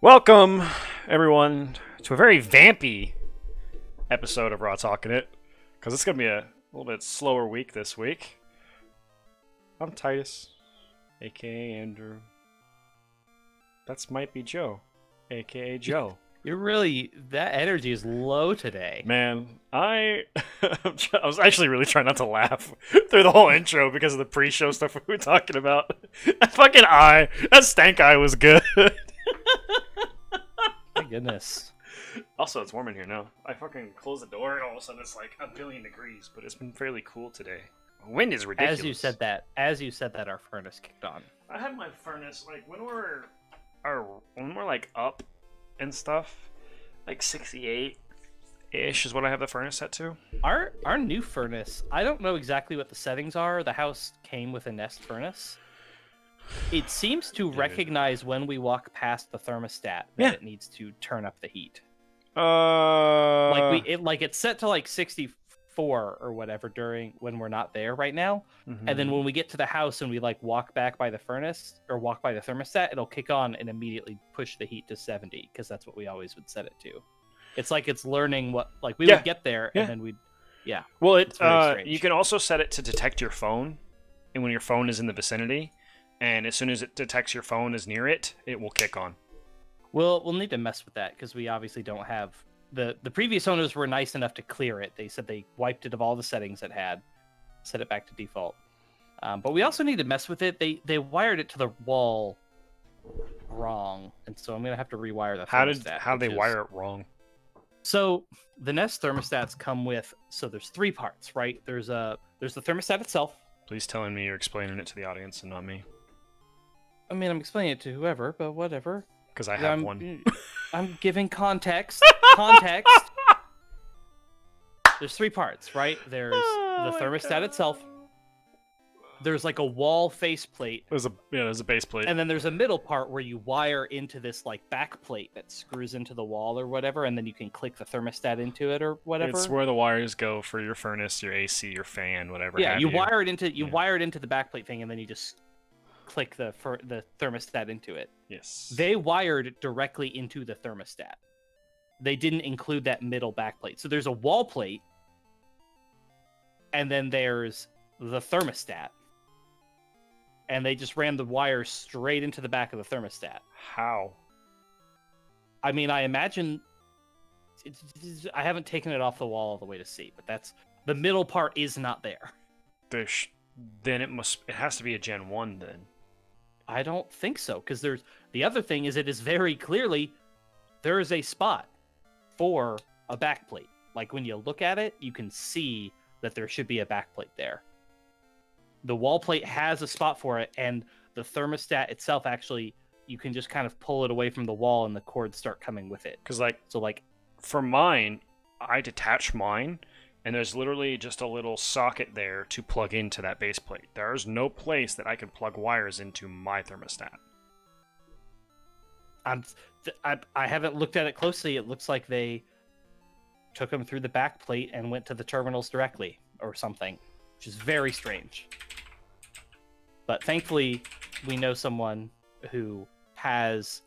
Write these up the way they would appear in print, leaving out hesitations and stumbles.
Welcome, everyone, to a very vampy episode of Raw Talkin' It, because it's going to be a little bit slower week this week. I'm Titus, aka Andrew. That's might be Joe, aka Joe. You're really, that energy is low today. Man, I was actually really trying not to laugh through the whole intro because of the pre-show stuff we were talking about. That stank eye was good. My goodness. Also, it's warm in here now. I fucking closed the door and all of a sudden it's like a billion degrees, but it's been fairly cool today. The wind is ridiculous. As you said that, our furnace kicked on. I had my furnace like when we're like up and stuff, like 68-ish is what I have the furnace set to. Our new furnace, I don't know exactly what the settings are. The house came with a Nest furnace. It seems to recognize when we walk past the thermostat that it needs to turn up the heat. It's set to like 64 or whatever during when we're not there right now, and then when we get to the house and we like walk back by the furnace or walk by the thermostat, it'll kick on and immediately push the heat to 70 because that's what we always would set it to. It's like it's learning what would get there and then we'd Well, you can also set it to detect your phone, and when your phone is in the vicinity. And as soon as it detects your phone is near it, it will kick on. We'll need to mess with that because we obviously don't have... The previous owners were nice enough to clear it. They said they wiped it of all the settings it had, set it back to default. But we also need to mess with it. They wired it to the wall wrong, and so I'm going to have to rewire the thermostat. How did they wire it wrong? So the Nest thermostats come with... So there's three parts, right? There's the thermostat itself. Please tell me you're explaining it to the audience and not me. I mean, I'm explaining it to whoever, but whatever. Because I have one. I'm giving context. There's three parts, right? There's the thermostat itself. There's like a wall faceplate. There's a base plate. And then there's a middle part where you wire into this like back plate that screws into the wall or whatever, and then you can click the thermostat into it or whatever. It's where the wires go for your furnace, your AC, your fan, whatever. Yeah, wire it into the back plate thing, and then you just click the thermostat into it. Yes. They wired directly into the thermostat. They didn't include that middle backplate. So there's a wall plate, and then there's the thermostat. And they just ran the wires straight into the back of the thermostat. How? I mean, I imagine... I haven't taken it off the wall all the way to see, but that's... The middle part is not there. Then it has to be a Gen 1 then. I don't think so, because there's... The other thing is it is very clearly... There is a spot for a backplate. Like, when you look at it, you can see that there should be a backplate there. The wall plate has a spot for it, and the thermostat itself, actually, you can just kind of pull it away from the wall, and the cords start coming with it. Because, for mine, I detach mine, and there's literally just a little socket there to plug into that base plate. There's no place that I can plug wires into my thermostat. I haven't looked at it closely. It looks like they took them through the back plate and went to the terminals directly or something, which is very strange. But thankfully, we know someone who has...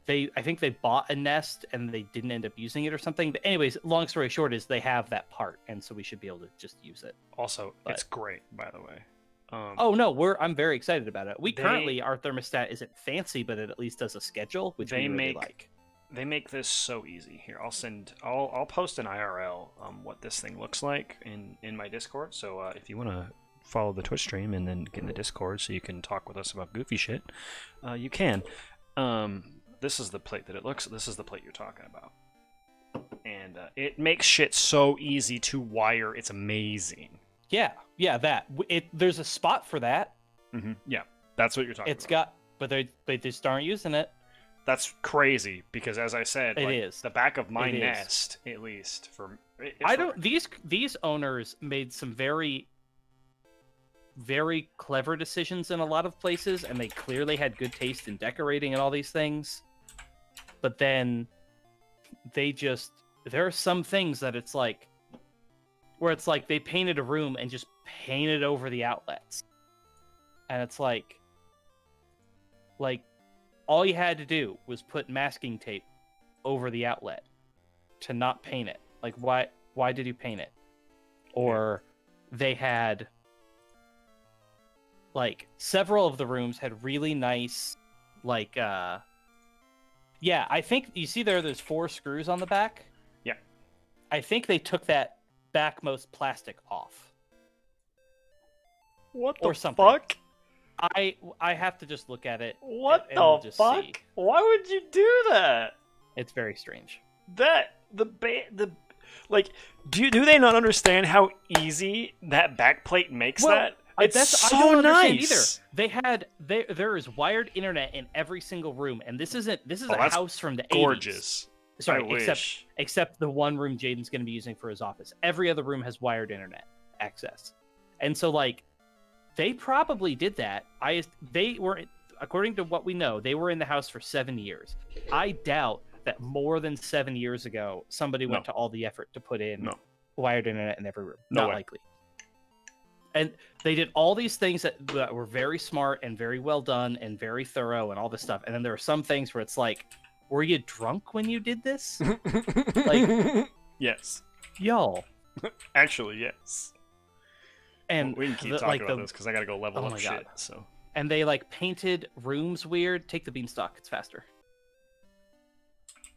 I think they bought a Nest and they didn't end up using it or something. But anyways, long story short is they have that part, and so we should be able to just use it. Also, it's great, by the way. I'm very excited about it. Our thermostat isn't fancy, but it at least does a schedule, which we really like. They make this so easy. Here, I'll post an IRL what this thing looks like in my Discord. So if you want to follow the Twitch stream and then get in the Discord so you can talk with us about goofy shit, you can. This is the plate that it looks. This is the plate you're talking about, and it makes shit so easy to wire. It's amazing. Yeah, there's a spot for that. Yeah, that's what you're talking about. But they just aren't using it. That's crazy because, as I said, is the back of my Nest, at least for these owners made some very, very clever decisions in a lot of places, and they clearly had good taste in decorating and all these things. But then there are some things that it's like, where it's like they painted a room and just painted over the outlets. And it's like all you had to do was put masking tape over the outlet to not paint it. Like, why did you paint it? Or they had, like, several of the rooms had really nice, like, yeah, I think, you see there's 4 screws on the back? Yeah. I think they took that backmost plastic off. What or the something. fuck? I have to just look at it. What and we'll the just fuck? see. Why would you do that? It's very strange. Like, do they not understand how easy that backplate makes that? It's so I don't understand nice. either. There is wired internet in every single room, and this is a that's house from the 80s. Gorgeous. Sorry, I wish. except the one room Jaden's going to be using for his office. Every other room has wired internet access, and so like they probably did that. They were, according to what we know, they were in the house for 7 years. I doubt that more than 7 years ago somebody went to all the effort to put in wired internet in every room. No Not way. likely. And they did all these things that were very smart and very well done and very thorough and all this stuff. And then there are some things where it's like, were you drunk when you did this? Like, yes. Y'all. Actually, yes. And we can keep talking about this because I gotta go level up shit. So. And they like painted rooms weird. Take the beanstalk; it's faster.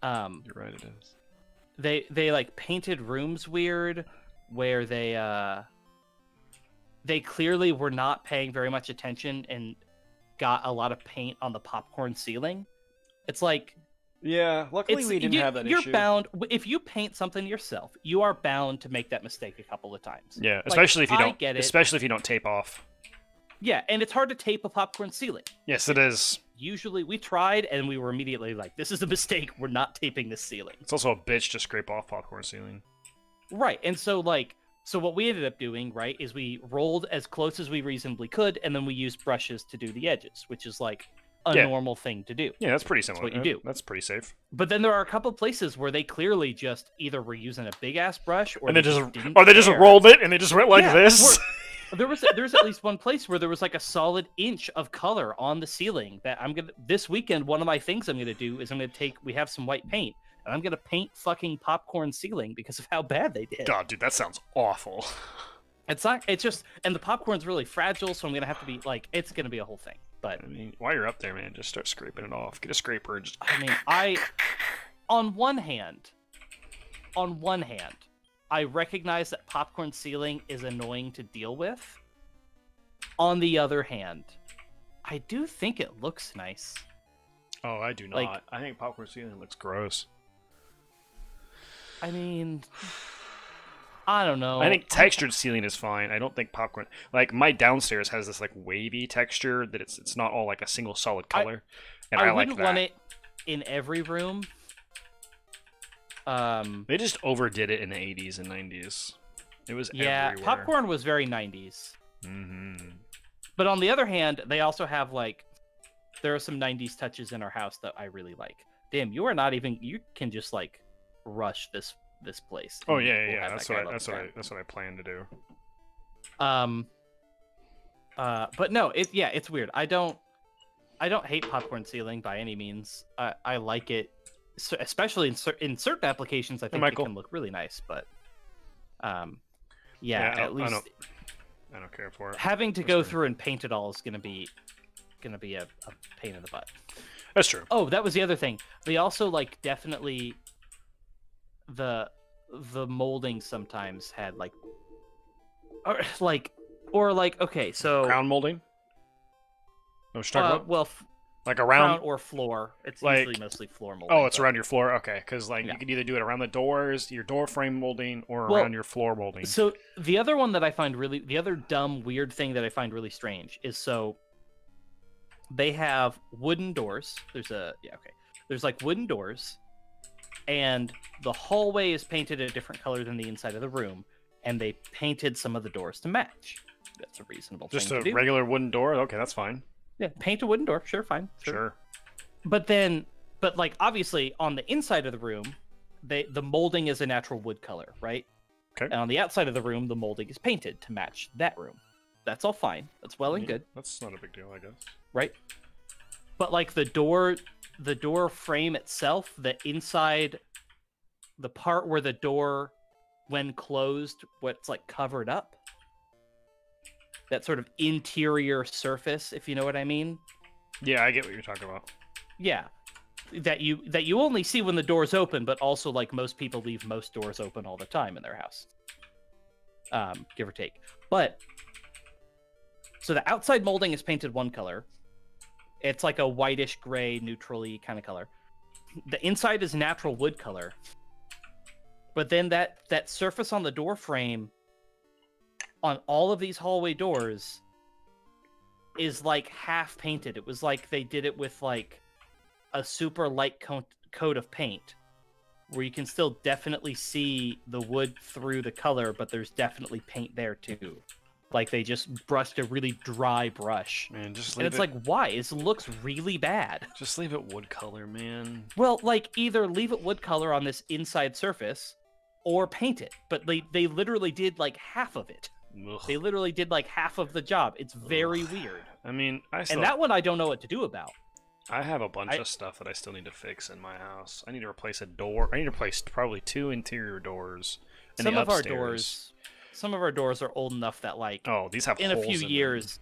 You're right. It is. They like painted rooms weird, where they clearly were not paying very much attention and got a lot of paint on the popcorn ceiling. It's like, yeah, luckily we didn't have that you're issue. bound, if you paint something yourself, you are bound to make that mistake a couple of times. Yeah, especially if you don't. Get it. Especially if you don't tape off. Yeah, and it's hard to tape a popcorn ceiling. Yes, it is. Usually, we tried and we were immediately like, "This is a mistake. We're not taping this ceiling." It's also a bitch to scrape off popcorn ceiling. Right, and so like. So what we ended up doing, right, is we rolled as close as we reasonably could, and then we used brushes to do the edges, which is like a normal thing to do. Yeah, that's pretty similar. That's what you do. That's pretty safe. But then there are a couple places where they clearly just either were using a big ass brush, or they just rolled it and they just went like this. There's at least one place where there was like a solid inch of color on the ceiling. That this weekend, one of my things I'm gonna do is we have some white paint. And I'm gonna paint fucking popcorn ceiling because of how bad they did. God, dude, that sounds awful. It's not. It's just, and the popcorn's really fragile, so I'm gonna have to be like, it's gonna be a whole thing. But I mean, while you're up there, man, just start scraping it off. Get a scraper and just. I mean, on one hand, I recognize that popcorn ceiling is annoying to deal with. On the other hand, I do think it looks nice. Oh, I do not. Like, I think popcorn ceiling looks gross. I mean, I don't know. I think textured ceiling is fine. I don't think popcorn. Like my downstairs has this like wavy texture that it's not all like a single solid color, and I like wouldn't that. want it in every room. They just overdid it in the 80s and 90s. It was everywhere. Popcorn was very 90s. Mm-hmm. But on the other hand, they also have like, there are some 90s touches in our house that I really like. Damn, you can just like rush this place. Oh yeah. That's what I plan to do. But no, it's weird. I don't hate popcorn ceiling by any means. I like it, especially in certain applications. I think it can look really nice. But at least I don't care for it. Having to go through and paint it all is gonna be a pain in the butt. That's true. Oh, that was the other thing. They also like definitely the molding sometimes had like okay, so ground molding. No, well, like around or floor. It's like, usually mostly floor molding. Oh, it's around your floor. Okay, because like you can either do it around the doors, your door frame molding, or around your floor molding. So the other one that I find the other dumb weird thing that I find really strange is they have wooden doors. There's like wooden doors, and the hallway is painted a different color than the inside of the room, and they painted some of the doors to match. That's a reasonable thing to do. Just a regular wooden door? Okay, that's fine. Yeah, paint a wooden door. Sure, fine. Sure. But like obviously on the inside of the room, the molding is a natural wood color, right? Okay. And on the outside of the room, the molding is painted to match that room. That's all fine. That's well and good. That's not a big deal, I guess. Right? But like the door frame itself, the inside, the part where the door, when closed, what's like covered up, that sort of interior surface, if you know what I mean. Yeah, I get what you're talking about. Yeah, that you only see when the door's open, but also like most people leave most doors open all the time in their house, give or take. But so the outside molding is painted one color. It's like a whitish gray, neutrally kind of color. The inside is natural wood color. But then that surface on the door frame on all of these hallway doors is like half painted. It was like they did it with like a super light coat of paint, where you can still definitely see the wood through the color, but there's definitely paint there too. Like they just brushed a really dry brush. Man, just and leave it's it. like, why? It looks really bad. Just leave it wood color, man. Well, like either leave it wood color on this inside surface, or paint it. But they literally did like half of it. Ugh. They literally did like half of the job. It's very weird. I mean, and that one I don't know what to do about. I have a bunch of stuff that I still need to fix in my house. I need to replace a door. I need to replace probably 2 interior doors. Some of our doors are old enough that like these have in holes a few years.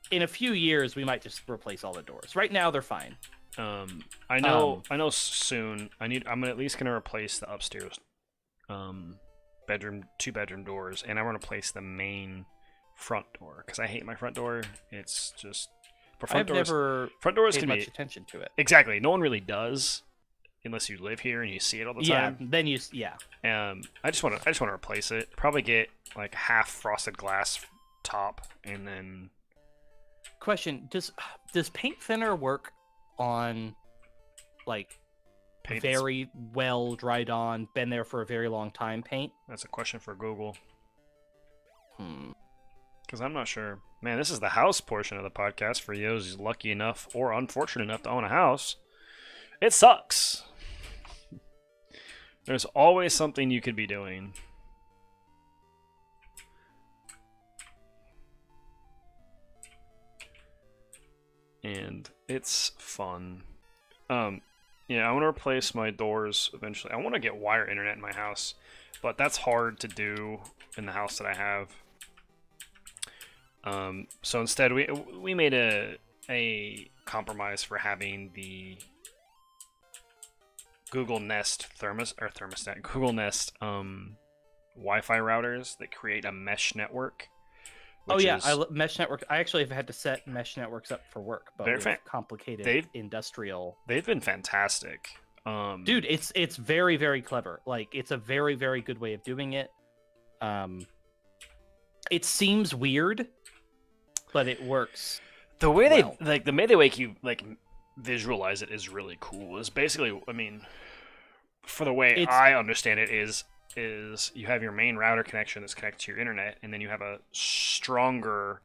In a few years, we might just replace all the doors. Right now, they're fine. I know soon. I'm at least gonna replace the upstairs, 2-bedroom doors, and I want to replace the main front door because I hate my front door. It's just. I've never paid much attention to it. Exactly. No one really does, unless you live here and you see it all the time. Yeah. Then I just want to replace it. Probably get like half frosted glass top, and then. Question: Does paint thinner work on, like, very well dried on, been there for a very long time paint? That's a question for Google. Because I'm not sure. Man, this is the house portion of the podcast for those who's lucky enough or unfortunate enough to own a house. It sucks. There's always something you could be doing. And it's fun. Yeah, I want to replace my doors eventually. I want to get wire internet in my house, but that's hard to do in the house that I have. So instead, we made a compromise for having the Google Nest Google Nest Wi-Fi routers that create a mesh network. Mesh network. I actually have had to set mesh networks up for work, but with complicated industrial. They've been fantastic. Dude, it's very, very clever. Like, it's a very, very good way of doing it. It seems weird, but it works. The way they make you like visualize it is really cool. It's basically, I mean, for the way I understand it is you have your main router connection that's connected to your internet, and then you have a stronger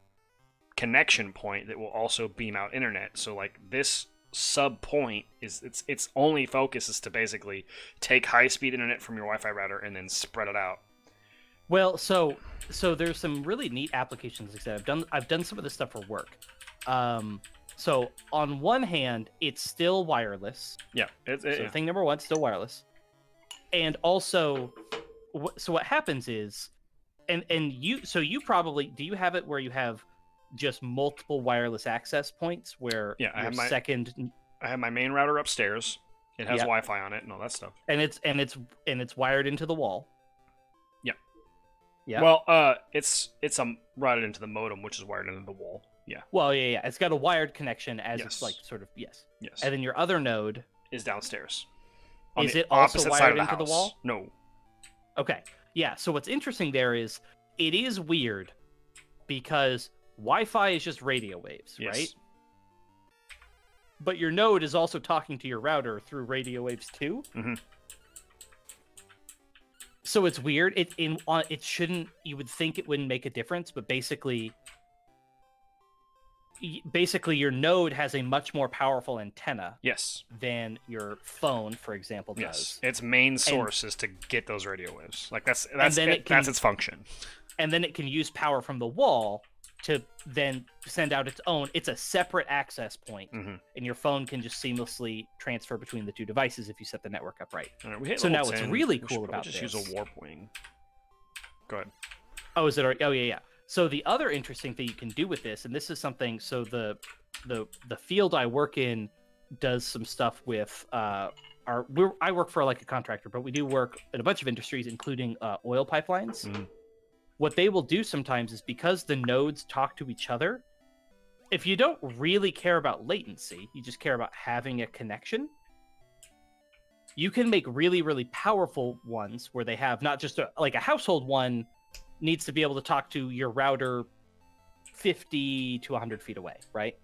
connection point that will also beam out internet. So like this sub point is its only focus is to basically take high-speed internet from your Wi-Fi router and then spread it out. Well, so there's some really neat applications. Like I said, I've done some of this stuff for work. So on one hand, it's still wireless. Yeah. Thing number one, still wireless. And also, so what happens is, and you probably, do you have it where you have just multiple wireless access points where I have my main router upstairs. It has Wi-Fi on it and all that stuff. And it's wired into the wall. Yeah. Yeah. Well, it's routed into the modem, which is wired into the wall. Yeah. Well, yeah. It's got a wired connection it's like sort of yes. And then your other node is downstairs. Is it also wired into the wall? No. Okay. Yeah. So what's interesting there is it is weird because Wi-Fi is just radio waves, right? But your node is also talking to your router through radio waves too. Mm-hmm. So it's weird. It shouldn't. You would think it wouldn't make a difference, but basically your node has a much more powerful antenna. Yes. Than your phone, for example, does. Yes. Its main source is to get those radio waves. Like that's its function. And then it can use power from the wall to then send out its own. It's a separate access point, Mm-hmm. and your phone can just seamlessly transfer between the two devices if you set the network up right. All right, we hit So now level what's 10. really We cool should about just this... use a warp wing. Go ahead. Oh, is it already? Oh, yeah. So the other interesting thing you can do with this, and this is something, so the field I work in does some stuff with I work for like a contractor, but we do work in a bunch of industries, including oil pipelines. Mm-hmm. What they will do sometimes is, because the nodes talk to each other, if you don't really care about latency, you just care about having a connection, you can make really, really powerful ones where they have not just like a household one needs to be able to talk to your router 50 to 100 feet away, right?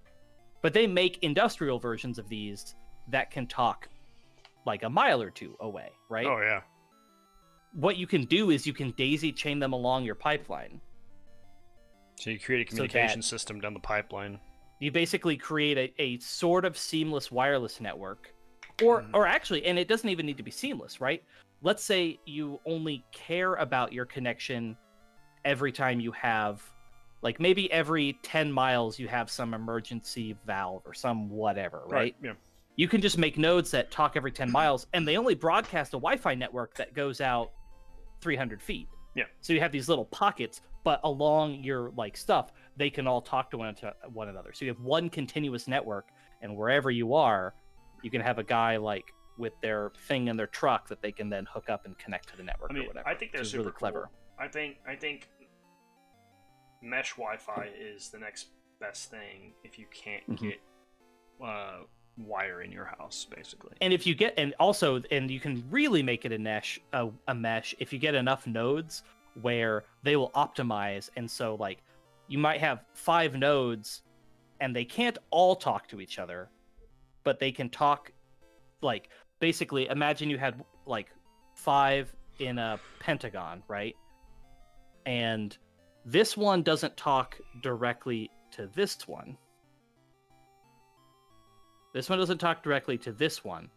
But they make industrial versions of these that can talk like a mile or two away, right? Oh, yeah. What you can do is you can daisy chain them along your pipeline. So you create a communication system down the pipeline. You basically create a sort of seamless wireless network. Or actually, and it doesn't even need to be seamless, right? Let's say you only care about your connection every time you have, like maybe every 10 miles you have some emergency valve or some whatever, right? Yeah. You can just make nodes that talk every 10 miles, and they only broadcast a Wi-Fi network that goes out 300 feet. Yeah. So you have these little pockets, but along your like stuff, they can all talk to one another. So you have one continuous network, and wherever you are, you can have a guy like with their thing in their truck that they can then hook up and connect to the network or whatever. I think they're super really clever. Cool. I think mesh Wi-Fi is the next best thing if you can't get wire in your house, basically. And if you get, and you can really make it a mesh if you get enough nodes where they will optimize. And so like you might have 5 nodes and they can't all talk to each other, but they can talk, like basically imagine you had like 5 in a pentagon, right? And this one doesn't talk directly to this one. This one doesn't talk directly to this one,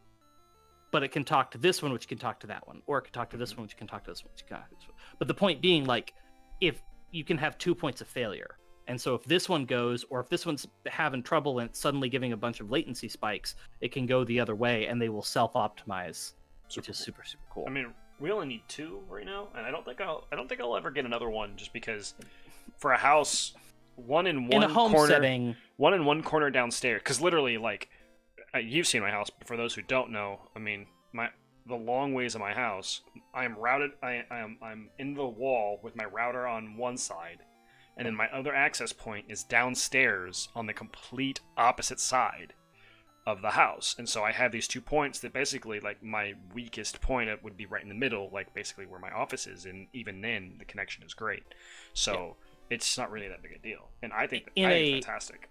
but it can talk to this one, which can talk to that one, or it can talk to this one, which can talk to this one, which can talk to this one. But the point being, like, if you can have 2 points of failure, and so if this one goes, or if this one's having trouble and suddenly giving a bunch of latency spikes, it can go the other way, and they will self-optimize, which is super, super cool. I mean, we only need 2 right now, and I don't think I'll ever get another one, just because for a house, one in a home corner, setting, one in one corner downstairs, because literally, like, you've seen my house, but for those who don't know, I mean, the long ways of my house, I'm routed. I'm in the wall with my router on one side, and then my other access point is downstairs on the complete opposite side of the house. And so I have these 2 points that basically, like, my weakest point would be right in the middle, like basically where my office is, and even then the connection is great. So it's not really that big a deal, and I think it's fantastic.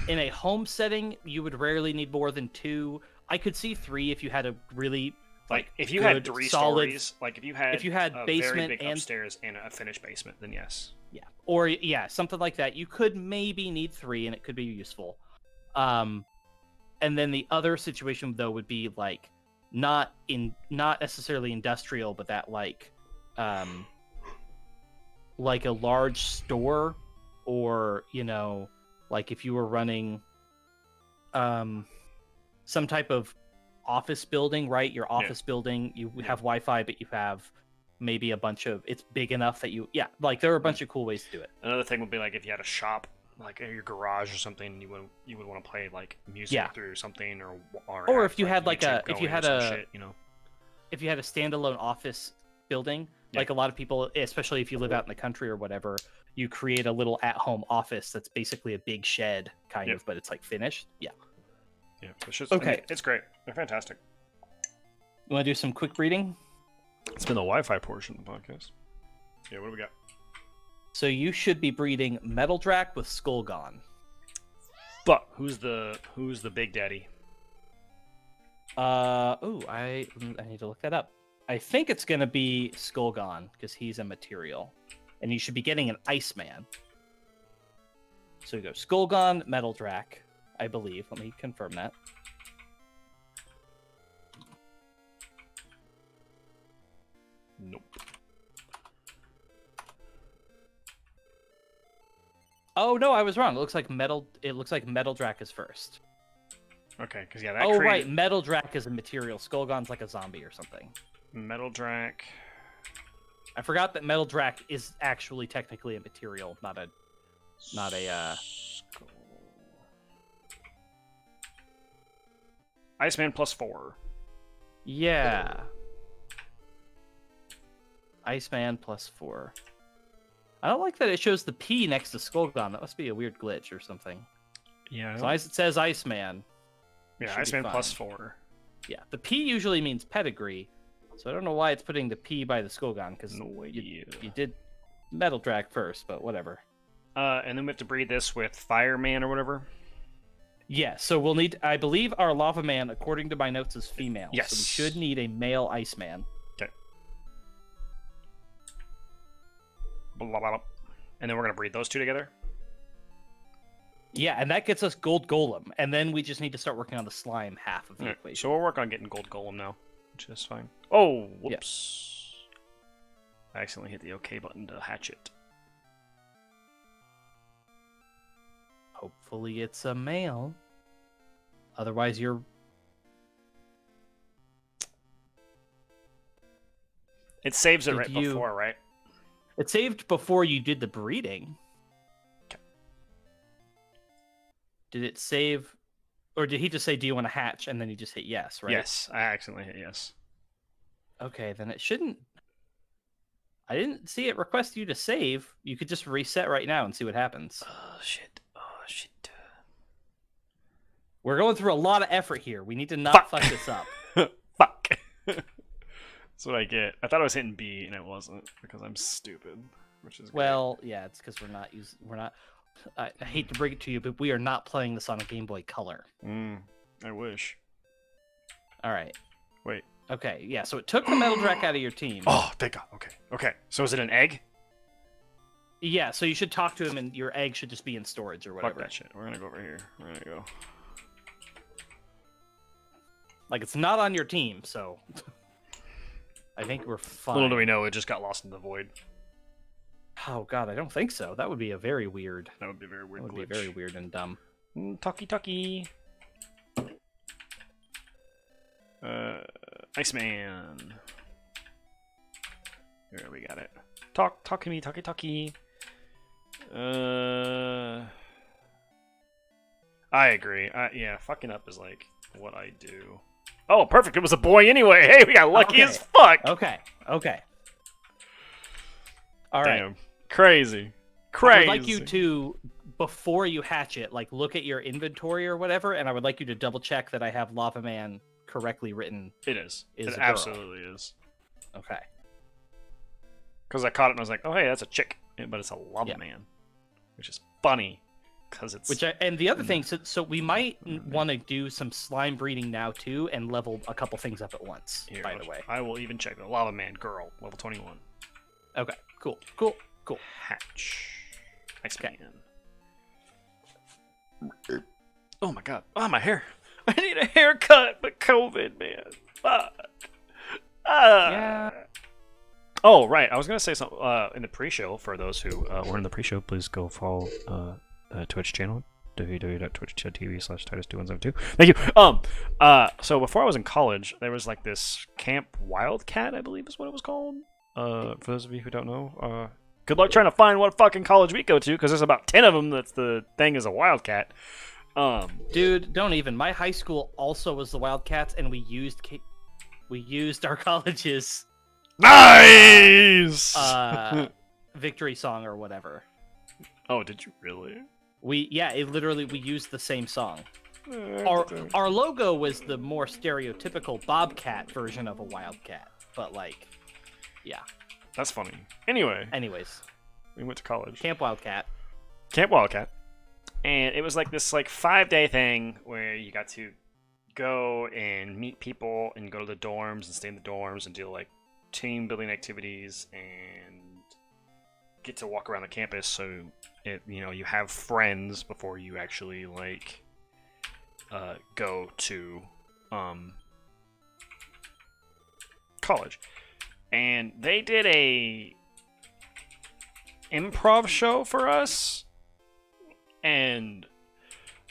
In a home setting, you would rarely need more than 2. I could see 3 if you had a really like if you had 3 stories, like if you had a basement very big and upstairs and a finished basement, then yes. Yeah. Or something like that. You could maybe need 3 and it could be useful. And then the other situation though would be like not necessarily industrial, but that like a large store, or like if you were running some type of office building, right? Your office building, you have Wi-Fi, but you have maybe a bunch of, it's big enough that like there are a bunch of cool ways to do it. Another thing would be like if you had a shop, like in your garage or something, you would want to play like music through something, or if you had like if you had a standalone office building, like a lot of people, especially if you live out in the country or whatever, you create a little at-home office that's basically a big shed kind of, but it's like finished. Yeah, it's just, okay. I mean, it's great. They're fantastic. You want to do some quick breeding? It's been the Wi-Fi portion of the podcast. Yeah, what do we got? So you should be breeding Metal Drac with Skullgon. But who's the big daddy? I need to look that up. I think it's gonna be Skullgon because he's a material, and you should be getting an Iceman. So you go Skullgon, Metal Drac, I believe. Let me confirm that. Nope. Oh no, I was wrong. It looks like Metal Drac is first. Okay, because yeah, that Oh right, Metal Drac is a material. Skullgon's like a zombie or something. Metal Drac. I forgot that Metal Drac is actually technically a material, not a Skull. Iceman +4. Yeah. Iceman +4. I don't like that it shows the P next to Skullgon. That must be a weird glitch or something. Yeah. As long as it says Iceman. Yeah, Iceman +4. Yeah, the P usually means pedigree, so I don't know why it's putting the P by the Skullgon, because you did Metal Drac first, but whatever. And then we have to breed this with Fireman or whatever. Yeah, so we'll need, I believe our Lava Man, according to my notes, is female. Yes. So we should need a male Iceman. Okay. Blah, blah, blah. And then we're going to breed those two together? Yeah, and that gets us Gold Golem, and then we just need to start working on the slime half of the equation. So we'll work on getting Gold Golem now, which is fine. Oh, whoops. Yeah. I accidentally hit the OK button to hatch it. Hopefully it's a male. Otherwise you're... It saves it right before, right? It saved before you did the breeding. Okay. Did it save... Or did he just say, do you want to hatch? And then you just hit yes, right? Yes, I accidentally hit yes. Okay, then it shouldn't... I didn't see it request you to save. You could just reset right now and see what happens. Oh, shit. Oh, shit. We're going through a lot of effort here. We need to not fuck this up. Fuck. That's what I get. I thought I was hitting B, and it wasn't, because I'm stupid, which is great. Well, yeah, it's because we're not... I hate to break it to you, but we are not playing this on a Game Boy Color. I wish. All right. Wait. Okay, yeah, so it took the Metal Drac out of your team. Oh, thank God. Okay. Okay. So is it an egg? Yeah, so you should talk to him, and your egg should just be in storage or whatever. Fuck that shit. We're gonna go over here. We're gonna go. Like, it's not on your team, so... I think we're fine. Little do we know, it just got lost in the void. Oh, God, I don't think so. That would be a very weird... That would be a very weird That would glitch. be very weird and dumb. Talkie. Iceman. Here, we got it. Talk to me, talkie. I agree. Yeah, fucking up is like what I do. Oh, perfect. It was a boy anyway. Hey, we got lucky as fuck. Okay. All right. Damn. Crazy. I would like you to, before you hatch it, like look at your inventory or whatever, and I would like you to double check that I have Lava Man correctly written. It is. It a absolutely is. Okay. Because I caught it and I was like, oh, hey, that's a chick. But it's a Lava Man. Which is funny. Because it's... And the other thing, so we might want to do some slime breeding now, too, and level a couple things up at once, Here, by the way. I will even check the Lava Man girl, level 21. Okay, cool. Hatch. Iceman. Oh my god. Oh, my hair. I need a haircut, but COVID, man. Fuck. Yeah. Oh, right. I was going to say something in the pre-show. For those who weren't in the pre-show, please go follow Twitch channel, www.twitch.tv/Titus2172. Thank you. So before I was in college, there was like this Camp Wildcat, I believe is what it was called. For those of you who don't know, good luck trying to find what fucking college we go to, because there's about 10 of them. That's the thing is a Wildcat. Dude, don't even. My high school also was the Wildcats, and we used our college's nice victory song or whatever. Oh, did you really? We used the same song. Our logo was the more stereotypical Bobcat version of a Wildcat, but like, yeah. That's funny. Anyways, we went to college. Camp Wildcat. And it was like this 5-day thing where you got to go and meet people and go to the dorms and stay in the dorms and do like team building activities and get to walk around the campus, so you have friends before you actually go to college. And they did a improv show for us And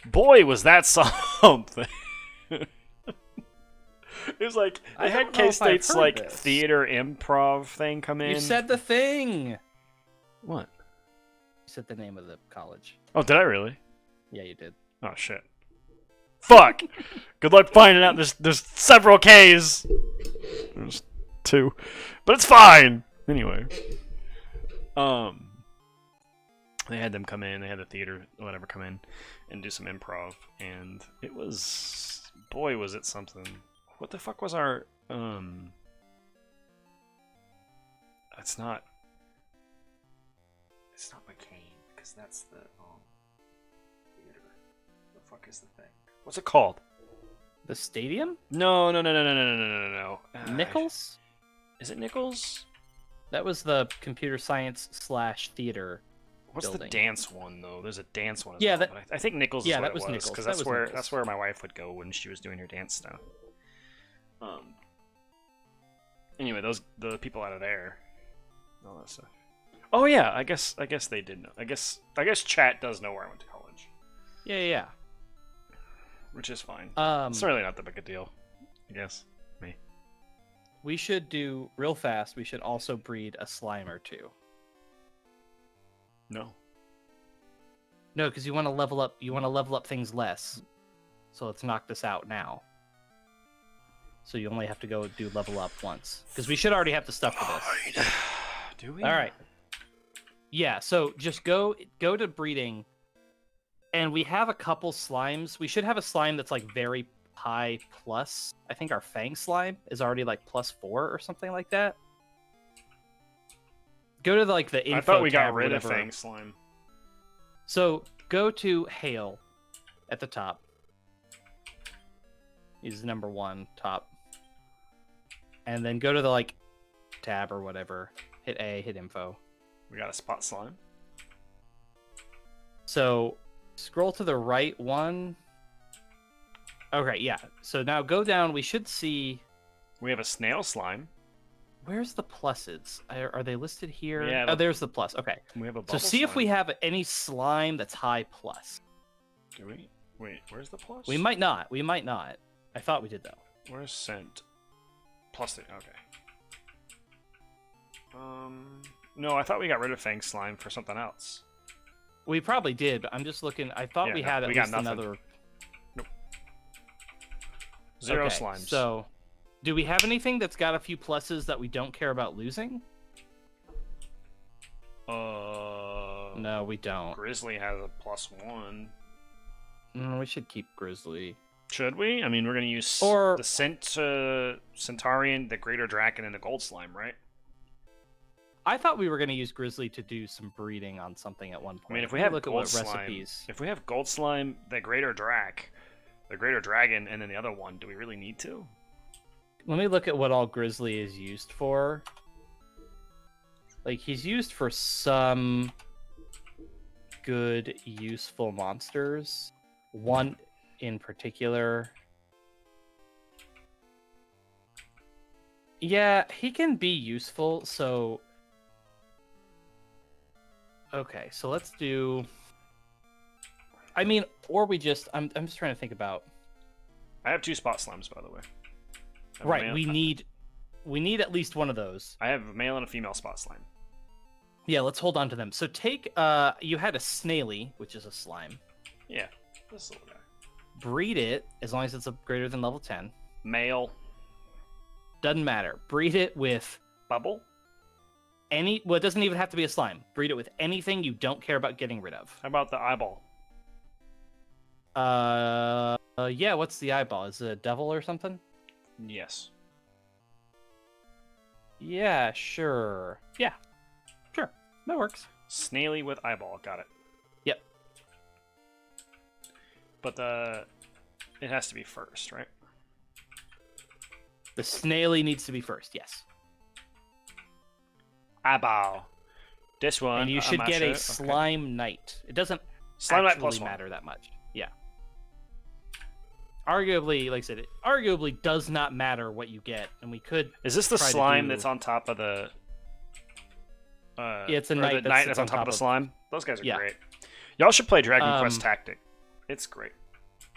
boy, was that something. It was like they had K-State's like theater improv thing come in. You said the thing. What? You said the name of the college. Oh, did I really? Yeah, you did. Oh shit. Fuck. Good luck finding out. There's several K's. There's 2, but it's fine. Anyway, they had them come in. They had the theater, whatever, come in and do some improv, and it was, boy, was it something. What the fuck was our It's not McCain, because that's the theater. The fuck is the thing? What's it called? The stadium? No. Nichols? Is it Nichols? That was the computer science / theater. What's building. the dance one though? There's a dance one. Yeah, well, but I think Nichols. Yeah, is what that was it was Nichols. because That that's was where Nichols. that's where my wife would go when she was doing her dance stuff. Anyway, the people out of there, all that stuff. Oh yeah, I guess they did know. I guess chat does know where I went to college. Yeah. Which is fine. It's It's really not that big a deal, I guess. Me. We should do real fast. We should also breed a slime or 2. No. No, because you want to level up. You want to level up things less. So let's knock this out now. So you only have to go do level up once, because we should already have the stuff for this. Do we? All right. Yeah. So just go to breeding, and we have a couple slimes. We should have a slime that's like very high plus. I think our Fang slime is already like +4 or something like that. Go to like the info I thought we got tab or rid of whatever. Fang Slime. So go to Hail at the top. He's number 1 top. And then go to the like tab or whatever. Hit A, hit info. We got a Spot Slime. So scroll to the right one. Okay, yeah. So now go down. We should see. We have a Snail Slime. Where's the pluses? Are they listed here? Yeah, Oh, there's the plus. Okay. We have a So Bubble see if we Slime. have any slime that's high plus. Do we? Wait, where's the plus? We might not. We might not. I thought we did though. Where's Scent? Plus it. Okay. No, I thought we got rid of Fang Slime for something else. We probably did, but I'm just looking. I thought Yeah, we no, had at we got least nothing. another. Zero Okay, slimes. So, do we have anything that's got a few pluses that we don't care about losing? No, we don't. Grizzly has a +1. We should keep Grizzly. Should we? I mean, we're gonna use Or- the Centaurian, the Greater Draken, and the Gold Slime, right? I thought we were going to use Grizzly to do some breeding on something at one point. I mean, if we Let me have look at Gold what Slime, recipes. if we have Gold Slime, the Greater Dragon, and then the other one, do we really need to? Let me look at what all Grizzly is used for. Like, he's used for some good, useful monsters. One in particular. Yeah, he can be useful, so... Okay, so let's do... I mean, or we just... I'm just trying to think about... I have 2 Spot Slimes, by the way. I have a Right, male- we need at least one of those. I have a male and a female Spot Slime. Yeah, let's hold on to them. So take... you had a Snaily, which is a slime. Yeah, this little guy. Breed it, as long as it's greater than level 10. Male. Doesn't matter. Breed it with Bubble. any... Well, it doesn't even have to be a slime. Breed it with anything you don't care about getting rid of. How about the eyeball? Yeah, what's the eyeball? Is it a devil or something? Yes. Yeah, sure. Yeah, sure. That works. Snaily with eyeball. Got it. Yep. But it has to be first, right? The Snaily needs to be first, yes. Eyeball. This one. And you I'm should not get sure. a Okay. Slime Knight. It doesn't Slime Knight actually +1. matter that much. Yeah. Arguably, like I said, it arguably does not matter what you get, and we could. Is this the try to slime do- that's on top of the? Yeah, it's a or knight the that knight sits that's on top of the slime. Those guys are Yeah. great. Y'all should play Dragon Um, Quest Tactic. It's great.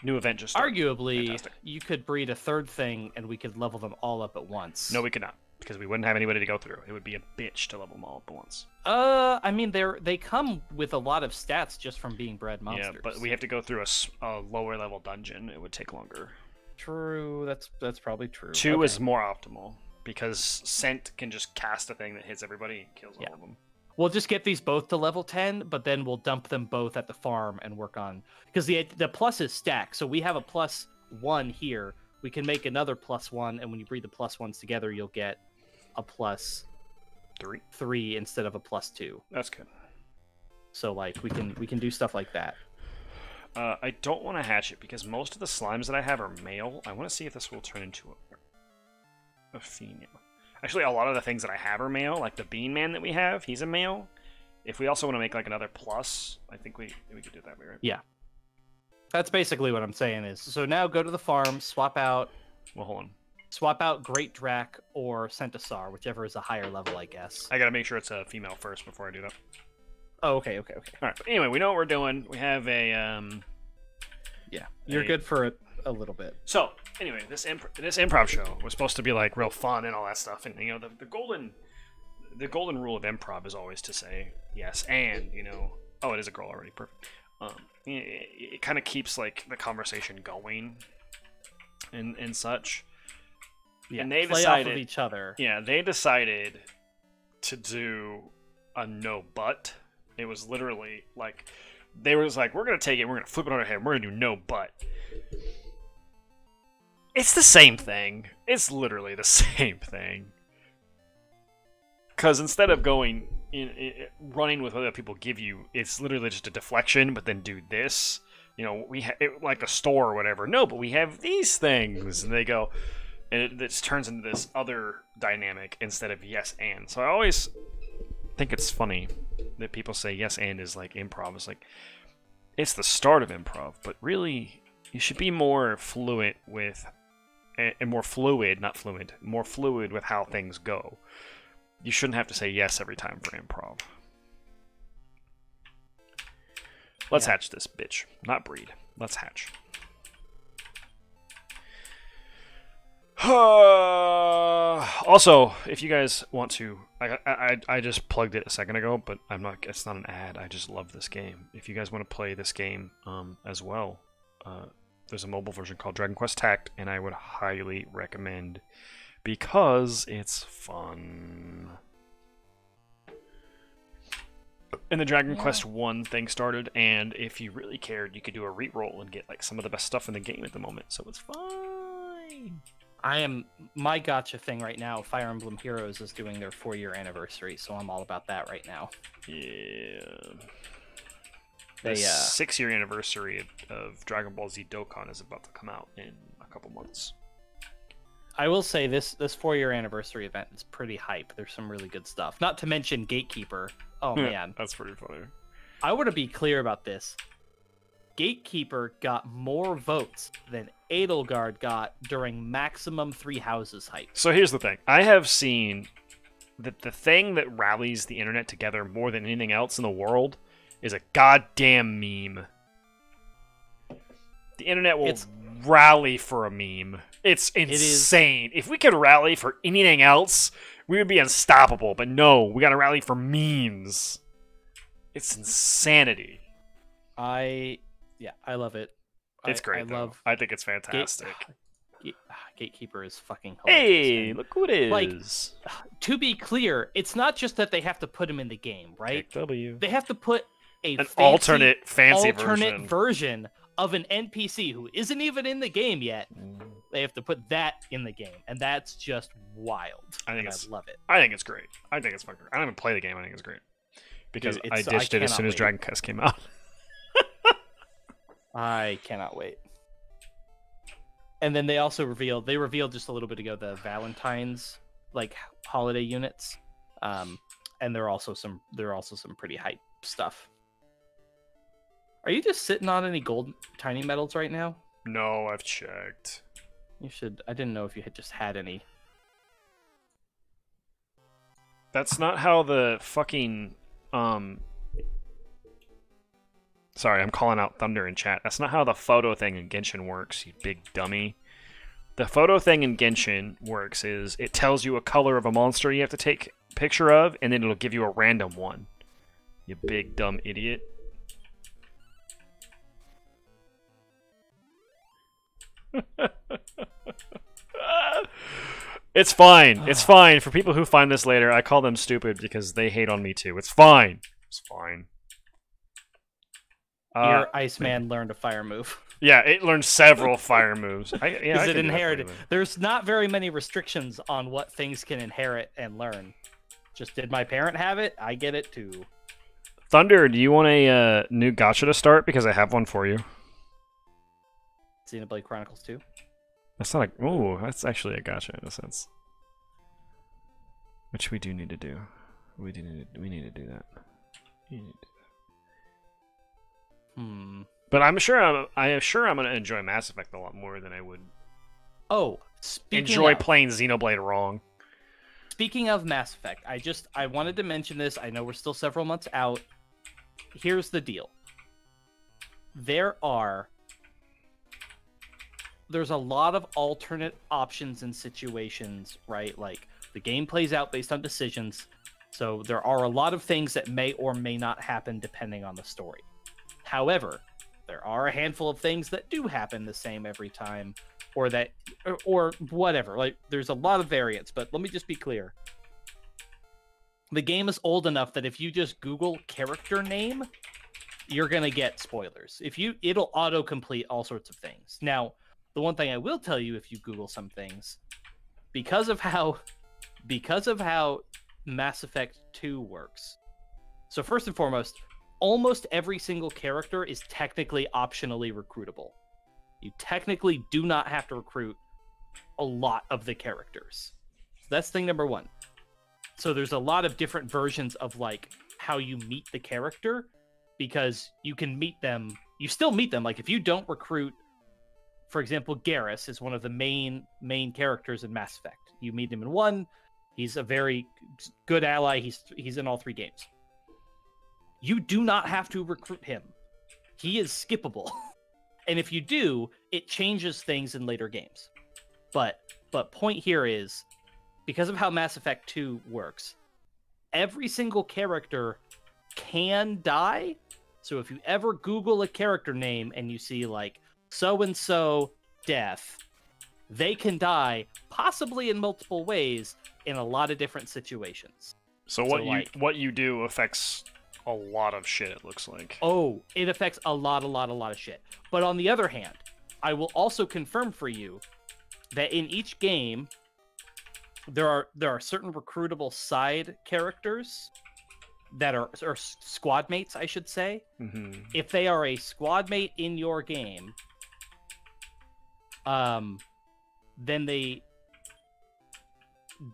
New event just started. Arguably, Fantastic. you could breed a third thing, and we could level them all up at once. No, we could not, because we wouldn't have anybody to go through. It would be a bitch to level them all up at once. I mean, they come with a lot of stats just from being bred monsters. Yeah, but we have to go through a lower level dungeon. It would take longer. True. That's probably true. 2 Okay. is more optimal because Scent can just cast a thing that hits everybody and kills all of them. We'll just get these both to level 10, but then we'll dump them both at the farm and work on... Because the pluses stack, so we have a +1 here. We can make another +1, and when you breed the +1s together, you'll get a +3 instead of a +2. That's good. So, like, we can do stuff like that. I don't want to hatch it because most of the slimes that I have are male. I want to see if this will turn into a female. Actually, a lot of the things that I have are male, like the Bean Man that we have, he's a male. If we also want to make like another plus, I think we could do that, right? Yeah. That's basically what I'm saying is. So now go to the farm, swap out Well, hold on. Great Drac or Centaur, whichever is a higher level, I guess. I gotta make sure it's a female first before I do that. Oh, okay. All right. But anyway, we know what we're doing. We have a Yeah, you're good for a little bit. So anyway, this improv show was supposed to be like real fun and all that stuff, and you know the golden rule of improv is always to say yes and oh, it is a girl already, perfect. It kind of keeps like the conversation going and such. Yeah, and they play decided off of each other. Yeah, they decided to do a no but. It was literally like they were just like, we're gonna take it, we're gonna flip it on our head, we're gonna do no but. It's the same thing. It's literally the same thing. Because instead of going running with what other people give you, it's literally just a deflection. But then do this, we like a store or whatever. No, but we have these things, and they go, and it just turns into this other dynamic instead of yes and. So I always think it's funny that people say yes and is like improv. It's like it's the start of improv, but really you should be more fluent with. And more fluid with how things go. You shouldn't have to say yes every time for improv. Let's hatch this bitch. Not breed. Let's hatch. Also, if you guys want to, I just plugged it a second ago, but it's not an ad. I just love this game. If you guys want to play this game as well, there's a mobile version called Dragon Quest Tact, and I would highly recommend because it's fun. And the Dragon Quest 1 thing started, and if you really cared, you could do a re-roll and get like some of the best stuff in the game at the moment, so it's fine. My gotcha thing right now, Fire Emblem Heroes is doing their 4-year anniversary, so I'm all about that right now. Yeah. The 6-year anniversary of Dragon Ball Z Dokkan is about to come out in a couple months. I will say this 4-year anniversary event is pretty hype. There's some really good stuff. Not to mention Gatekeeper. Oh man, that's pretty funny. I want to be clear about this. Gatekeeper got more votes than Edelgard got during maximum 3 houses hype. So here's the thing. I have seen that the thing that rallies the internet together more than anything else in the world is a goddamn meme. The internet will rally for a meme. It's insane. If we could rally for anything else, we would be unstoppable. But no, we gotta rally for memes. It's insanity. I love it. It's great. I think it's fantastic. Gatekeeper is fucking hilarious. Hey, look who it is. Like, to be clear, it's not just that they have to put him in the game, right? They have to put an alternate version of an NPC who isn't even in the game yet. They have to put that in the game, and that's just wild. I love it. I think it's great. I think it's fucking great. I don't even play the game. I think it's great because I ditched it as soon as Dragon Quest came out. I cannot wait. And then they also revealed just a little bit ago the Valentine's holiday units, and there are also some pretty hype stuff. Are you just sitting on any gold tiny metals right now? No, I've checked. You should. I didn't know if you had just had any. That's not how the fucking Sorry, I'm calling out Thunder in chat. That's not how the photo thing in Genshin works, you big dummy. The photo thing in Genshin works is it tells you a color of a monster you have to take a picture of, and then it'll give you a random one. You big dumb idiot. It's fine. It's fine. For people who find this later, I call them stupid because they hate on me too. It's fine. It's fine. Your Iceman learned a fire move. Yeah, it learned several fire moves. Is it inherited? There's not very many restrictions on what things can inherit and learn. Just did my parent have it? I get it too. Thunder, do you want a new gacha to start? Because I have one for you. Xenoblade Chronicles 2? That's not a... Ooh, that's actually a gacha in a sense. Which we do need to do. We need to do that. But I'm sure I'm going to enjoy Mass Effect a lot more than I would enjoy playing Xenoblade wrong. Speaking of Mass Effect, I wanted to mention this. I know we're still several months out. Here's the deal. There's a lot of alternate options and situations, right? Like, the game plays out based on decisions, so there are a lot of things that may or may not happen depending on the story. However, there are a handful of things that do happen the same every time, or whatever. Like, there's a lot of variance, but let me just be clear. The game is old enough that if you just Google character name, you're gonna get spoilers. It'll autocomplete all sorts of things. Now, the one thing I will tell you, if you Google some things, because of how Mass Effect 2 works. So first and foremost, almost every single character is technically optionally recruitable. You technically do not have to recruit a lot of the characters. That's thing number one. So there's a lot of different versions of like how you meet the character, because you can meet them. You still meet them. Like, if you don't recruit, for example, Garrus is one of the main characters in Mass Effect. You meet him in 1. He's a very good ally. He's in all 3 games. You do not have to recruit him. He is skippable. And if you do, it changes things in later games. But point here is, because of how Mass Effect 2 works, every single character can die. So if you ever Google a character name and you see like so-and-so death, they can die, possibly in multiple ways, in a lot of different situations. So what you do affects a lot of shit, it looks like. Oh, it affects a lot of shit. But on the other hand, I will also confirm for you that in each game, there are certain recruitable side characters that are squad mates, I should say. Mm-hmm. If they are a squad mate in your game, then they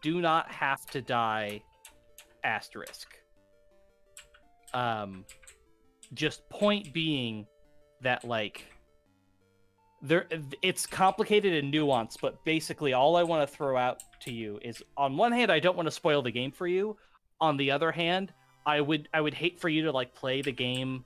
do not have to die, asterisk. Just point being that, like, it's complicated and nuanced, but basically all I want to throw out to you is, on one hand, I don't want to spoil the game for you. On the other hand, I would hate for you to like play the game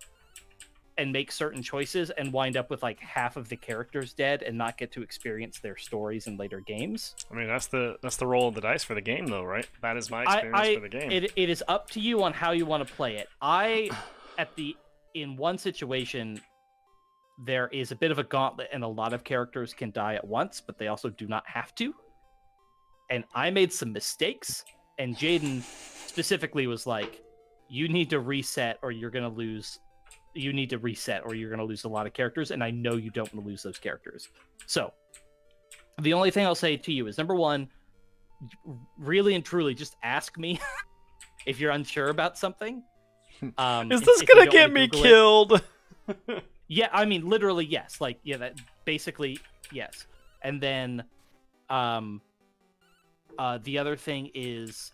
and make certain choices and wind up with like half of the characters dead and not get to experience their stories in later games. I mean, that's the roll of the dice for the game, though, right? That is my experience for the game. It is up to you on how you want to play it. In one situation, there is a bit of a gauntlet, and a lot of characters can die at once, but they also do not have to. And I made some mistakes, and Jaden specifically was like, "You need to reset, or you're gonna lose." You need to reset or you're going to lose a lot of characters, and I know you don't want to lose those characters. So, the only thing I'll say to you is, number one, really and truly, just ask me if you're unsure about something. Is this going to get me killed? Yeah, I mean, literally, yes. Like, yeah, that basically, yes. And then, the other thing is,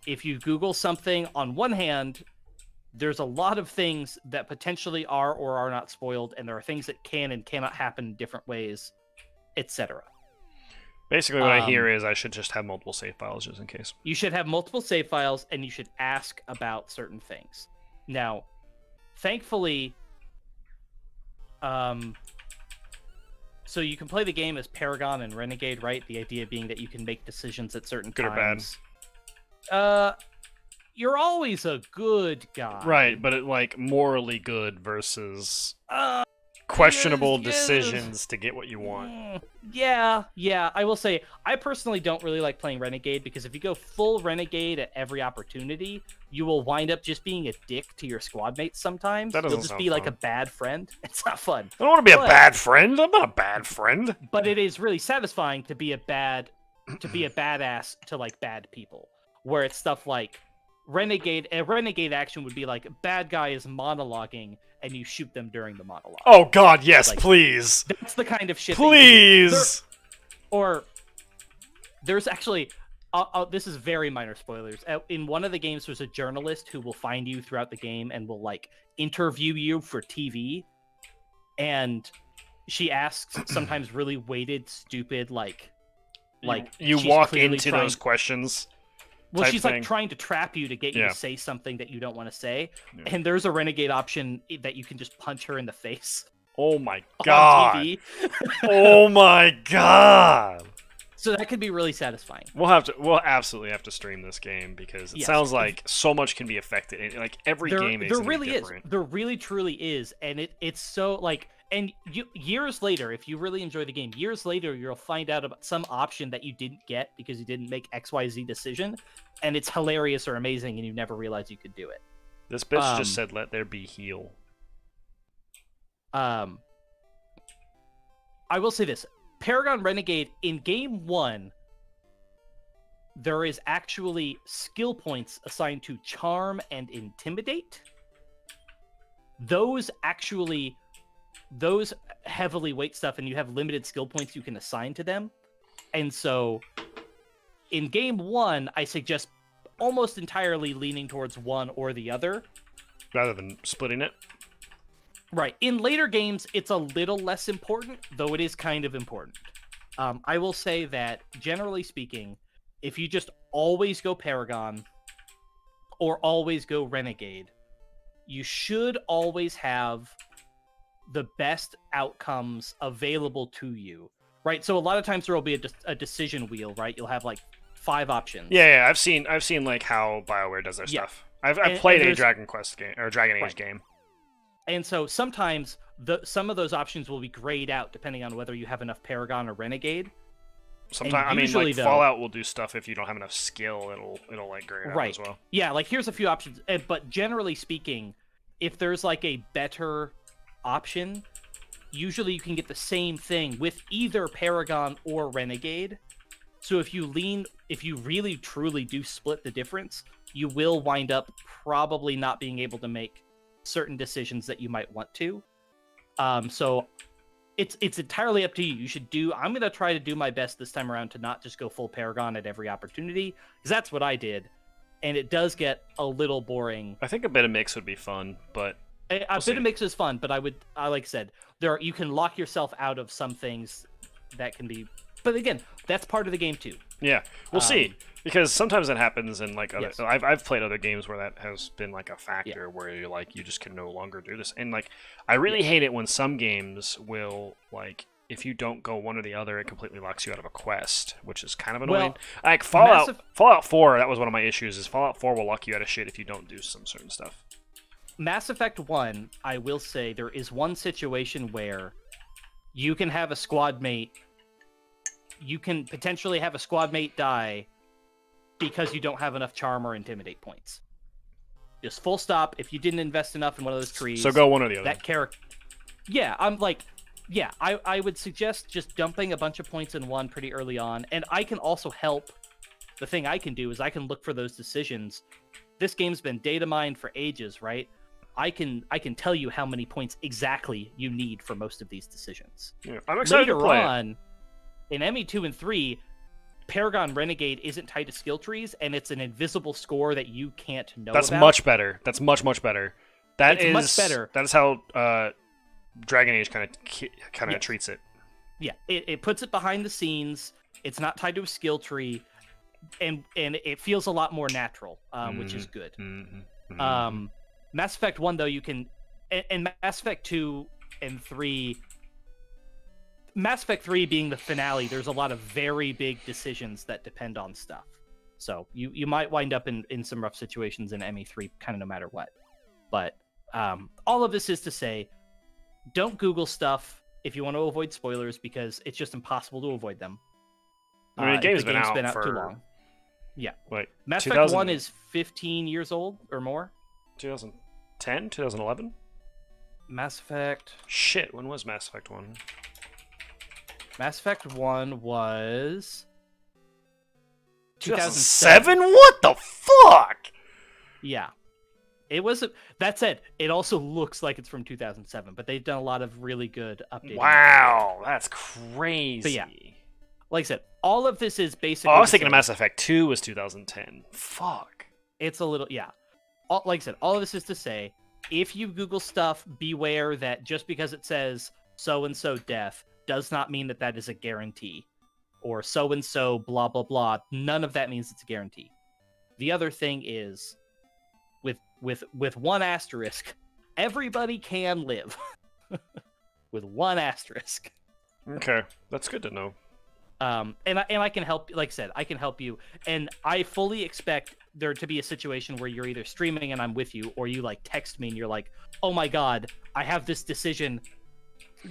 if you Google something, on one hand, there's a lot of things that potentially are or are not spoiled, and there are things that can and cannot happen in different ways, etc. Basically, what I hear is I should just have multiple save files just in case. You should have multiple save files, and you should ask about certain things. Now, thankfully, so you can play the game as Paragon and Renegade, right? The idea being that you can make decisions at certain Good times. or bad? You're always a good guy. Right, but like morally good versus questionable decisions to get what you want. Yeah. I will say, I personally don't really like playing Renegade because if you go full Renegade at every opportunity, you will wind up just being a dick to your squad mates sometimes. That doesn't You'll just sound be like fun. a bad friend. It's not fun. I don't want to be a bad friend. I'm not a bad friend. But it is really satisfying to be a badass to like bad people, where it's stuff like a renegade action would be like bad guy is monologuing and you shoot them during the monologue. Oh god, yes, like, please. That's the kind of shit. Please. Or there's actually this is very minor spoilers. In one of the games there's a journalist who will find you throughout the game and will like interview you for TV, and she asks sometimes really weighted, stupid like you walk into those questions. Well, she's thing. like trying to trap you to get you to say something that you don't want to say. Yeah. And there's a renegade option that you can just punch her in the face. Oh my god. On TV. Oh my god. So that could be really satisfying. We'll absolutely have to stream this game because it sounds like so much can be affected. Like every game is different. There really truly is, and it's so like. And years later, if you really enjoy the game, years later, you'll find out about some option that you didn't get because you didn't make XYZ decision, and it's hilarious or amazing, and you never realized you could do it. This bitch just said, let there be heal. I will say this. Paragon Renegade, in Game 1, there is actually skill points assigned to Charm and Intimidate. Those heavily weight stuff, and you have limited skill points you can assign to them. And so in Game 1, I suggest almost entirely leaning towards one or the other. Rather than splitting it? Right. In later games, it's a little less important, though it is kind of important. I will say that, generally speaking, if you just always go Paragon or always go Renegade, you should always have the best outcomes available to you, right? So a lot of times there will be a decision wheel, right? You'll have like 5 options. Yeah, I've seen like how BioWare does their stuff. I've played a Dragon Quest game or Dragon Age game. And so sometimes some of those options will be grayed out depending on whether you have enough Paragon or Renegade. Sometimes, I mean, like Fallout will do stuff if you don't have enough skill, it'll like gray it out as well. Yeah, like here's a few options, but generally speaking, if there's like a better option, usually you can get the same thing with either Paragon or Renegade. So if you really truly do split the difference, you will wind up probably not being able to make certain decisions that you might want to. So it's entirely up to you. I'm going to try to do my best this time around to not just go full Paragon at every opportunity, because that's what I did, and it does get a little boring. I think a bit of mix would be fun, but a bit of mix is fun, but like I said, you can lock yourself out of some things that can be. But again, that's part of the game too. Yeah, we'll see, because sometimes that happens in like other. Yes. I've played other games where that has been like a factor where you're like you just can no longer do this, and like I really hate it when some games will like if you don't go one or the other, it completely locks you out of a quest, which is kind of annoying. Well, like Fallout 4, that was one of my issues. Is Fallout 4 will lock you out of shit if you don't do some certain stuff. Mass Effect 1, I will say there is one situation where you can have a squad mate. You can potentially have a squad mate die because you don't have enough Charm or Intimidate points. Just full stop. If you didn't invest enough in one of those trees, so go one or the other. That character. Yeah, I would suggest just dumping a bunch of points in one pretty early on, and I can also help. The thing I can do is I can look for those decisions. This game's been data mined for ages, right? I can tell you how many points exactly you need for most of these decisions. Yeah, I'm excited to play on, in ME2 and 3, Paragon Renegade isn't tied to skill trees, and it's an invisible score that you can't know That's about. much better. That's much better. It's much better. That is how Dragon Age kind of treats it. Yeah, it puts it behind the scenes. It's not tied to a skill tree, and it feels a lot more natural, which is good. Mass Effect 1, though, you can and Mass Effect 2 and 3, Mass Effect 3 being the finale, there's a lot of very big decisions that depend on stuff. So you might wind up in some rough situations in ME3 kind of no matter what. But all of this is to say, don't Google stuff if you want to avoid spoilers, because it's just impossible to avoid them. I mean, the game's been out too for long. Yeah. Like Mass Effect 1 is 15 years old or more. 2010, 2011? Mass Effect... Shit, when was Mass Effect 1? Mass Effect 1 was... 2007? What the fuck? Yeah. It was... That said, it also looks like it's from 2007, but they've done a lot of really good updating. Wow, that's crazy. But yeah, like I said, all of this is basically... Oh, I was thinking of Mass Effect 2 was 2010. Fuck. It's a little... Yeah. Like I said, all of this is to say, if you Google stuff, beware that just because it says so-and-so death does not mean that that is a guarantee. Or so-and-so blah, blah, blah. None of that means it's a guarantee. The other thing is, with one asterisk, everybody can live. With one asterisk. Okay, that's good to know. And I can help, like I said, I can help you. And I fully expect there to be a situation where you're either streaming and I'm with you, or you like text me and you're like, oh my god, I have this decision.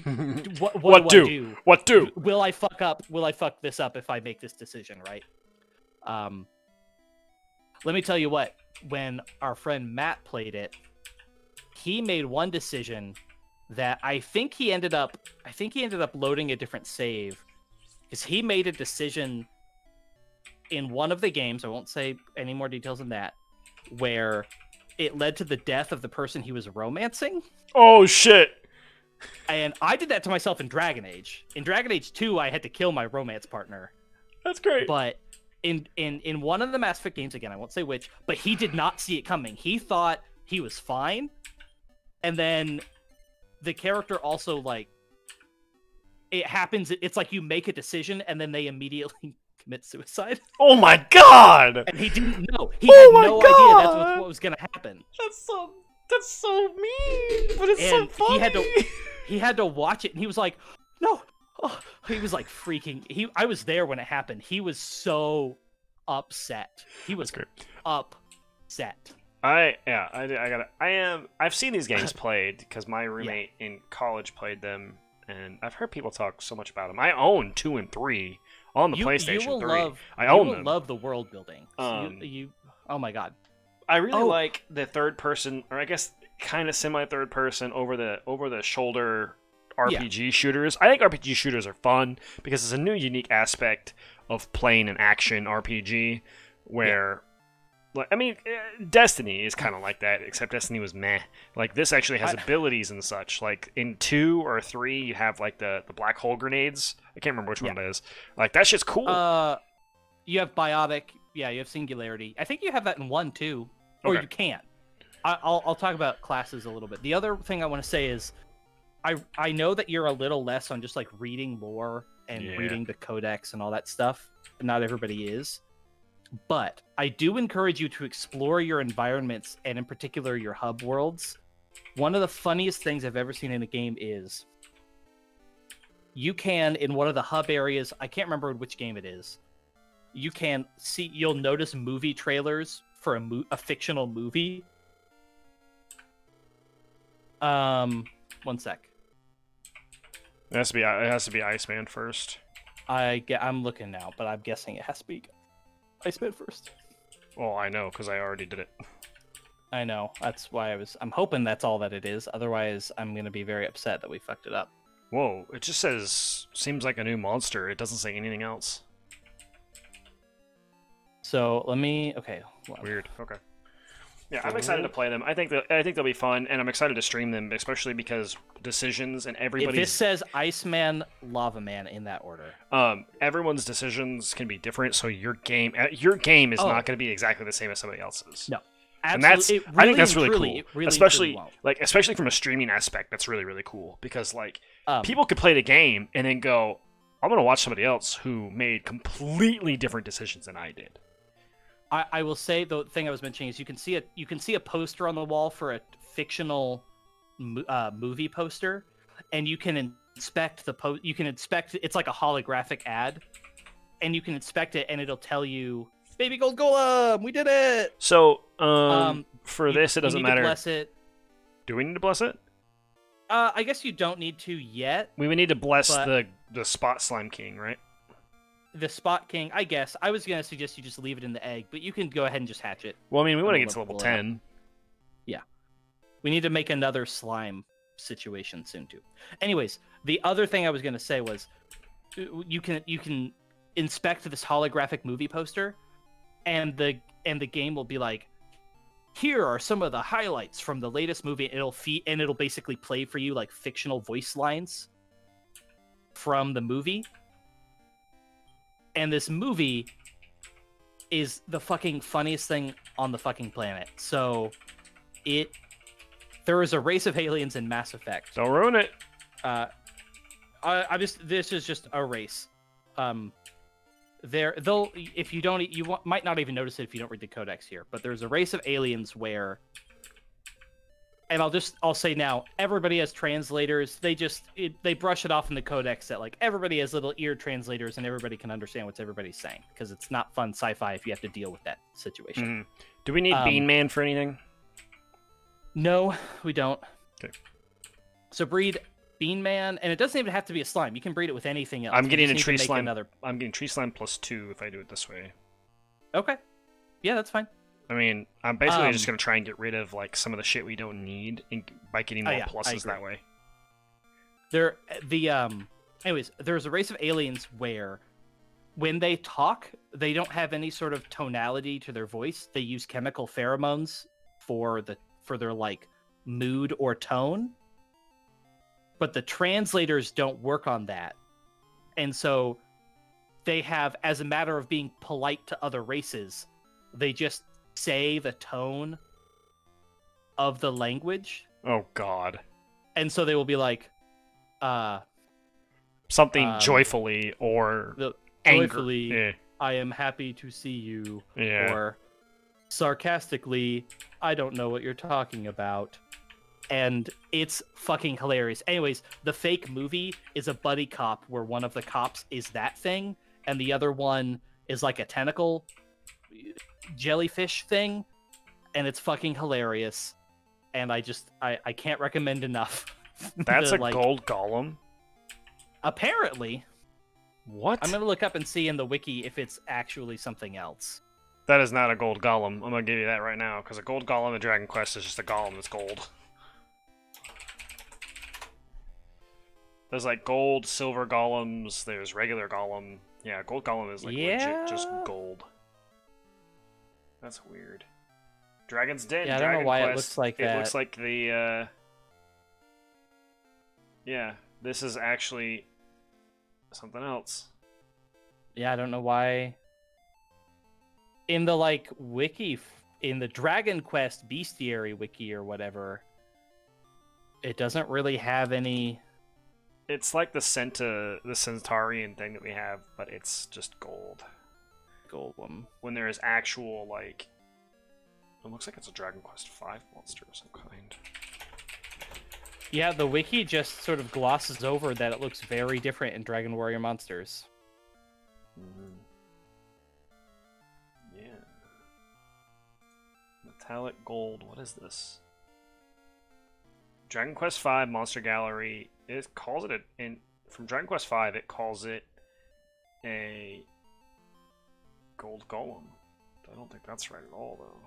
What do I do? What do? Will I fuck up? Will I fuck this up if I make this decision, right? Let me tell you what, when our friend Matt played it, he made one decision that I think he ended up loading a different save, because he made a decision in one of the games, I won't say any more details than that, where it led to the death of the person he was romancing. Oh, shit. And I did that to myself in Dragon Age. In Dragon Age 2, I had to kill my romance partner. That's great. But in one of the Mass Effect games, again, I won't say which, but he did not see it coming. He thought he was fine. And then the character also, like, it happens, it's like you make a decision and then they immediately commit suicide. Oh my god! And he didn't know. He had no idea that's what was going to happen. That's so mean, but it's so funny. He had to watch it, and he was like, no. Oh, he was like freaking. I was there when it happened. He was so upset. He was upset. I've seen these games played because my roommate in college played them, and I've heard people talk so much about them. I own 2 and 3 on the PlayStation 3. I own them. You will love the world building. Oh my god. I really like the third person, or I guess kind of semi third person over the shoulder RPG shooters. I think RPG shooters are fun because it's a new unique aspect of playing an action RPG where like, I mean, Destiny is kind of like that, except Destiny was meh. Like, this actually has abilities and such. Like, in 2 or 3, you have, like, the black hole grenades. I can't remember which one it is. Like, that shit's cool. You have Biotic. Yeah, you have Singularity. I think you have that in 1, too. Or you can't. I'll talk about classes a little bit. The other thing I want to say is, I know that you're a little less on just, like, reading lore and reading the codex and all that stuff. Not everybody is. But I do encourage you to explore your environments, and in particular your hub worlds. One of the funniest things I've ever seen in a game is you can, in one of the hub areas, I can't remember which game it is, you'll notice movie trailers for a fictional movie. One sec. It has to be Iceman first. I'm looking now, but I'm guessing it has to be Iceman first. Well, I know, because I already did it. I know. That's why I'm hoping that's all that it is. Otherwise, I'm going to be very upset that we fucked it up. Whoa, it just says, seems like a new monster. It doesn't say anything else. So, okay. Weird, okay. Yeah, I'm excited to play them. I think they'll be fun, and I'm excited to stream them, especially because decisions and everybody's... This says Iceman, Lava Man in that order. Everyone's decisions can be different, so your game is not going to be exactly the same as somebody else's. No, absolutely. And I think that's really cool, especially from a streaming aspect. That's really, really cool because like people could play the game and then go, "I'm going to watch somebody else who made completely different decisions than I did." I will say the thing I was mentioning is you can see a poster on the wall for a fictional movie poster, and you can inspect the You can inspect. It's like a holographic ad, and you can inspect it, and it'll tell you, "Baby Gold Golem, we did it." So, for this, it doesn't you need matter. To bless it. Do we need to bless it? I guess you don't need to yet. We would need to bless the Spot Slime King, right? The Spot King, I guess. I was gonna suggest you just leave it in the egg, but you can go ahead and just hatch it. Well, I mean, we want to get to level 10. Yeah. We need to make another slime situation soon too. Anyways, the other thing I was gonna say was, you can inspect this holographic movie poster, and the game will be like, here are some of the highlights from the latest movie. It'll basically play for you like fictional voice lines from the movie. And this movie is the fucking funniest thing on the fucking planet. So there is a race of aliens in Mass Effect. Don't ruin it. This is just a race. If you don't, might not even notice it if you don't read the codex here, but there's a race of aliens where, and I'll say now, everybody has translators. They brush it off in the codex that like everybody has little ear translators and everybody can understand what everybody's saying, because it's not fun sci-fi if you have to deal with that situation. Mm-hmm. Do we need Bean Man for anything? No, we don't. Okay. So breed Bean Man, and it doesn't even have to be a slime. You can breed it with anything else. I'm getting a tree slime. I'm getting tree slime +2 if I do it this way. Okay. Yeah, that's fine. I mean, I'm basically just gonna try and get rid of like some of the shit we don't need by getting more pluses that way. Anyways, there's a race of aliens where when they talk, they don't have any sort of tonality to their voice. They use chemical pheromones for their like mood or tone. But the translators don't work on that. And so they have, as a matter of being polite to other races, they just say the tone of the language. Oh, God. And so they will be like, something joyfully or joyfully, yeah. I am happy to see you. Yeah. Or sarcastically, I don't know what you're talking about. And it's fucking hilarious. Anyways, the fake movie is a buddy cop where one of the cops is that thing, and the other one is like a tentacle jellyfish thing, and it's fucking hilarious. And I can't recommend enough. That's a gold golem? Apparently. What? I'm gonna look up and see in the wiki if it's actually something else. That is not a gold golem. I'm gonna give you that right now, because a gold golem in Dragon Quest is just a golem that's gold. There's like gold, silver golems, there's regular golem. Yeah, gold golem is like legit just gold. That's weird. Dragon's Den. Yeah, I Dragon don't know why Quest, it looks like that. It looks like the, yeah, this is actually something else. Yeah, I don't know why. In the, like, wiki, in the Dragon Quest Bestiary wiki or whatever, it doesn't really have any... It's like the Centaurian thing that we have, but it's just gold. Golem. When there is actual, like... It looks like it's a Dragon Quest V monster of some kind. Yeah, the wiki just sort of glosses over that it looks very different in Dragon Warrior Monsters. Mm-hmm. Yeah. Metallic gold. What is this? Dragon Quest V Monster Gallery. It calls it from Dragon Quest V. It calls it a gold golem. I don't think that's right at all, though.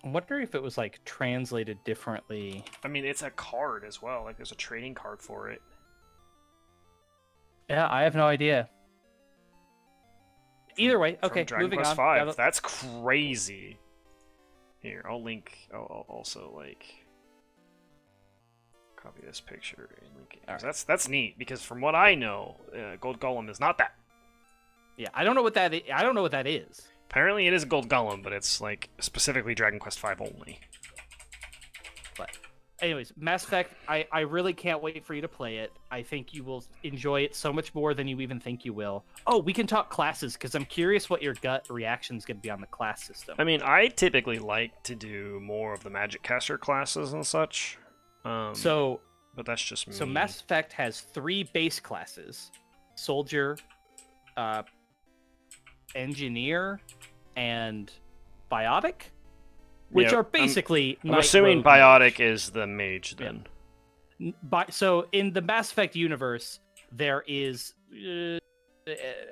I wonder if it was like translated differently. I mean, it's a card as well. Like, there's a trading card for it. Yeah, I have no idea. Either way, okay, Dragon moving Quest on. V. That's crazy. Here, I'll link. I'll also like copy this picture and link it. Right. That's neat because from what I know, Gold Golem is not that. Yeah, I don't know what that is. I don't know what that is. Apparently, it is a Gold Golem, but it's like specifically Dragon Quest V only. But anyways, Mass Effect, I really can't wait for you to play it. I think you will enjoy it so much more than you even think you will. Oh, we can talk classes, because I'm curious what your gut reaction is going to be on the class system. I mean, I typically like to do more of the Magic Caster classes and such. But that's just me. So Mass Effect has 3 base classes: Soldier, Engineer, and Biotic, which are basically. I'm assuming Biotic is the mage then. Yeah. So in the Mass Effect universe, there is a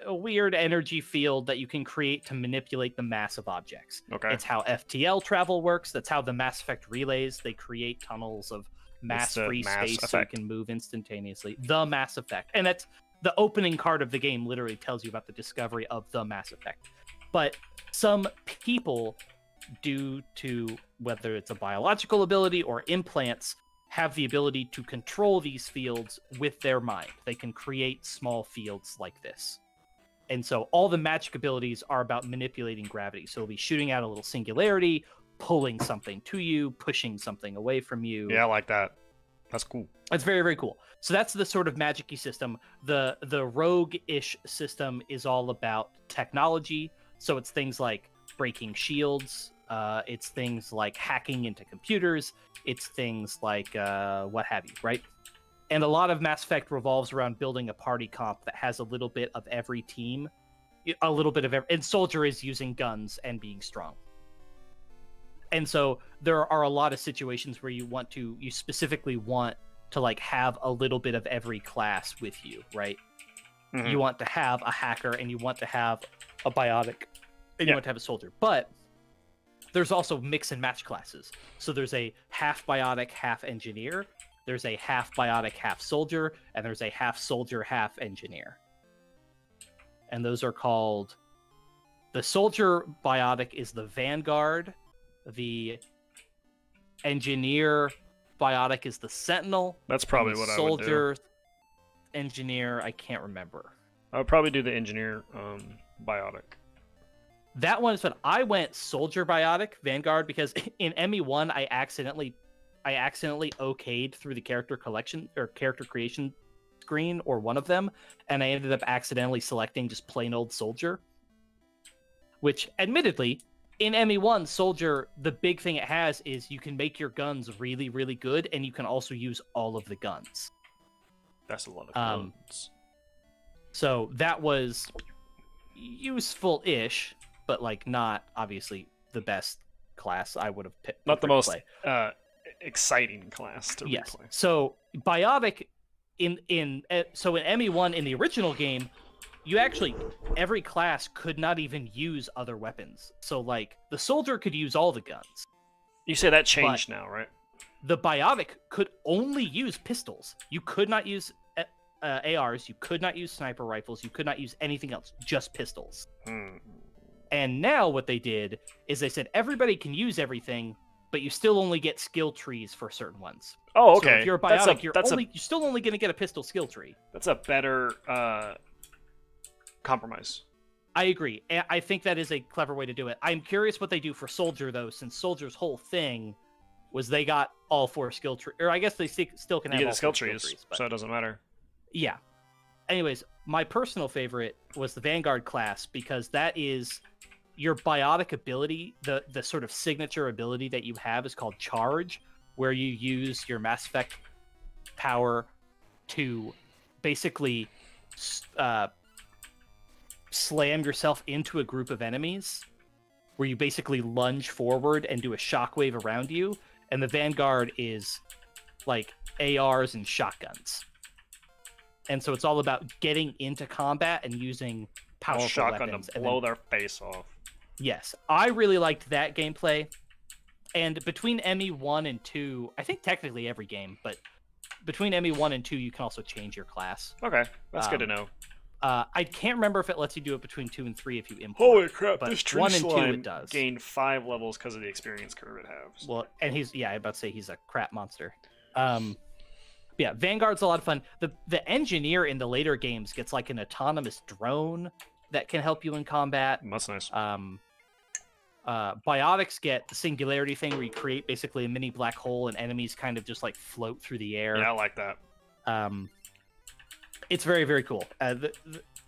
weird energy field that you can create to manipulate the mass of objects. Okay. It's how FTL travel works. That's how the Mass Effect relays. They create tunnels of mass-free space so you can move instantaneously. The Mass Effect. And that's the opening card of the game literally tells you about the discovery of the Mass Effect. But some people, due to whether it's a biological ability or implants, have the ability to control these fields with their mind. They can create small fields like this. And so all the magic abilities are about manipulating gravity. So it'll be shooting out a little singularity, pulling something to you, pushing something away from you. Yeah, I like that. That's cool. That's very, very cool. So that's the sort of magic-y system. The rogue-ish system is all about technology. So it's things like breaking shields. It's things like hacking into computers. It's things like what have you, right? And a lot of Mass Effect revolves around building a party comp that has a little bit of every team. A little bit of every... And Soldier is using guns and being strong. And so there are a lot of situations where you specifically want to like have a little bit of every class with you, right? Mm-hmm. You want to have a hacker and you want to have a biotic and you want to have a soldier. But there's also mix and match classes. So there's a half biotic, half engineer. There's a half biotic, half soldier, and there's a half soldier, half engineer. And those are called... The soldier biotic is the Vanguard. The engineer biotic is the Sentinel. That's probably what I would do. Soldier, engineer, I can't remember. I would probably do the engineer biotic. That one is when I went soldier biotic Vanguard because in ME1 I accidentally okayed through the character collection or character creation screen or one of them, and I ended up accidentally selecting just plain old soldier. Which admittedly, in ME1, Soldier, the big thing it has is you can make your guns really, really good, and you can also use all of the guns. That's a lot of guns. So that was useful-ish, but like not obviously the best class I would have picked. Not the most exciting class to yes. replay. So Biotic in ME1 in the original game, you actually, every class could not even use other weapons. So, like, the soldier could use all the guns. You say that changed now, right? The biotic could only use pistols. You could not use ARs. You could not use sniper rifles. You could not use anything else, just pistols. And now what they did is they said everybody can use everything, but you still only get skill trees for certain ones. Oh, okay. So if you're a biotic, you're still only going to get a pistol skill tree. That's a better... compromise. I agree. I think that is a clever way to do it. I'm curious what they do for Soldier, though, since Soldier's whole thing was they got all 4 skill trees. Or I guess they still can have all the skill 4 trees, so it doesn't matter. Yeah. Anyways, my personal favorite was the Vanguard class because that is your biotic ability. The sort of signature ability that you have is called Charge, where you use your Mass Effect power to basically... slam yourself into a group of enemies where you basically lunge forward and do a shockwave around you, and the Vanguard is like ARs and shotguns. And so it's all about getting into combat and using powerful shotgun weapons to blow their face off. Yes, I really liked that gameplay. And between ME1 and 2, I think technically every game, but between ME1 and 2 you can also change your class. Okay, that's good to know. I can't remember if it lets you do it between 2 and 3 if you import. Holy crap, but this tree 1 and 2 slime it does. gained 5 levels because of the experience curve it has. Well, and I'm about to say he's a crap monster. Yeah, Vanguard's a lot of fun. The engineer in the later games gets like an autonomous drone that can help you in combat. That's nice. Biotics get the singularity thing where you create basically a mini black hole and enemies kind of just like float through the air. Yeah, I like that. It's very, very cool.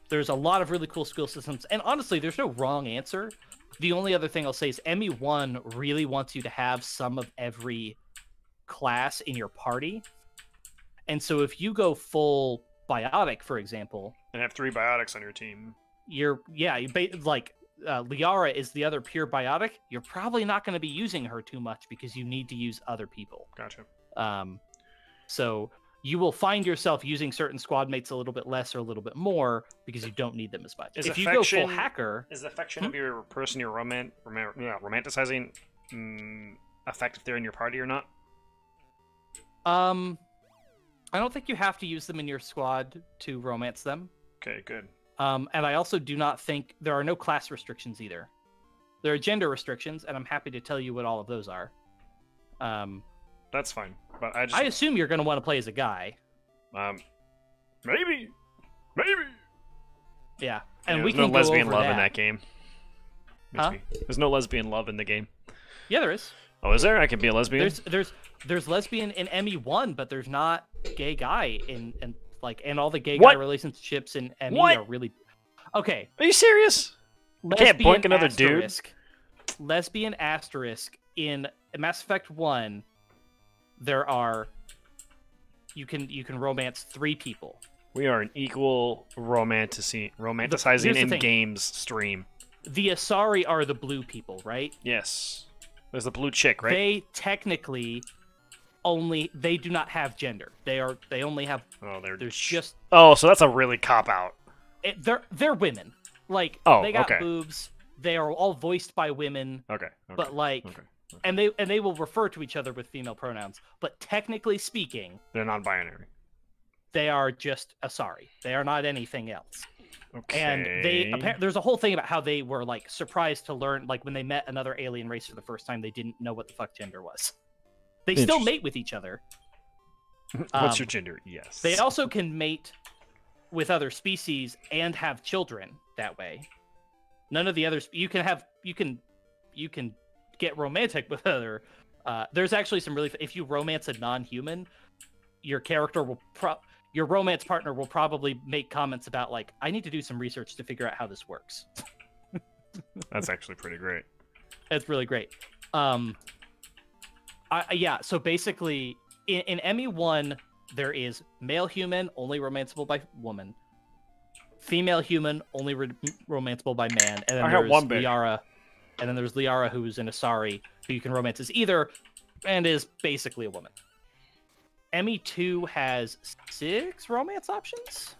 There's a lot of really cool skill systems, and honestly, there's no wrong answer. The only other thing I'll say is ME1 really wants you to have some of every class in your party. And so if you go full biotic, for example, And have 3 biotics on your team. Liara is the other pure biotic. You're probably not going to be using her too much because you need to use other people. Gotcha. So you will find yourself using certain squad mates a little bit less or a little bit more because you don't need them as much. If you go full hacker, is the affection of your person you're romanticizing affect if they're in your party or not? I don't think you have to use them in your squad to romance them. Okay, good. And I also do not think there are no class restrictions either. There are gender restrictions, and I'm happy to tell you what all of those are. That's fine, but I assume you're going to want to play as a guy. Maybe. Yeah, and there's we can no lesbian go over love that. in that game. Huh? There's no lesbian love in the game. Yeah, there is. Oh, is there? I can be a lesbian. There's lesbian in ME1, but there's not gay guy in and all the gay guy relationships in ME are really okay. Are you serious? You can't boink another dude. Lesbian asterisk in Mass Effect 1. There are you can romance 3 people. We are an equal romanticizing in games stream. The Asari are the blue people, right? Yes. There's the blue chick, right? They technically they do not have gender. They only have. Oh, there's just. Oh, so that's a really cop out. They're women. Like they got boobs. They are all voiced by women. Okay. But and they will refer to each other with female pronouns. But technically speaking, they're non-binary. They are just Asari. They are not anything else. Okay. And there's a whole thing about how they were like surprised to learn, like when they met another alien race for the first time, they didn't know what the fuck gender was. They still mate with each other. What's your gender? Yes. They also can mate with other species and have children that way. None of the others. You can get romantic with other. There's actually some really. If you romance a non-human, your character will your romance partner will probably make comments about like, I need to do some research to figure out how this works. That's actually pretty great. It's really great. So basically, in ME1, there is male human, only romanceable by woman. Female human, only romanceable by man. And then there's Liara. And then there's Liara, who's an Asari, who you can romance as either, and is basically a woman. ME2 has 6 romance options.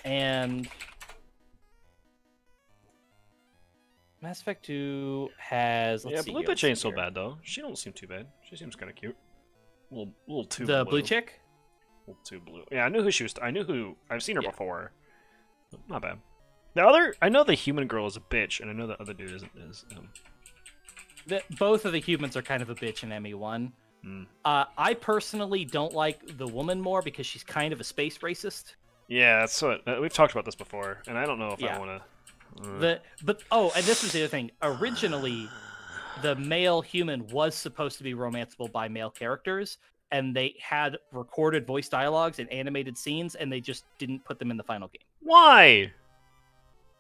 And Mass Effect 2 has... Blue Bitch ain't so bad, though. She don't seem too bad. She seems kind of cute. A little too the blue. Blue chick? A little too blue. Yeah, I knew who she was. I've seen her before. Not bad. I know the human girl is a bitch, and I know the other dude is. Both of the humans are kind of a bitch in ME1. I personally don't like the woman more because she's kind of a space racist. Yeah, that's what we've talked about this before, and I don't know if I want to. And this was the other thing. Originally, the male human was supposed to be romanceable by male characters, and they had recorded voice dialogues and animated scenes, and they just didn't put them in the final game. Why?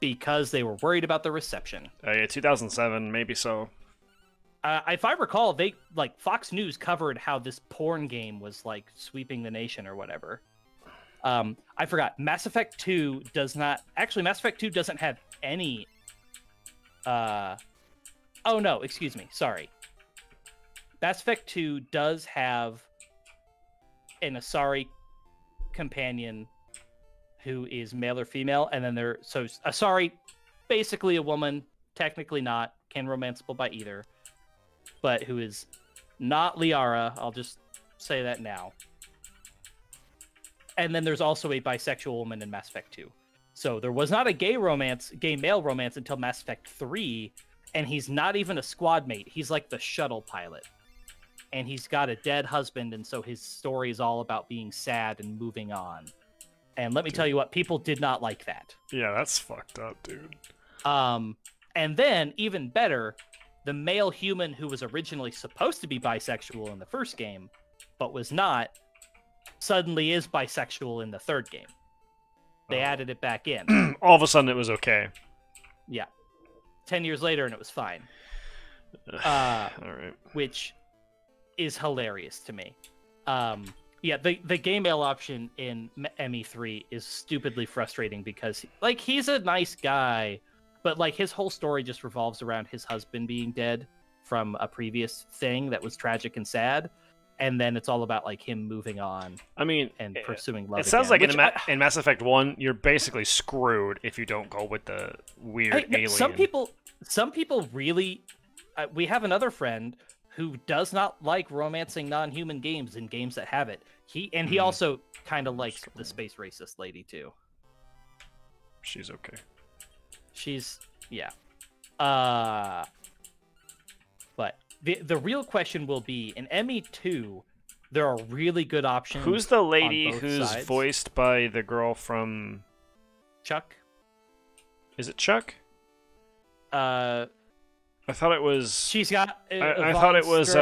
Because they were worried about the reception. Yeah, 2007, maybe so. If I recall, Fox News covered how this porn game was like sweeping the nation or whatever. I forgot. Mass Effect 2 does not actually. Mass Effect 2 doesn't have any. Oh no, excuse me. Sorry. Mass Effect 2 does have an Asari companion who is male or female, and then Asari, basically a woman, technically not, can romanceable by either. But who is not Liara, I'll just say that now. And then there's also a bisexual woman in Mass Effect 2. So there was not a gay male romance until Mass Effect 3, and he's not even a squad mate. He's like the shuttle pilot. And he's got a dead husband, and so his story is all about being sad and moving on. And let me tell you what, people did not like that. Yeah, that's fucked up, dude. And then, even better, the male human who was originally supposed to be bisexual in the first game, but was not, suddenly is bisexual in the third game. They added it back in. All of a sudden, it was okay. Yeah. 10 years later, and it was fine. All right. Which is hilarious to me. Yeah, the gay male option in ME3 is stupidly frustrating because, like, he's a nice guy, but, like, his whole story just revolves around his husband being dead from a previous thing that was tragic and sad. And then it's all about, like, him moving on. I mean, and pursuing love. It sounds again, like in Mass Effect 1, you're basically screwed if you don't go with the weird alien. Some people really. We have another friend who does not like romancing non-human games in games that have it. He also kind of likes the space racist lady too. She's okay. Yeah. But the real question will be in ME2, there are really good options. Who's the lady who's sides. voiced by the girl from Chuck? Is it Chuck? I thought it was. She's got. I thought it was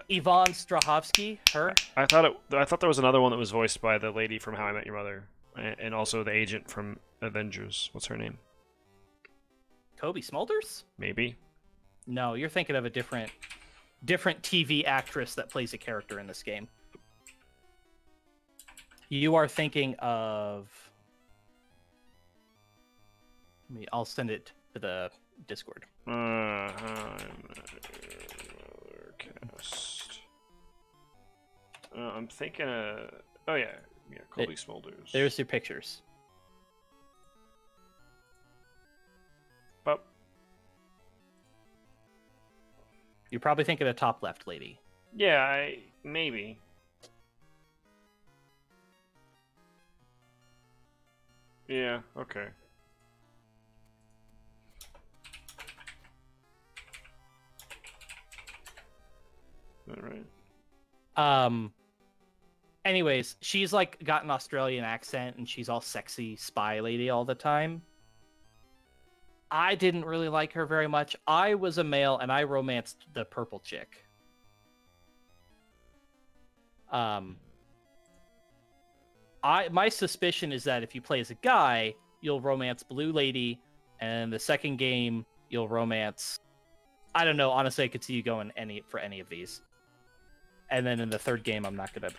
Yvonne Strahovski. Her. I thought there was another one that was voiced by the lady from How I Met Your Mother, and also the agent from Avengers. What's her name? Kobe Smulders? Maybe. No, you're thinking of a different TV actress that plays a character in this game. You are thinking of. I'll send it to the Discord. Cast. I'm thinking. Oh yeah, Colby Smulders. There's your pictures. But you're probably thinking of top left lady. Yeah, maybe. Yeah. Okay. All right. Anyways, she's like got an Australian accent and she's all sexy spy lady all the time. I didn't really like her very much. I was a male and I romanced the purple chick. My suspicion is that if you play as a guy, you'll romance Blue Lady, and the second game you'll romance. I don't know. Honestly, I could see you going for any of these. And then in the third game, I'm not gonna.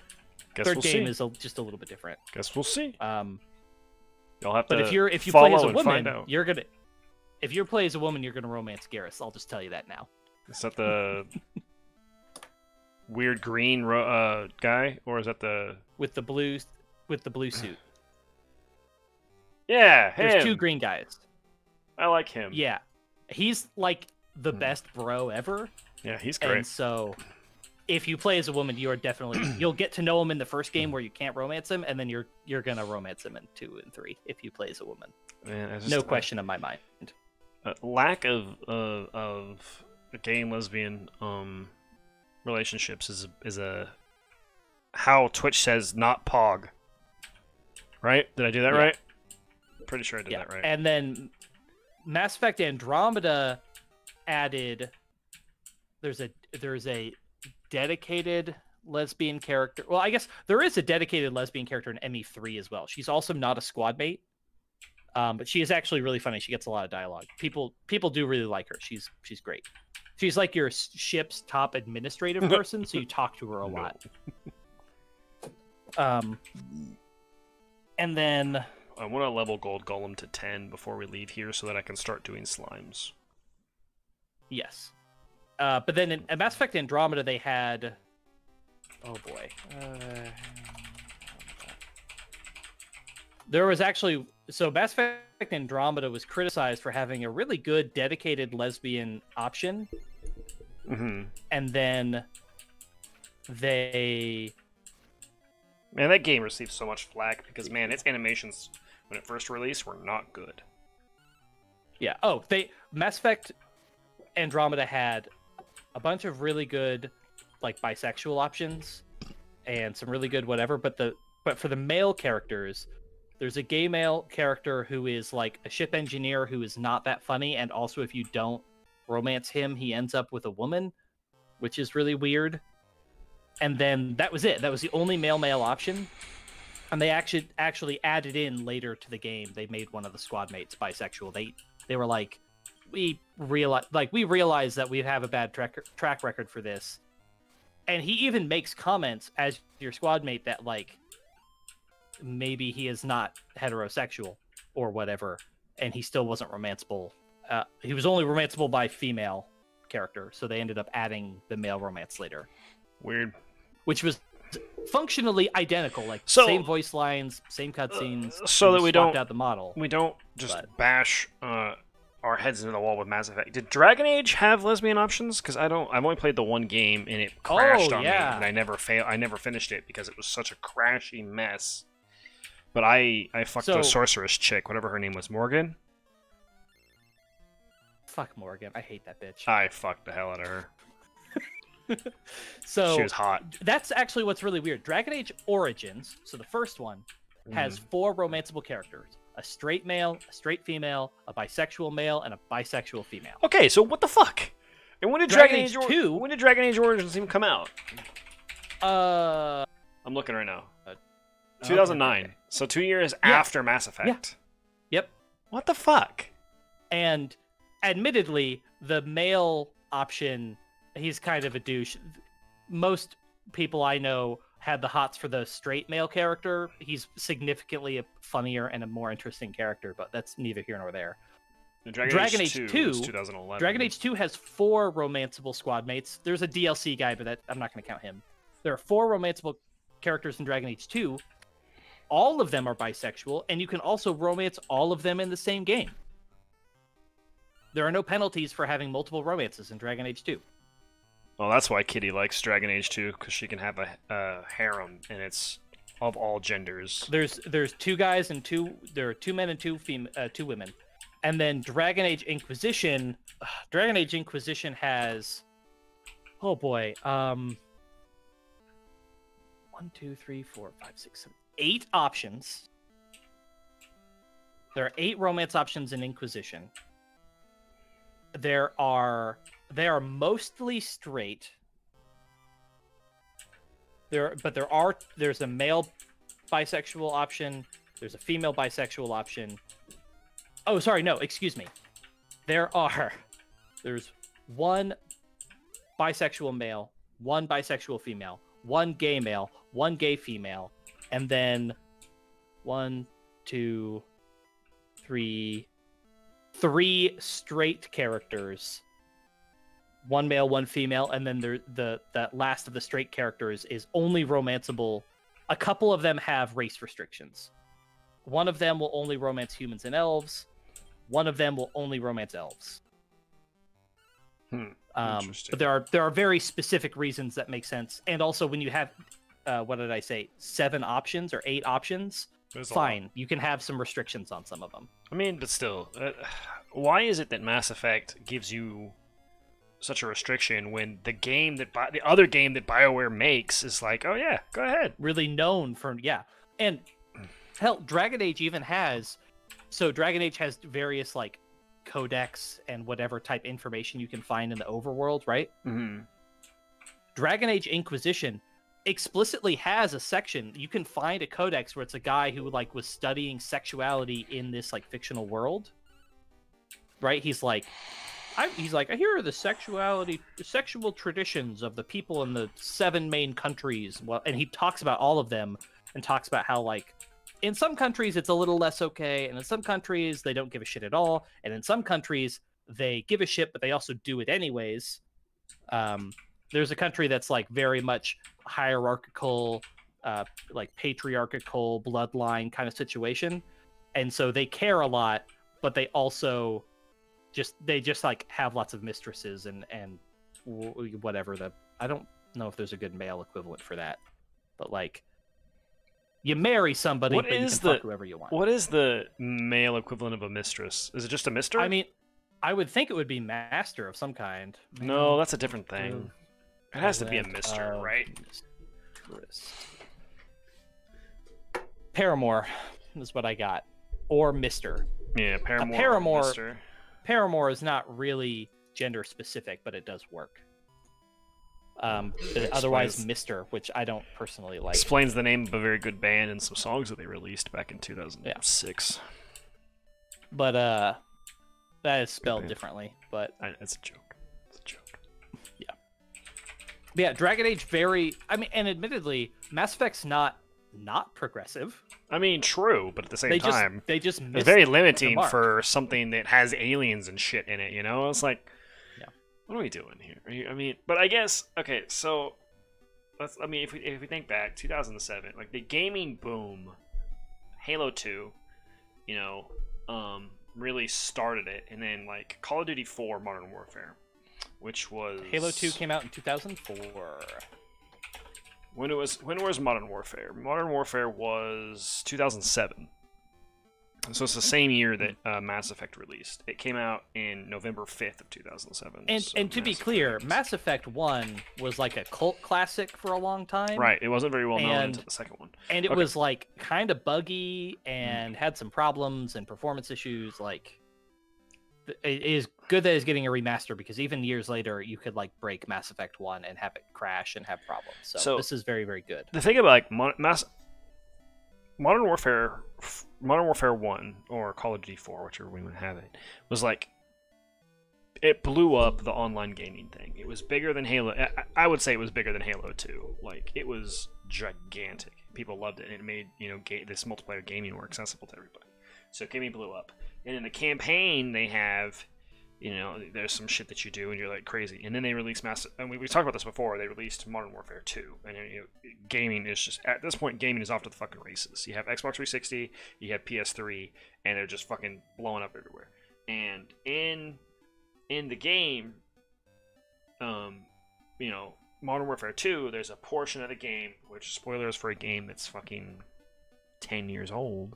Third game is just a little bit different. Guess we'll see. You'll have to. But if you play as a woman, you're gonna. If you play as a woman, you're gonna romance Garrus. I'll just tell you that now. Is that the weird green guy, or is that the with the blue suit? Yeah, him. There's two green guys. I like him. Yeah, he's like the best bro ever. Yeah, he's great. And so, if you play as a woman, you are definitely you'll get to know him in the first game where you can't romance him, and then you're gonna romance him in 2 and 3 if you play as a woman. Man, no question in my mind. Lack of gay and lesbian relationships is a how Twitch says not pog. Right? Did I do that right? Pretty sure I did that right. And then Mass Effect Andromeda added there's a dedicated lesbian character. Well, I guess there is a dedicated lesbian character in ME3 as well. She's also not a squad mate. But she is actually really funny. She gets a lot of dialogue. People do really like her. She's great. She's like your ship's top administrative person, so you talk to her a lot. And then I want to level Gold Golem to 10 before we leave here so that I can start doing slimes. Yes. But then in Mass Effect Andromeda they had oh boy. There was actually Mass Effect Andromeda was criticized for having a really good dedicated lesbian option. Mm-hmm. And then Man, that game received so much flack because, man, its animations when it first released were not good. Yeah. Oh, Mass Effect Andromeda had a bunch of really good, like, bisexual options and some really good whatever. But for the male characters, There's a gay male character who is like a ship engineer who is not that funny, and also if you don't romance him, he ends up with a woman, which is really weird. And then that was it. That was the only male option. And they actually added in later to the game. They made one of the squad mates bisexual. They were like, we realize that we have a bad track record for this. And he even makes comments as your squad mate that like maybe he is not heterosexual or whatever, and he still wasn't romanceable. He was only romanceable by female character, so they ended up adding the male romance later. Weird. Which was functionally identical, like same voice lines, same cutscenes. So that we don't out the model. We don't just bash our heads into the wall with Mass Effect. Did Dragon Age have lesbian options? Because I've only played the one game and it crashed on me, and I never finished it because it was such a crashy mess. But I fucked the sorceress chick, whatever her name was, Morgan. Fuck Morgan, I hate that bitch. I fucked the hell out of her. So she was hot. That's actually what's really weird. Dragon Age Origins, so the first one, has 4 romanceable characters. A straight male, a straight female, a bisexual male, and a bisexual female. Okay, so what the fuck? And when did Dragon Age 2? When did Dragon Age Origins even come out? I'm looking right now. 2009. Okay. So 2 years after Mass Effect. Yeah. Yep. What the fuck? And admittedly, the male option, he's kind of a douche. Most people I know had the hots for the straight male character. He's significantly a funnier and a more interesting character, but that's neither here nor there. Dragon Age 2 was 2011. Dragon Age 2 has 4 romanceable squad mates. There's a DLC guy, but I'm not going to count him. There are 4 romanceable characters in Dragon Age 2. All of them are bisexual, and you can also romance all of them in the same game. There are no penalties for having multiple romances in Dragon Age 2. Well, that's why Kitty likes Dragon Age 2, because she can have a harem, and it's of all genders. There's 2 guys and 2. There are 2 men and 2 women, and then Dragon Age Inquisition. Dragon Age Inquisition has, oh boy, 1, 2, 3, 4, 5, 6, 7, 8 options. There are 8 romance options in Inquisition. They are mostly straight. There's a male bisexual option. There's a female bisexual option. Oh, sorry, no, excuse me. There's 1 bisexual male, 1 bisexual female, 1 gay male, 1 gay female, and then 1, 2, 3 straight characters, 1 male, 1 female, and then that last of the straight characters is only romanceable. A couple of them have race restrictions. One of them will only romance humans and elves. One of them will only romance elves. But there are very specific reasons that make sense. And also, when you have, what did I say, 7 options or 8 options? Fine, you can have some restrictions on some of them. I mean, but still, why is it that Mass Effect gives you such a restriction when the other game that BioWare makes is like, oh yeah, go ahead. Really known for, yeah. And hell, Dragon Age even has, so Dragon Age has various like codex and whatever type information you can find in the overworld, right? Mm-hmm. Dragon Age Inquisition explicitly has a section. You can find a codex where it's a guy who like was studying sexuality in this like fictional world, right? He's like, here are the sexual traditions of the people in the 7 main countries. Well, and he talks about all of them and talks about how like in some countries it's a little less okay, and in some countries they don't give a shit at all, and in some countries they give a shit but they also do it anyways. There's a country that's like very much hierarchical, like patriarchal bloodline kind of situation, and so they care a lot, but they also just like have lots of mistresses and whatever. I don't know if there's a good male equivalent for that, but like you marry somebody, but you can fuck whoever you want. What is the male equivalent of a mistress? Is it just a mister? I mean, I would think it would be master of some kind. No, that's a different thing. It has to be a mister, right? Paramour. is what I got, or Mister. Yeah, Paramore. Paramore. Mr. Paramore is not really gender specific, but it does work. Otherwise, Mister, which I don't personally like. Explains the name of a very good band and some songs that they released back in 2006. Yeah. But that is spelled differently. But it's a joke. It's a joke. Yeah. But yeah, Dragon Age and admittedly, Mass Effect's not progressive. I mean, true, but at the same time, they just it's very limiting for something that has aliens and shit in it. You know, it's like. What are we doing here? I mean, but I guess okay. So, if we think back, 2007, like the gaming boom, Halo 2, really started it, and then like Call of Duty 4, Modern Warfare, which was Halo 2 came out in 2004. When was Modern Warfare? Modern Warfare was 2007. So it's the same year that Mass Effect released. It came out in November 5th of 2007. And to be clear, Mass Effect 1 was like a cult classic for a long time. Right. It wasn't very well known until the second one. And it was like kind of buggy and had some problems and performance issues. Like, it is good that it's getting a remaster because even years later, you could like break Mass Effect 1 and have it crash and have problems. So this is very, very good. The thing about like Modern Warfare 1 or Call of Duty 4, whichever we would have it, was like it blew up the online gaming thing. It was bigger than Halo. I would say it was bigger than Halo 2. Like it was gigantic. People loved it, and it made this multiplayer gaming more accessible to everybody. So gaming blew up. And in the campaign, they have there's some shit that you do and you're like crazy. And then they released and we talked about this before. They released Modern Warfare 2, and gaming is just at this point gaming is off to the fucking races. You have Xbox 360, you have PS3, and they're just fucking blowing up everywhere. And in the game, Modern Warfare 2, there's a portion of the game, which spoilers for a game that's fucking 10 years old.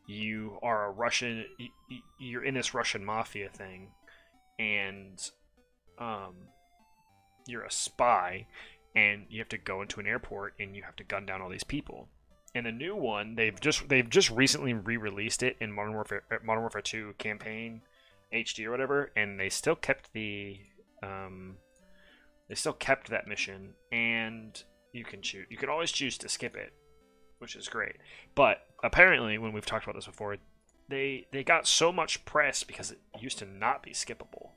You are a Russian. You're in this Russian mafia thing. And you're a spy, and you have to go into an airport, and you have to gun down all these people. And the new one, they've just recently re-released it in Modern Warfare 2 campaign HD or whatever, and they still kept that mission, and you can always choose to skip it, which is great. But apparently, when we've talked about this before, they got so much press because it used to not be skippable,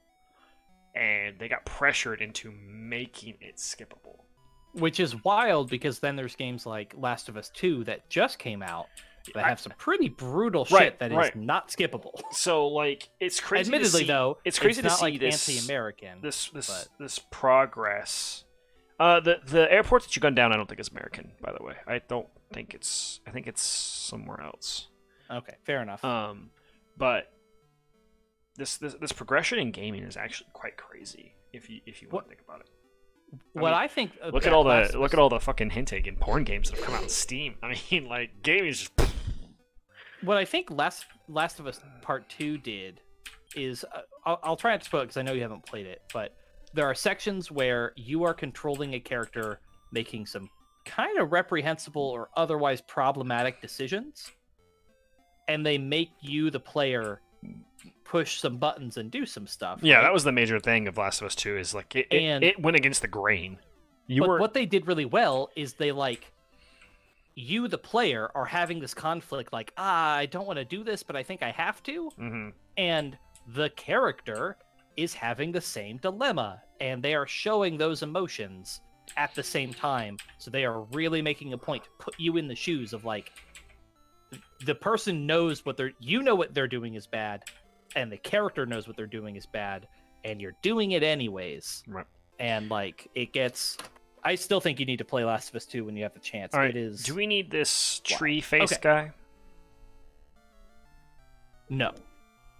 and they got pressured into making it skippable, which is wild because then there's games like Last of Us 2 that just came out that have some pretty brutal shit that is not skippable. So like it's crazy. Admittedly, though, it's crazy to not see like this anti-American. This progress. The airport that you gun down, I don't think is American, by the way. I think it's somewhere else. Okay, fair enough. But this progression in gaming is actually quite crazy if you want to think about it. I think look at all the fucking hentai and porn games that have come out on Steam. I mean, like gaming is just. What I think Last of Us Part 2 did is I'll try not to spoil it because I know you haven't played it, but there are sections where you are controlling a character making some kind of reprehensible or otherwise problematic decisions, and they make you, the player, push some buttons and do some stuff. Yeah, right? That was the major thing of Last of Us 2 is like it went against the grain. What they did really well is they you, the player, are having this conflict like, I don't want to do this, but I think I have to. Mm-hmm. And the character is having the same dilemma, and they are showing those emotions at the same time. So they are really making a point to put you in the shoes of like, the person knows what they're doing is bad, and the character knows what they're doing is bad, and you're doing it anyways. Right. And like it gets. I still think you need to play Last of Us 2 when you have the chance. All right. It is. Do we need this tree face guy? No.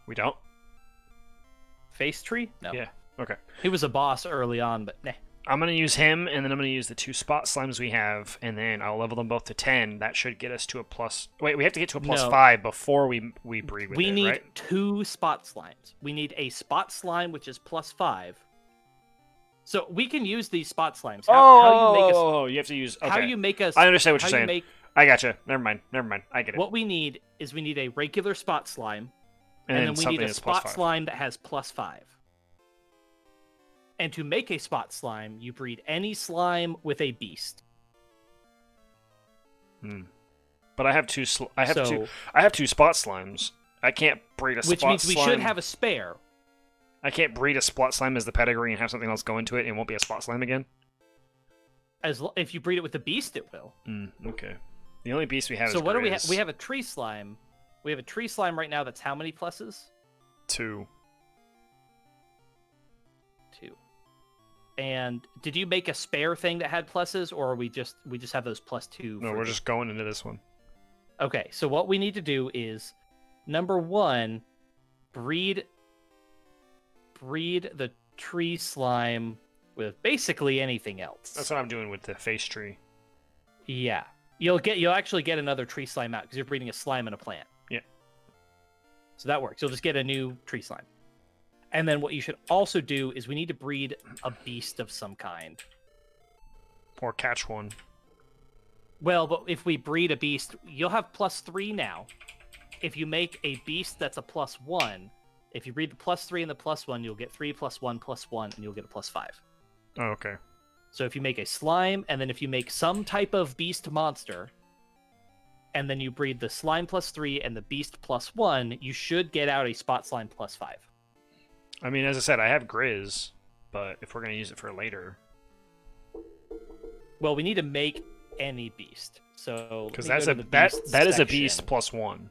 We don't? Face tree? No. Yeah. Okay. He was a boss early on, but nah. I'm going to use him, and then I'm going to use the 2 spot slimes we have, and then I'll level them both to 10. That should get us to a plus... Wait, we have to get to a plus 5 before we breed with it, We need right? 2 spot slimes. We need a spot slime, which is plus 5. So we can use these spot slimes. How you make us... Okay. How you make us... I understand what you're saying. I gotcha. Never mind. I get it. What we need is a regular spot slime, and then we something need a that's spot +5. slime that has +5. And to make a spot slime, you breed any slime with a beast. But I have two. I have two spot slimes. I can't breed a spot slime. Which means we should have a spare. I can't breed a spot slime as the pedigree and have something else go into it, and it won't be a spot slime again. If you breed it with the beast, it will. Okay. The only beast we have is So what do we have? Grizz. We have a tree slime. We have a tree slime right now that's how many pluses? 2. 2. And did you make a spare thing that had pluses, or we just have those +2? No, we're just going into this one. Okay, so what we need to do is, number 1, breed the tree slime with basically anything else. That's what I'm doing with the face tree. Yeah. You'll actually get another tree slime out because you're breeding a slime and a plant. Yeah. So that works. You'll just get a new tree slime. And then what you should also do is we need to breed a beast of some kind. Or catch one. Well, but if we breed a beast, you'll have +3 now. If you make a beast that's a +1, if you breed the +3 and the +1, you'll get 3 + 1 + 1, and you'll get a +5. Oh, okay. So if you make a slime, and then if you make some type of beast monster, and then you breed the slime +3 and the beast +1, you should get out a spot slime +5. I mean, as I said, I have Grizz, but if we're going to use it for later... Well, we need to make any beast. So because that is a beast +1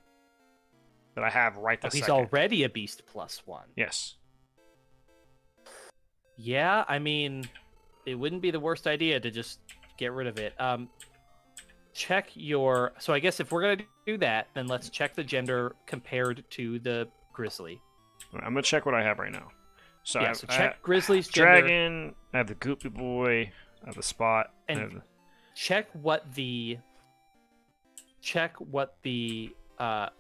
that I have right this he's second. already a beast +1. Yes. Yeah, I mean, it wouldn't be the worst idea to just get rid of it. Check your... So I guess if we're going to do that, then let's check the gender compared to the grizzly. I'm going to check what I have right now. So yeah, so check grizzly's gender. Dragon, I have the Goopy Boy, I have the Spot, and check what the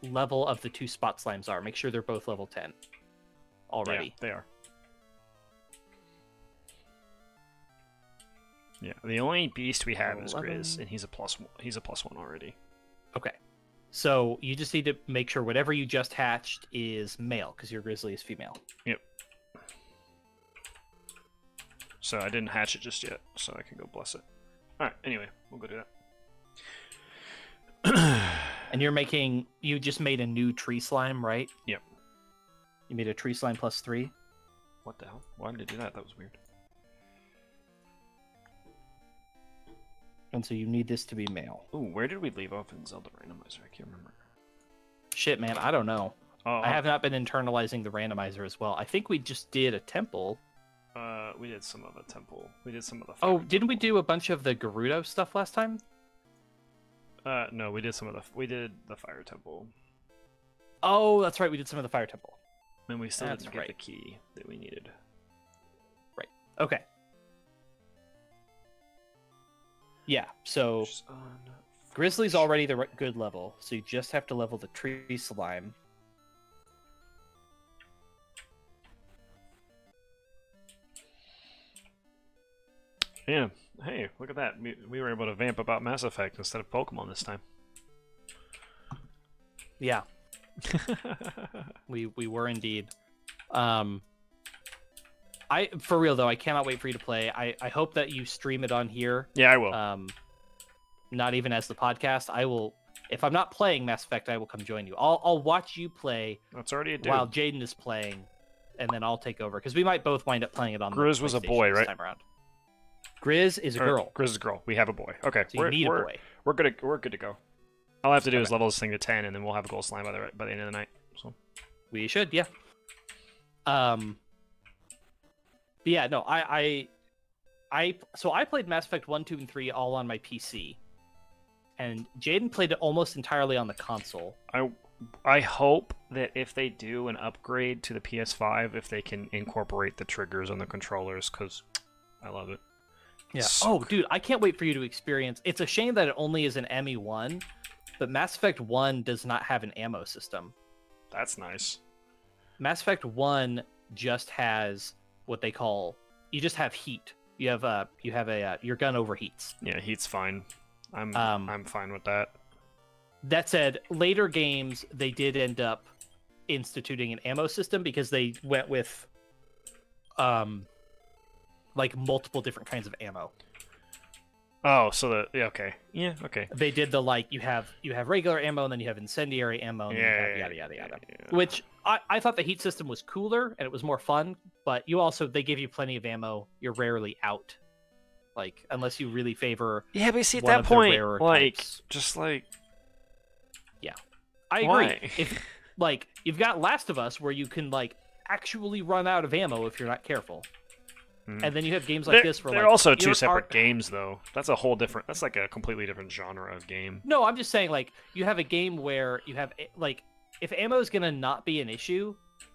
level of the 2 spot slimes are. Make sure they're both level 10 already. Yeah, they are. Yeah, the only beast we have is Grizz, and he's a +1. He's a +1 already. Okay, so you just need to make sure whatever you just hatched is male, because your grizzly is female. Yep. So I didn't hatch it just yet, so I can go bless it. All right. Anyway, we'll go do that. And you just made a new tree slime, right? Yep. You made a tree slime +3. What the hell? Why did I do that? That was weird. And so you need this to be male. Ooh, where did we leave off in Zelda Randomizer? I can't remember. Shit, man, I don't know. Oh, I have not been internalizing the randomizer as well. I think we just did a temple. We did some of a temple. We did some of the. Oh, didn't we do a bunch of the Gerudo stuff last time? No, we did some of the. We did the fire temple. Oh, that's right. We did some of the fire temple. And we still That's didn't get right. the key that we needed. Right. Okay. Yeah. So Grizzly's already the good level, so you just have to level the tree slime. Yeah. Hey, look at that. We were able to vamp about Mass Effect instead of Pokemon this time. Yeah. we were indeed. For real though, I cannot wait for you to play. I hope that you stream it on here. Yeah, I will. Not even as the podcast. I will. If I'm not playing Mass Effect, I will come join you. I'll watch you play. That's already a dude. While Jaden is playing, and then I'll take over because we might both wind up playing it on. Grizz was a boy, right? Time around. Grizz is a girl. Grizz is a girl. We have a boy. Okay, so you need a boy. We're good to go. All I have to do is level this thing to 10, and then we'll have a gold slime by the end of the night. So we should, yeah. But yeah, no, so I played Mass Effect 1, 2, and 3 all on my PC, and Jaden played it almost entirely on the console. I hope that if they do an upgrade to the PS5, if they can incorporate the triggers on the controllers, because I love it. Yeah. So dude, I can't wait for you to experience. It's a shame that it only is an ME1, but Mass Effect 1 does not have an ammo system. That's nice. Mass Effect 1 just has what they call, you just have heat. You have your gun overheats. Yeah, heat's fine. I'm fine with that. That said, later games they did end up instituting an ammo system because they went with like multiple different kinds of ammo. Oh, so okay. Yeah, okay. They did the like you have regular ammo and then you have incendiary ammo and then you have yada yada yada. Yeah. Which I thought the heat system was cooler and it was more fun, but they give you plenty of ammo. You're rarely out. Like unless you really favor Yeah, but see at one that of the point, rarer like types. just like I agree. why? If like you've got Last of Us where you can like actually run out of ammo if you're not careful. And then you have games like this where they're like also two separate games though. That's a whole different. That's like a completely different genre of game. No, I'm just saying like you have a game where you have like if ammo is gonna not be an issue,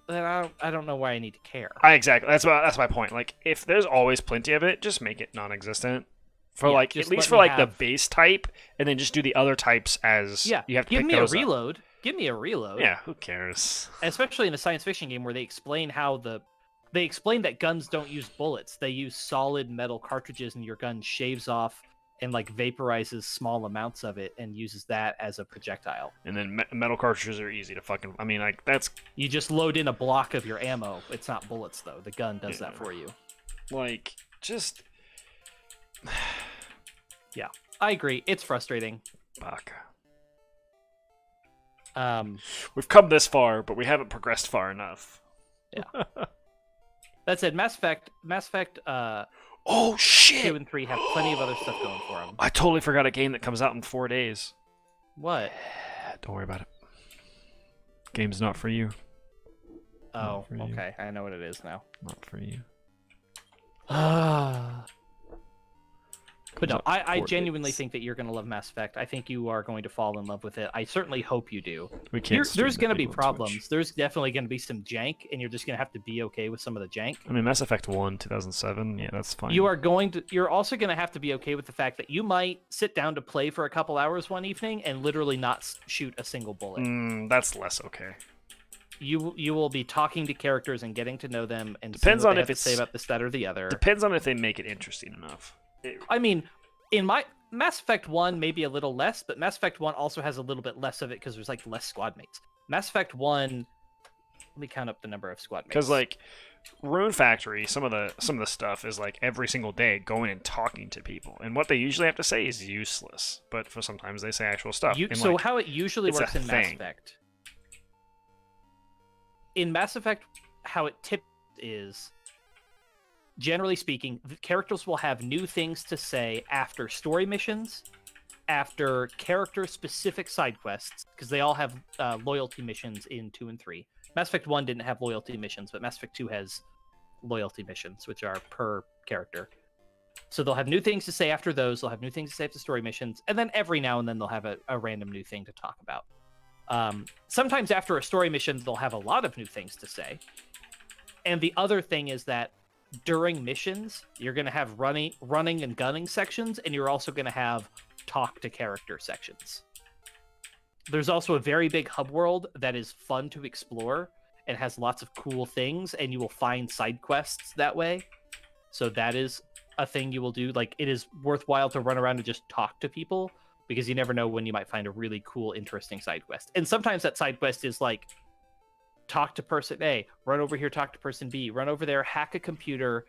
then I don't know why I need to care. Exactly. That's my point. Like if there's always plenty of it, just make it non-existent. For like at least for like the base type, and then just do the other types as you have to give pick me those a reload. Give me a reload. Yeah, who cares? Especially in a science fiction game where they explain that guns don't use bullets. They use solid metal cartridges, and your gun shaves off and like vaporizes small amounts of it and uses that as a projectile. And then metal cartridges are easy to fucking. I mean, like that's. You just load in a block of your ammo. It's not bullets though. The gun does that for you. Like just. Yeah, I agree. It's frustrating. Fuck. We've come this far, but we haven't progressed far enough. Yeah. That said, Mass Effect. Oh shit! 2 and 3 have plenty of other stuff going for them. I totally forgot a game that comes out in 4 days. What? Don't worry about it. Game's not for you. Oh, okay. I know what it is now. Not for you. But no, I genuinely think that you're going to love Mass Effect. I think you are going to fall in love with it. I certainly hope you do. We can't. There's going to be problems. There's definitely going to be some jank, and you're just going to have to be okay with some of the jank. I mean, Mass Effect 1, 2007. Yeah, that's fine. You're also going to have to be okay with the fact that you might sit down to play for a couple hours one evening and literally not shoot a single bullet. That's less okay. You will be talking to characters and getting to know them, and depends on if it's say about this, that, or the other. Depends on if they make it interesting enough. I mean, in my Mass Effect 1, maybe a little less, but Mass Effect 1 also has a little bit less of it because there's like less squad mates. Mass Effect 1, let me count up the number of squad mates. Because like Rune Factory, some of the stuff is like every single day going and talking to people, and what they usually have to say is useless. But for sometimes they say actual stuff. So like, how it usually works in Mass Effect. In Mass Effect, how it tips is, generally speaking, the characters will have new things to say after story missions, after character-specific side quests, because they all have loyalty missions in 2 and 3. Mass Effect 1 didn't have loyalty missions, but Mass Effect 2 has loyalty missions, which are per character. So they'll have new things to say after those, they'll have new things to say after story missions, and then every now and then they'll have a random new thing to talk about. Sometimes after a story mission, they'll have a lot of new things to say. And the other thing is that during missions, you're going to have running and gunning sections, and you're also going to have talk to character sections. There's also a very big hub world that is fun to explore and has lots of cool things, and you will find side quests that way. So that is a thing you will do. Like, it is worthwhile to run around and just talk to people, because you never know when you might find a really cool, interesting side quest. And sometimes that side quest is like, talk to person A, run over here, talk to person B, run over there, hack a computer,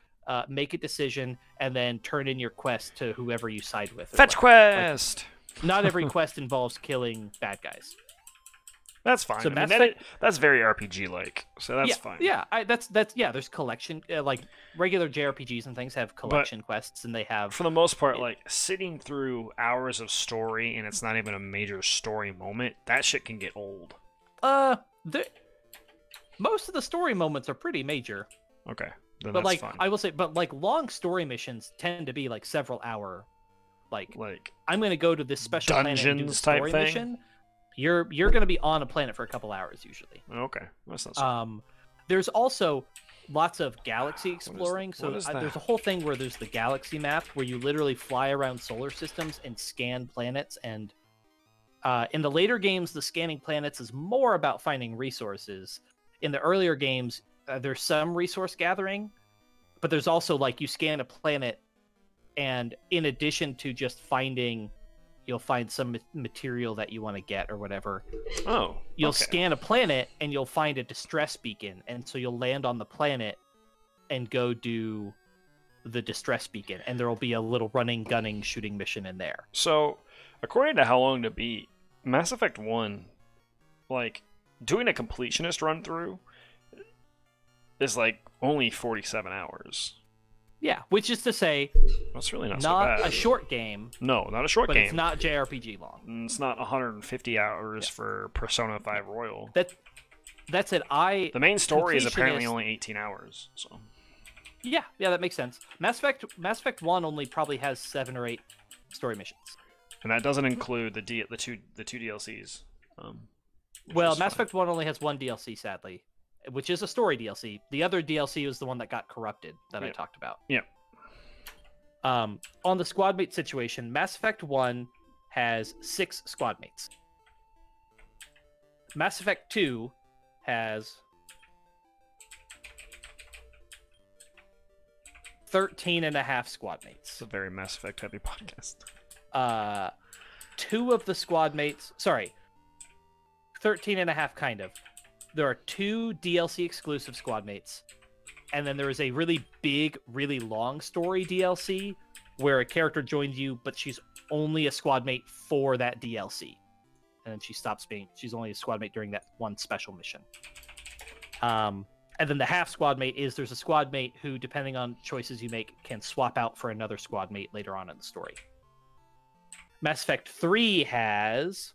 make a decision, and then turn in your quest to whoever you side with. Fetch quest! Like, not every quest involves killing bad guys. That's fine. So that's very RPG-like, so that's fine. Yeah, there's collection, like regular JRPGs and things have collection quests, and they have... For the most part, like, sitting through hours of story, and it's not even a major story moment, that shit can get old. Most of the story moments are pretty major. Okay, then but that's like fine. I will say, but like long story missions tend to be like several hour, like I'm going to go to this special planet and do the story mission. You're going to be on a planet for a couple hours usually. Okay, that's not so. There's also lots of galaxy exploring. There's a whole thing where there's the galaxy map where you literally fly around solar systems and scan planets. And in the later games, the scanning planets is more about finding resources. In the earlier games, there's some resource gathering, but there's also like you scan a planet, and in addition to just finding, you'll find some material that you want to get or whatever. Oh, You'll okay. scan a planet and you'll find a distress beacon, and so you'll land on the planet and go do the distress beacon, and there'll be a little running, gunning, shooting mission in there. So, according to How Long to Beat, Mass Effect 1, like, doing a completionist run through is like only 47 hours. Yeah, which is to say, That's really not so not bad. a short game, No, not a short but game. it's not JRPG long. It's not 150 hours for Persona 5 Royal. That's it. The main story is apparently completionist- only 18 hours. So Yeah, that makes sense. Mass Effect 1 only probably has 7 or 8 story missions. and that doesn't include the two DLCs. Well, is Mass fine. Effect 1 only has one DLC, sadly, which is a story DLC. The other DLC was the one that got corrupted that I Yeah. talked about. Yeah. On the squad mate situation, Mass Effect 1 has 6 squad mates. Mass Effect 2 has 13 and a half squad mates. It's a very Mass Effect heavy podcast. 2 of the squad mates, sorry, 13 and a half kind of. There are 2 DLC exclusive squad mates, and then there is a really big, really long story DLC where a character joins you, but she's only a squad mate for that DLC. And then she stops being, she's only a squad mate during that one special mission. And then the half squad mate is there's a squad mate who, depending on choices you make, can swap out for another squad mate later on in the story. Mass Effect 3 has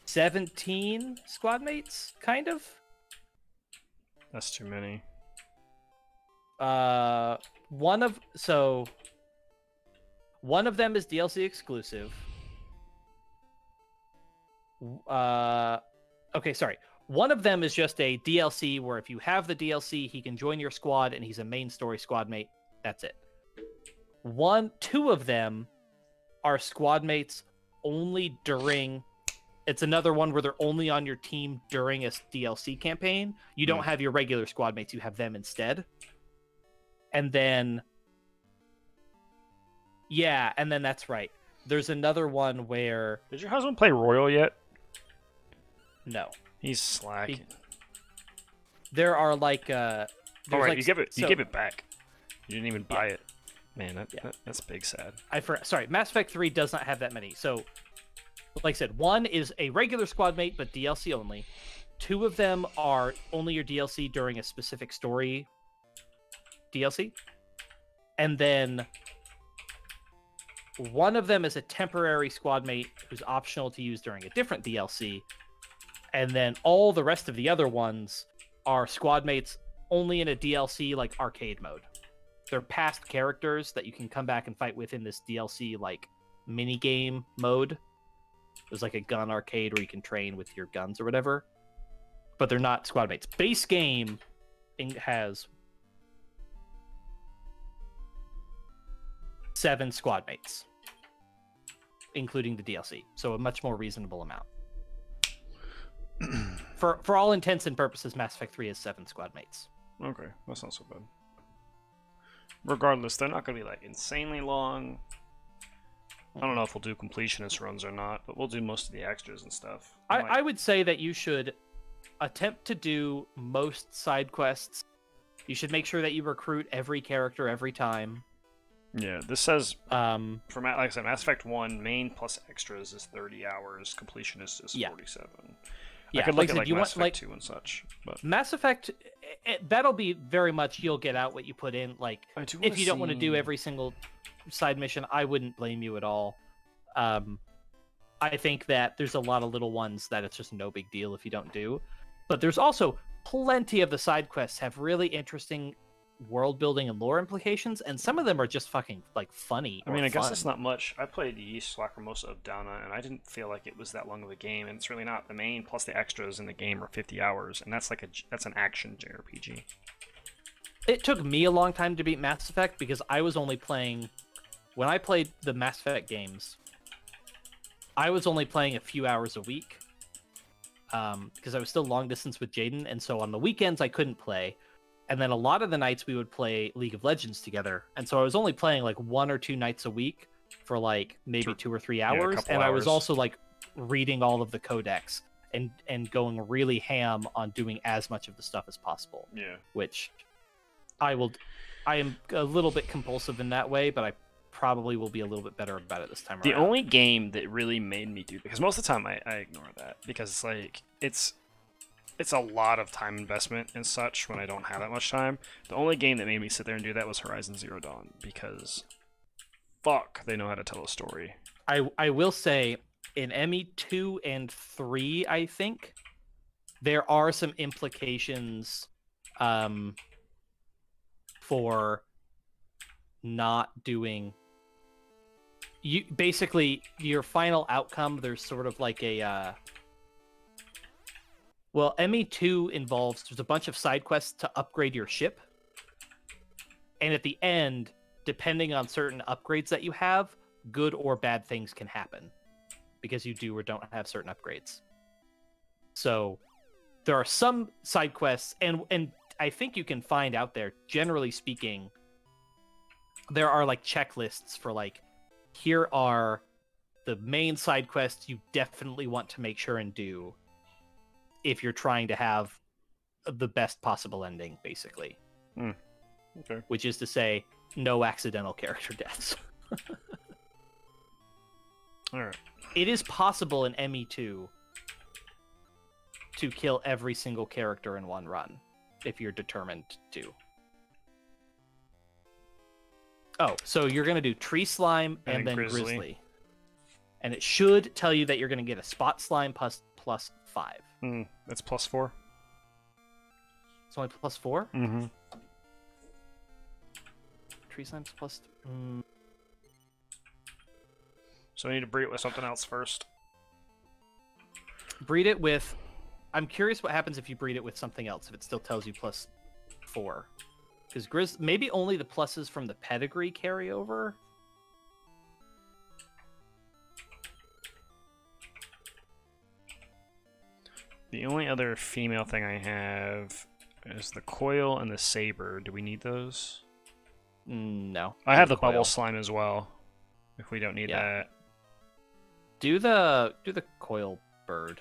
17 squad mates, kind of. That's too many. One of them is DLC exclusive. Okay, sorry. One of them is just a DLC where if you have the DLC, he can join your squad and he's a main story squad mate. That's it. Two of them are squad mates only during. It's another one where they're only on your team during a DLC campaign. You don't have your regular squad mates, you have them instead. And then that's right. There's another one where Did your husband play Royal yet? no. He's slacking. There are like Oh right, like, you give so- it back. You didn't even buy it. Man, that's big sad. Sorry, Mass Effect 3 does not have that many. So, like I said, one is a regular squad mate, but DLC only. 2 of them are only your DLC during a specific story DLC. And then one of them is a temporary squad mate who's optional to use during a different DLC. And then all the rest of the other ones are squad mates only in a DLC like arcade mode. They're past characters that you can come back and fight with in this DLC like mini game mode. There's like a gun arcade where you can train with your guns or whatever. But they're not squad mates. Base game has 7 squad mates, including the DLC. So a much more reasonable amount. For all intents and purposes, Mass Effect 3 has 7 squad mates. Okay, that's not so bad. Regardless, they're not going to be like insanely long. I don't know if we'll do completionist runs or not, but we'll do most of the extras and stuff. I would say that you should attempt to do most side quests. You should make sure that you recruit every character every time. Yeah, this says, For like I said, Mass Effect 1, main plus extras is 30 hours, completionist is 47. Yeah, I could look like I at said, like you Mass want, Effect 2 and such, but Mass Effect, that'll be very much you'll get out what you put in. Like, I do if you don't want to do see- every single side mission, I wouldn't blame you at all. I think that there's a lot of little ones that it's just no big deal if you don't do. But there's also plenty of the side quests have really interesting world building and lore implications, and some of them are just fucking like funny. I mean, or I guess fun. it's not much. I played Yeast Lacrimosa of Dana, and I didn't feel like it was that long of a game, and it's really not. The main plus the extras in the game are 50 hours, and that's an action JRPG. It took me a long time to beat Mass Effect because I was only playing when I played the Mass Effect games. I was only playing a few hours a week because I was still long distance with Jaden, and so on the weekends I couldn't play. And then a lot of the nights we would play League of Legends together. And so I was only playing like 1 or 2 nights a week for like maybe 2 or 3 hours. And I was also like reading all of the codex and going really ham on doing as much of the stuff as possible. Yeah. Which I am a little bit compulsive in that way, but I probably will be a little bit better about it this time around. The only game that really made me do, because most of the time I ignore that, because it's like it's a lot of time investment and such when I don't have that much time. The only game that made me sit there and do that was Horizon Zero Dawn, because fuck, they know how to tell a story. I will say, in ME 2 and 3, I think there are some implications for not doing basically your final outcome. There's sort of like a well, ME2 involves, there's a bunch of side quests to upgrade your ship, and at the end, depending on certain upgrades that you have, good or bad things can happen because you do or don't have certain upgrades. So there are some side quests, and I think you can find out there, generally speaking, there are like checklists for like, here are the main side quests you definitely want to make sure and do if you're trying to have the best possible ending, basically. Okay. Which is to say, no accidental character deaths. All right. It is possible in ME2 to kill every single character in one run, if you're determined to. Oh, so you're going to do Tree Slime and then Grizzly. And it should tell you that you're going to get a Spot Slime plus 5. That's +4. It's only +4? Mm-hmm. Tree Slime's plus... So I need to breed it with something else first. Breed it with... I'm curious what happens if you breed it with something else, if it still tells you +4. Because maybe only the pluses from the pedigree carry over? The only other female thing I have is the coil and the saber. Do we need those? No. I have the bubble slime as well, if we don't need that. Do the coil bird.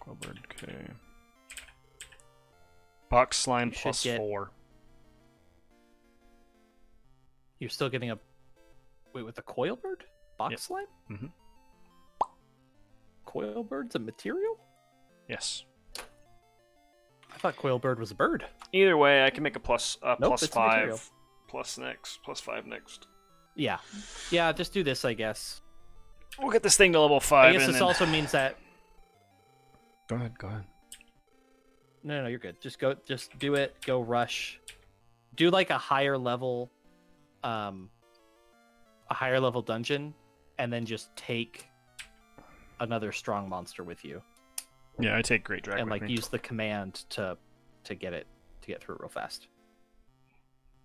Coil bird, okay. Box slime +4. You're still getting a... Wait, with the coil bird? Box slime? Mm-hmm. Coil bird's a material? Yes. I thought coil bird was a bird. Either way, I can make a Nope, +5 +5 next. Yeah. Yeah, just do this, I guess. We'll get this thing to level 5. I guess this also means that... Go ahead. No, you're good. Just do it. Go rush. Do like a higher level dungeon, and then just take another strong monster with you. Yeah, I take Great Dragon and like with me. use the command to get through it real fast.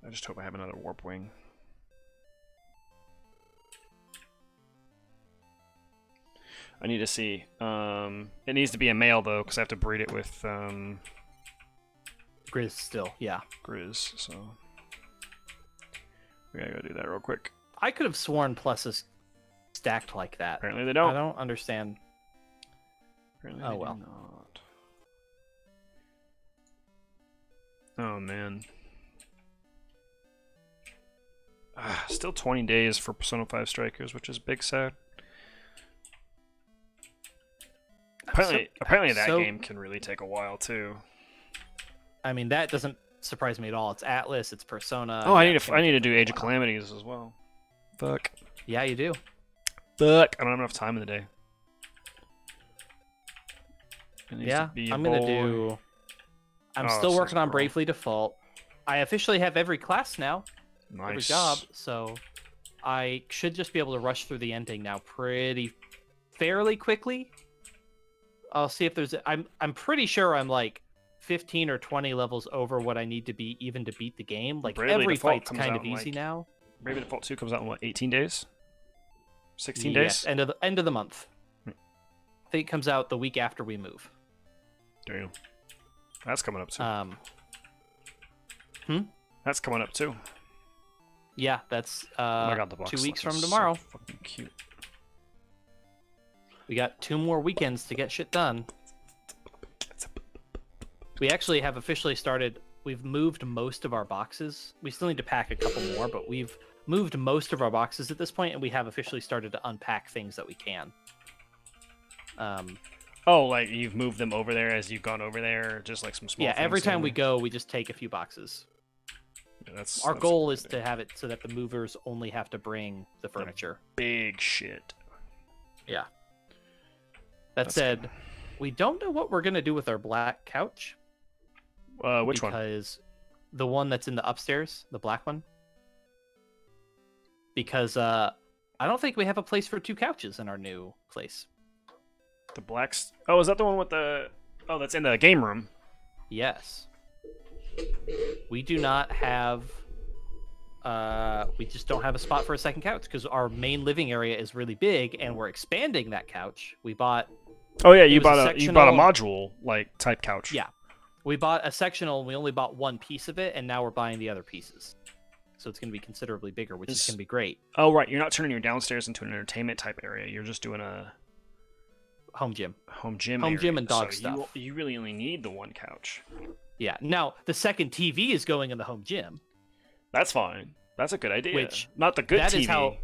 I just hope I have another warp wing. I need to see. It needs to be a male though, because I have to breed it with Grizz still, yeah. Grizz, so we gotta go do that real quick. I could have sworn pluses stacked like that. Apparently they don't. I don't understand. Apparently oh they well. do not. Oh man. Still 20 days for Persona 5 Strikers, which is big sad. Apparently that game can really take a while too. I mean, that doesn't surprise me at all. It's Atlas, it's Persona. Oh, I need to do Age of Calamities as well. Fuck. Yeah, you do. Fuck. I don't have enough time in the day. Yeah, I'm gonna do. I'm still working on Bravely Default. I officially have every class now. Nice. Every job, so I should just be able to rush through the ending now fairly quickly. I'll see if there's... I'm pretty sure I'm like 15 or 20 levels over what I need to be even to beat the game. Like every fight's kind of easy now. Bravely Default 2 comes out in what, 18 days? 16 days? End of the month. I think it comes out the week after we move. Damn. That's coming up soon. That's coming up too. Yeah, that's Oh my God, the box 2 weeks art from is tomorrow. So fucking cute. We got 2 more weekends to get shit done. We actually have officially started. We've moved most of our boxes. We still need to pack a couple more, but we've moved most of our boxes at this point, and we have officially started to unpack things that we can. Oh, like you've moved them over there as you've gone over there, just like some small. Yeah, things every time we there? go, we just take a few boxes. Yeah, that's Our that's goal a is good to idea. have it so that the movers only have to bring the furniture. Big shit. Yeah. That That's said, good. we don't know what we're gonna do with our black couch. Which one? Because the one that's in the upstairs, the black one. Because I don't think we have a place for 2 couches in our new place. The blacks. Oh, is that the one with the? Oh, that's in the game room. Yes. We do not have. We just don't have a spot for a second couch because our main living area is really big, and we're expanding that couch. We bought. Oh yeah, It you was a bought a sectional- module like type couch. Yeah, we bought a sectional, and we only bought one piece of it, and now we're buying the other pieces. So it's going to be considerably bigger, which is going to be great. Oh right, you're not turning your downstairs into an entertainment type area. You're just doing a Home gym. home gym. Home area. gym and dog So stuff. You really only need the one couch. Yeah. Now the second TV is going in the home gym. That's fine. That's a good idea. Which- not the good that TV. is how-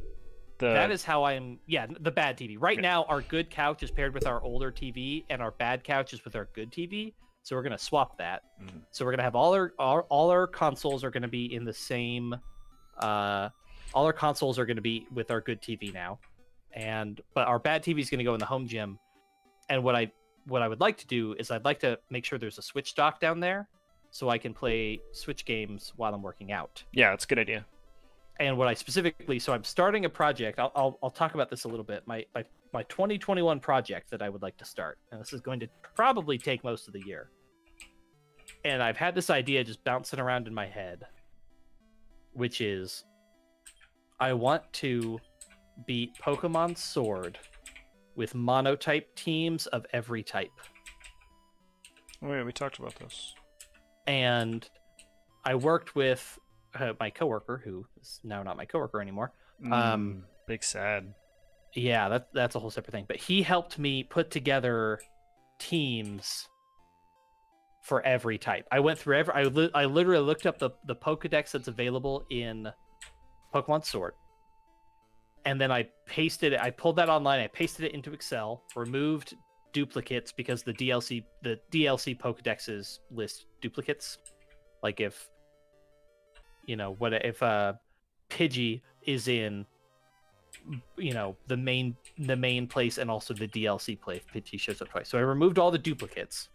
the That is how I'm. Yeah, the bad TV. Right Okay. now, our good couch is paired with our older TV, and our bad couch is with our good TV. So we're gonna swap that. Mhm. So we're gonna have all our consoles are gonna be in the same. All our consoles are gonna be with our good TV now, but our bad TV is gonna go in the home gym. And what I would like to do is I'd like to make sure there's a Switch dock down there, so I can play Switch games while I'm working out. Yeah, it's a good idea. And what I specifically, so I'm starting a project. I'll talk about this a little bit. My 2021 project that I would like to start, and this is going to probably take most of the year. And I've had this idea just bouncing around in my head, which is, I want to beat Pokemon Sword with monotype teams of every type. Oh yeah, we talked about this. And I worked with my coworker, who is now not my coworker anymore. Big sad. Yeah, that's a whole separate thing. But he helped me put together teams for every type. I went through I literally looked up the Pokedex that's available in Pokemon Sword. And then I pulled that online, I pasted it into Excel, removed duplicates because the DLC Pokedexes list duplicates. Like if Pidgey is in the main place and also the DLC place, Pidgey shows up twice. So I removed all the duplicates.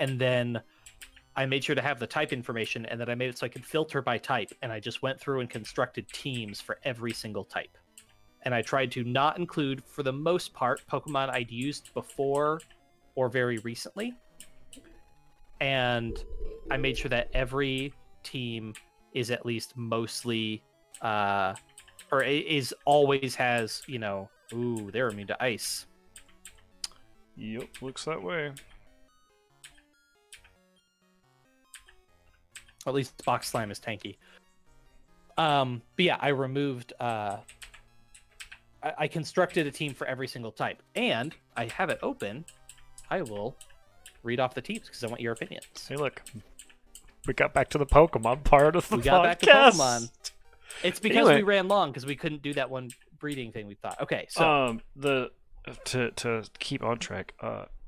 And then I made sure to have the type information, and then I made it so I could filter by type, and I just went through and constructed teams for every single type. And I tried to not include, for the most part, Pokemon I'd used before or very recently. And I made sure that every team is at least mostly, or is always has, ooh, they're immune to ice. Yep, looks that way. At least Box Slime is tanky. But yeah, I removed. I constructed a team for every single type, and I have it open. I will read off the teams because I want your opinions. Hey, look, we got back to the Pokemon part of the podcast. We got back to Pokemon. It's because Anyway. we ran long because we couldn't do that one breeding thing we thought. Okay, so to keep on track,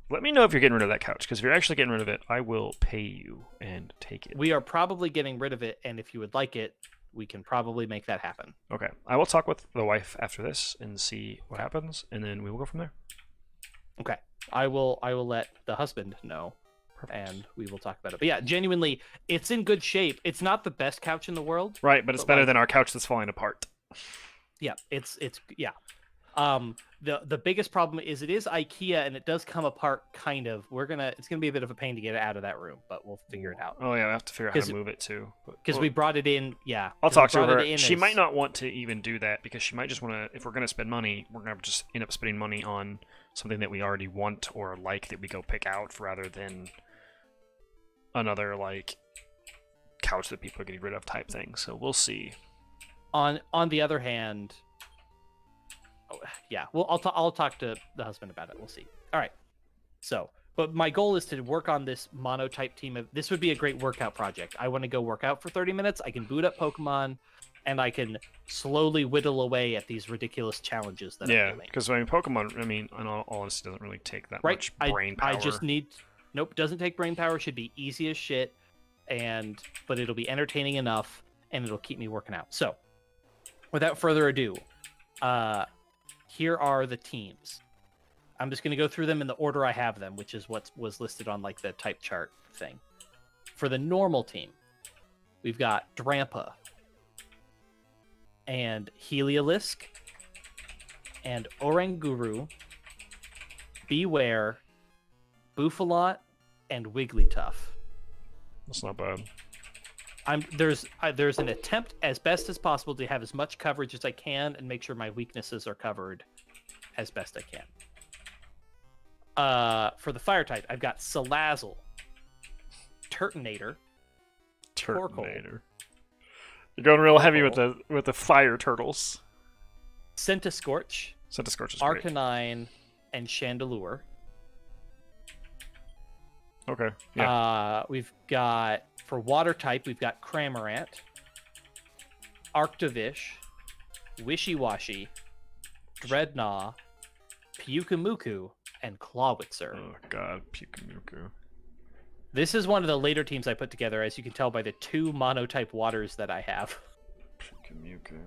let me know if you're getting rid of that couch, because if you're actually getting rid of it, I will pay you and take it. we are probably getting rid of it, and if you would like it, we can probably make that happen. Okay, I will talk with the wife after this and see what happens, and then we will go from there. Okay, I will let the husband know. Perfect. And we will talk about it. But yeah, genuinely, it's in good shape. It's not the best couch in the world. Right, but it's But, better like- than our couch that's falling apart. Yeah, it's yeah. The biggest problem is it is IKEA and it does come apart kind of. It's gonna be a bit of a pain to get it out of that room, but we'll figure it out. Oh yeah, I have to figure out how 'Cause- to move it too. Because we brought it in, yeah. I'll 'cause we talk to brought her. it in She as- might not want to even do that because she might just want to. If we're gonna spend money, we're gonna just end up spending money on something that we already want or like that we go pick out rather than another like couch that people are getting rid of type thing. So we'll see. On the other hand, yeah, well, I'll talk to the husband about it. We'll see. All right. So, but my goal is to work on this monotype team. This would be a great workout project. I want to go work out for 30 minutes. I can boot up Pokemon, and I can slowly whittle away at these ridiculous challenges that I'm doing. Yeah, because I mean, Pokemon, I mean, in all honesty, doesn't really take that much brain power. I just need... Nope, doesn't take brain power. Should be easy as shit, but it'll be entertaining enough, and it'll keep me working out. So, without further ado, here are the teams. I'm just going to go through them in the order I have them, which is what was listed on like the type chart thing. For the normal team, we've got Drampa and Heliolisk and Oranguru, Beware, Bouffalant, and Wigglytuff. That's not bad. There's an attempt as best as possible to have as much coverage as I can and make sure my weaknesses are covered as best I can. For the fire type, I've got Salazzle, Turtonator, Turtonator. You're going real heavy with the fire turtles. Centiskorch, Centiskorch is great. Arcanine, and Chandelure. Okay. Yeah. We've got, for water type, we've got Cramorant, Arctovish, Wishy-Washy, Dreadnought, Pyukumuku, and Clawitzer. Oh god, Pyukumuku. This is one of the later teams I put together, as you can tell by the 2 monotype waters that I have. Pyukumuku.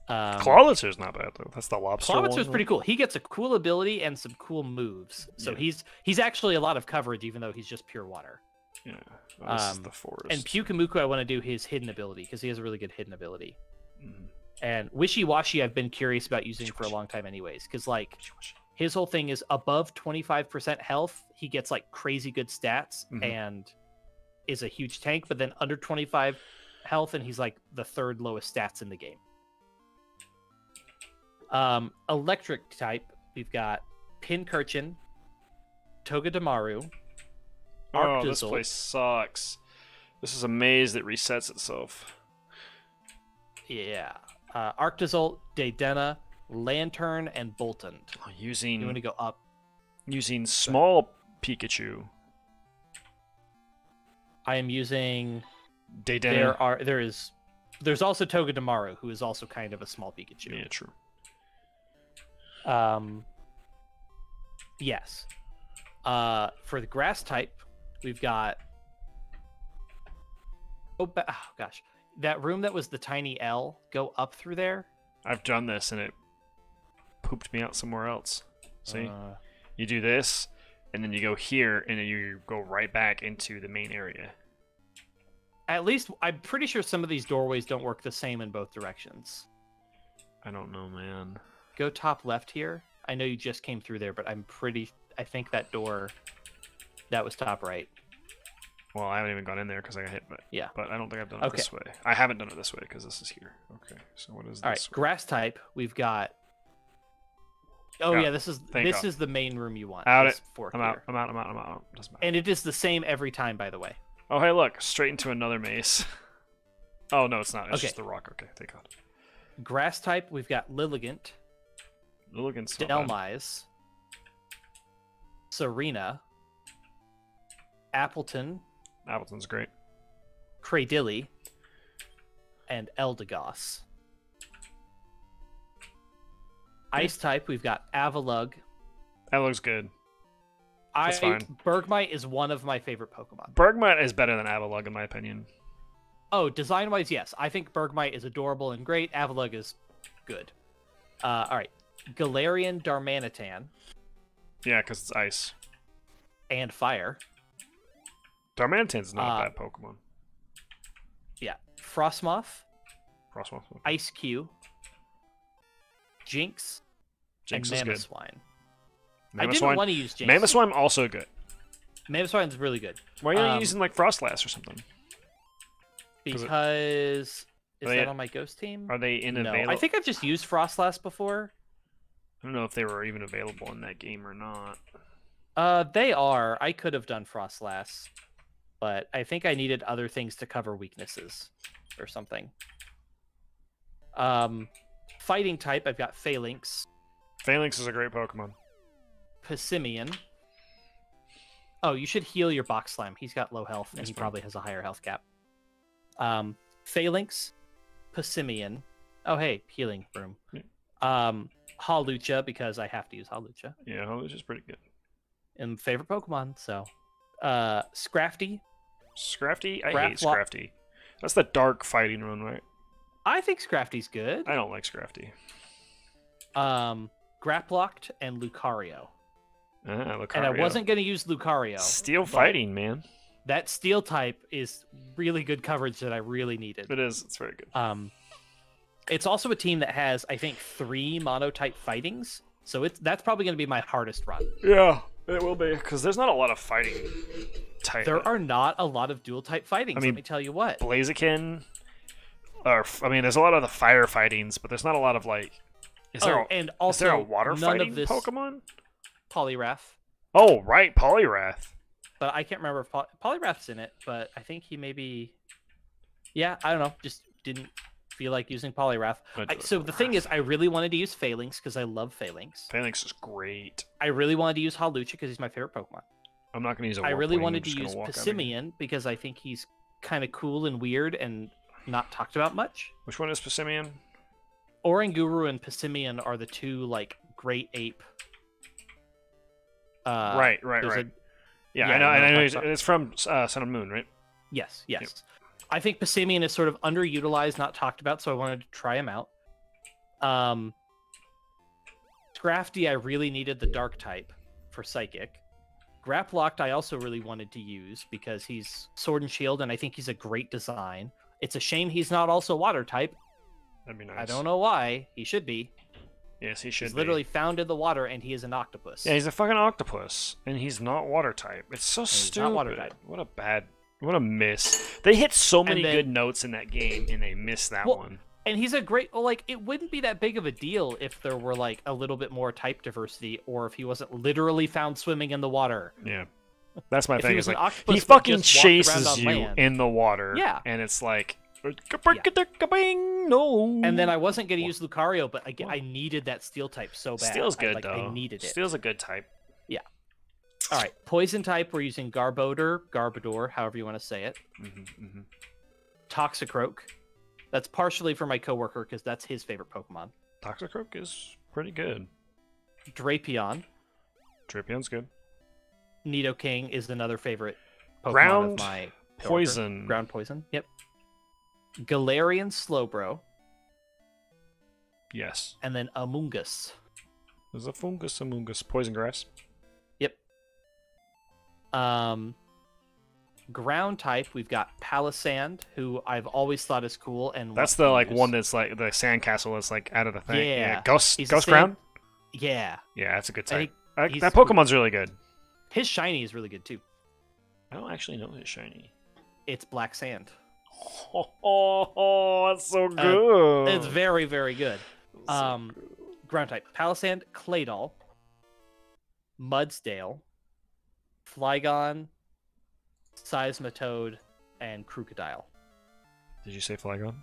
Clawitzer's not bad though. That's the lobster Clawitzer's one. pretty cool. He gets a cool ability and some cool moves. So Yeah. he's actually a lot of coverage, even though he's just pure water. Yeah. Well, this is the forest. And Pyukumuku, I want to do his hidden ability because he has a really good hidden ability. Mhm. And Wishy-Washy, I've been curious about using for a long time, anyways, because like his whole thing is above 25% health, he gets like crazy good stats and is a huge tank. But then under 25 health, and he's like the 3rd lowest stats in the game. Electric type, we've got Pincurchin, Togedemaru, Oh, this Arctozolt. place sucks. This is a maze that resets itself. Yeah. Arctozolt, Dedenne, Lantern, and Bolton. Oh, You want to go up? using small Pikachu. I am using... Dedenne. There's also Togedemaru, who is also kind of a small Pikachu. Yeah, true. Yes. For the grass type, we've got... Oh gosh. That room that was the tiny L, go up through there. I've done this and it pooped me out somewhere else. See? You do this, and then you go here, and then you go right back into the main area. At least, I'm pretty sure some of these doorways don't work the same in both directions. I don't know, man. Go top left here. I know you just came through there, but I think that door, that was top right. Well, I haven't even gone in there because I got hit, but Yeah. But I don't think I've done it this way. I haven't done it this way because this is here. Okay, so what is this? All right, grass type. We've got. Oh yeah, this is the main room you want. Out this it. fork I'm here. out. Doesn't matter. And it is the same every time, by the way. Oh hey, look, straight into another maze. Oh no, it's not. It's Okay. just the rock. Okay, thank God. Grass type. We've got Lilligant, Lilligant's not bad. Delmise, Serena, Appleton, Appleton's great. Cradilly, and Eldegoss. Ice type, we've got Avalugg. That looks good. That's fine. Bergmite is one of my favorite Pokemon. Bergmite is better than Avalugg in my opinion. Oh, design-wise, yes. I think Bergmite is adorable and great. Avalugg is good. All right. Galarian Darmanitan. Yeah, because it's ice. And fire. Darmanitan's not a bad Pokemon. Yeah. Frostmoth. Frostmoth. Ice Cube. Jinx. Jinx and is good. Mamoswine. I Mamoswine. didn't want to use Jinx. Mamoswine also good. Mamoswine's really good. Why are you using like Frostlass or something? Because... Is that on my ghost team? Are they unavailable? No, I think I've just used Frostlass before. I don't know if they were even available in that game or not. They are. I could have done Frostlass. but I think I needed other things to cover weaknesses or something. Fighting type, I've got Phalanx. Phalanx is a great Pokemon. Pissimian. Oh, you should heal your Box Slime. He's got low health, and That's he fine. probably has a higher health cap. Phalanx, Pissimian. Oh, hey, healing room. Yeah. Hawlucha, because I have to use Hawlucha. Yeah, Hawlucha is pretty good. And favorite Pokemon, so. Scrafty. Scrafty? I hate Graplock. Scrafty. That's the dark fighting one, right? I think Scrafty's good. I don't like Scrafty. Graplocked and Lucario. Lucario. And I wasn't going to use Lucario. Steel fighting, man. That steel type is really good coverage that I really needed. It is. It's very good. It's also a team that has, I think, 3 mono-type fightings. So that's probably going to be my hardest run. Yeah, it will be. Because there's not a lot of fighting type. There are not a lot of dual-type fightings, I mean, let me tell you what. Blaziken. There's a lot of the fire fightings, but there's not a lot of, like... Is there a water fighting Pokemon? Poliwrath. Oh, right, Poliwrath. But I can't remember if Poliwrath's in it, but I think he maybe... Yeah, I don't know. Just didn't feel like using Poliwrath. So the thing is, I really wanted to use Phalanx because I love Phalanx. Phalanx is great. I really wanted to use Hawlucha because he's my favorite Pokemon. I'm not going to use a I really Warpwing, wanted I'm to just use gonna walk out of here. Pissimian because I think he's kind of cool and weird and not talked about much. Which one is Pissimian? Oranguru and Pissimian are the two, like, great ape. Right. Yeah, I know. It's from Sun and Moon, right? Yes. Yep. I think Pissimian is sort of underutilized, not talked about, so I wanted to try him out. Scrafty, I really needed the Dark type for Psychic. Graplocked, I also really wanted to use because he's Sword and Shield, and I think he's a great design. It's a shame he's not also Water type. That'd be nice. I don't know why. He should be. Yes, he should He's be. literally found in the water, and he is an octopus. Yeah, he's a fucking octopus, and he's not water type. It's so stupid. not water type. What a miss. They hit so many then- good notes in that game, and they missed that one. And he's a great... Well, like, it wouldn't be that big of a deal if there were, like, a little bit more type diversity, or if he wasn't literally found swimming in the water. Yeah. That's my If he thing. was Is an like, octopus he that fucking just walked around chases on you land. in the water. Yeah. And it's like... Yeah. No. And then I wasn't going to use Lucario, but again, I needed that steel type so bad. Steel's good, though. I needed it. Steel's a good type. Yeah. All right. Poison type, we're using Garbodor, however you want to say it. Toxicroak. That's partially for my coworker because that's his favorite Pokemon. Toxicroak is pretty good. Drapion. Drapion's good. Nidoking is another favorite Pokemon Ground of my coworker. Poison. Ground Poison. Yep. Galarian Slowbro. Yes. And then Amoonguss. There's a fungus, poison grass. Yep. Ground type, we've got Palisand, who I've always thought is cool, and That's the like one that's like the sandcastle that's like out of the thing. Yeah. Ghost He's the same- Ground. Yeah. Yeah, that's a good I type. think he's That Pokemon's really good. His shiny is really good too. I don't actually know his shiny. It's Black Sand. Oh, that's so good. It's very, very good. So Ground type, Palisand, Claydol, Mudsdale, Flygon, Seismitoad, and Crocodile. Did you say Flygon?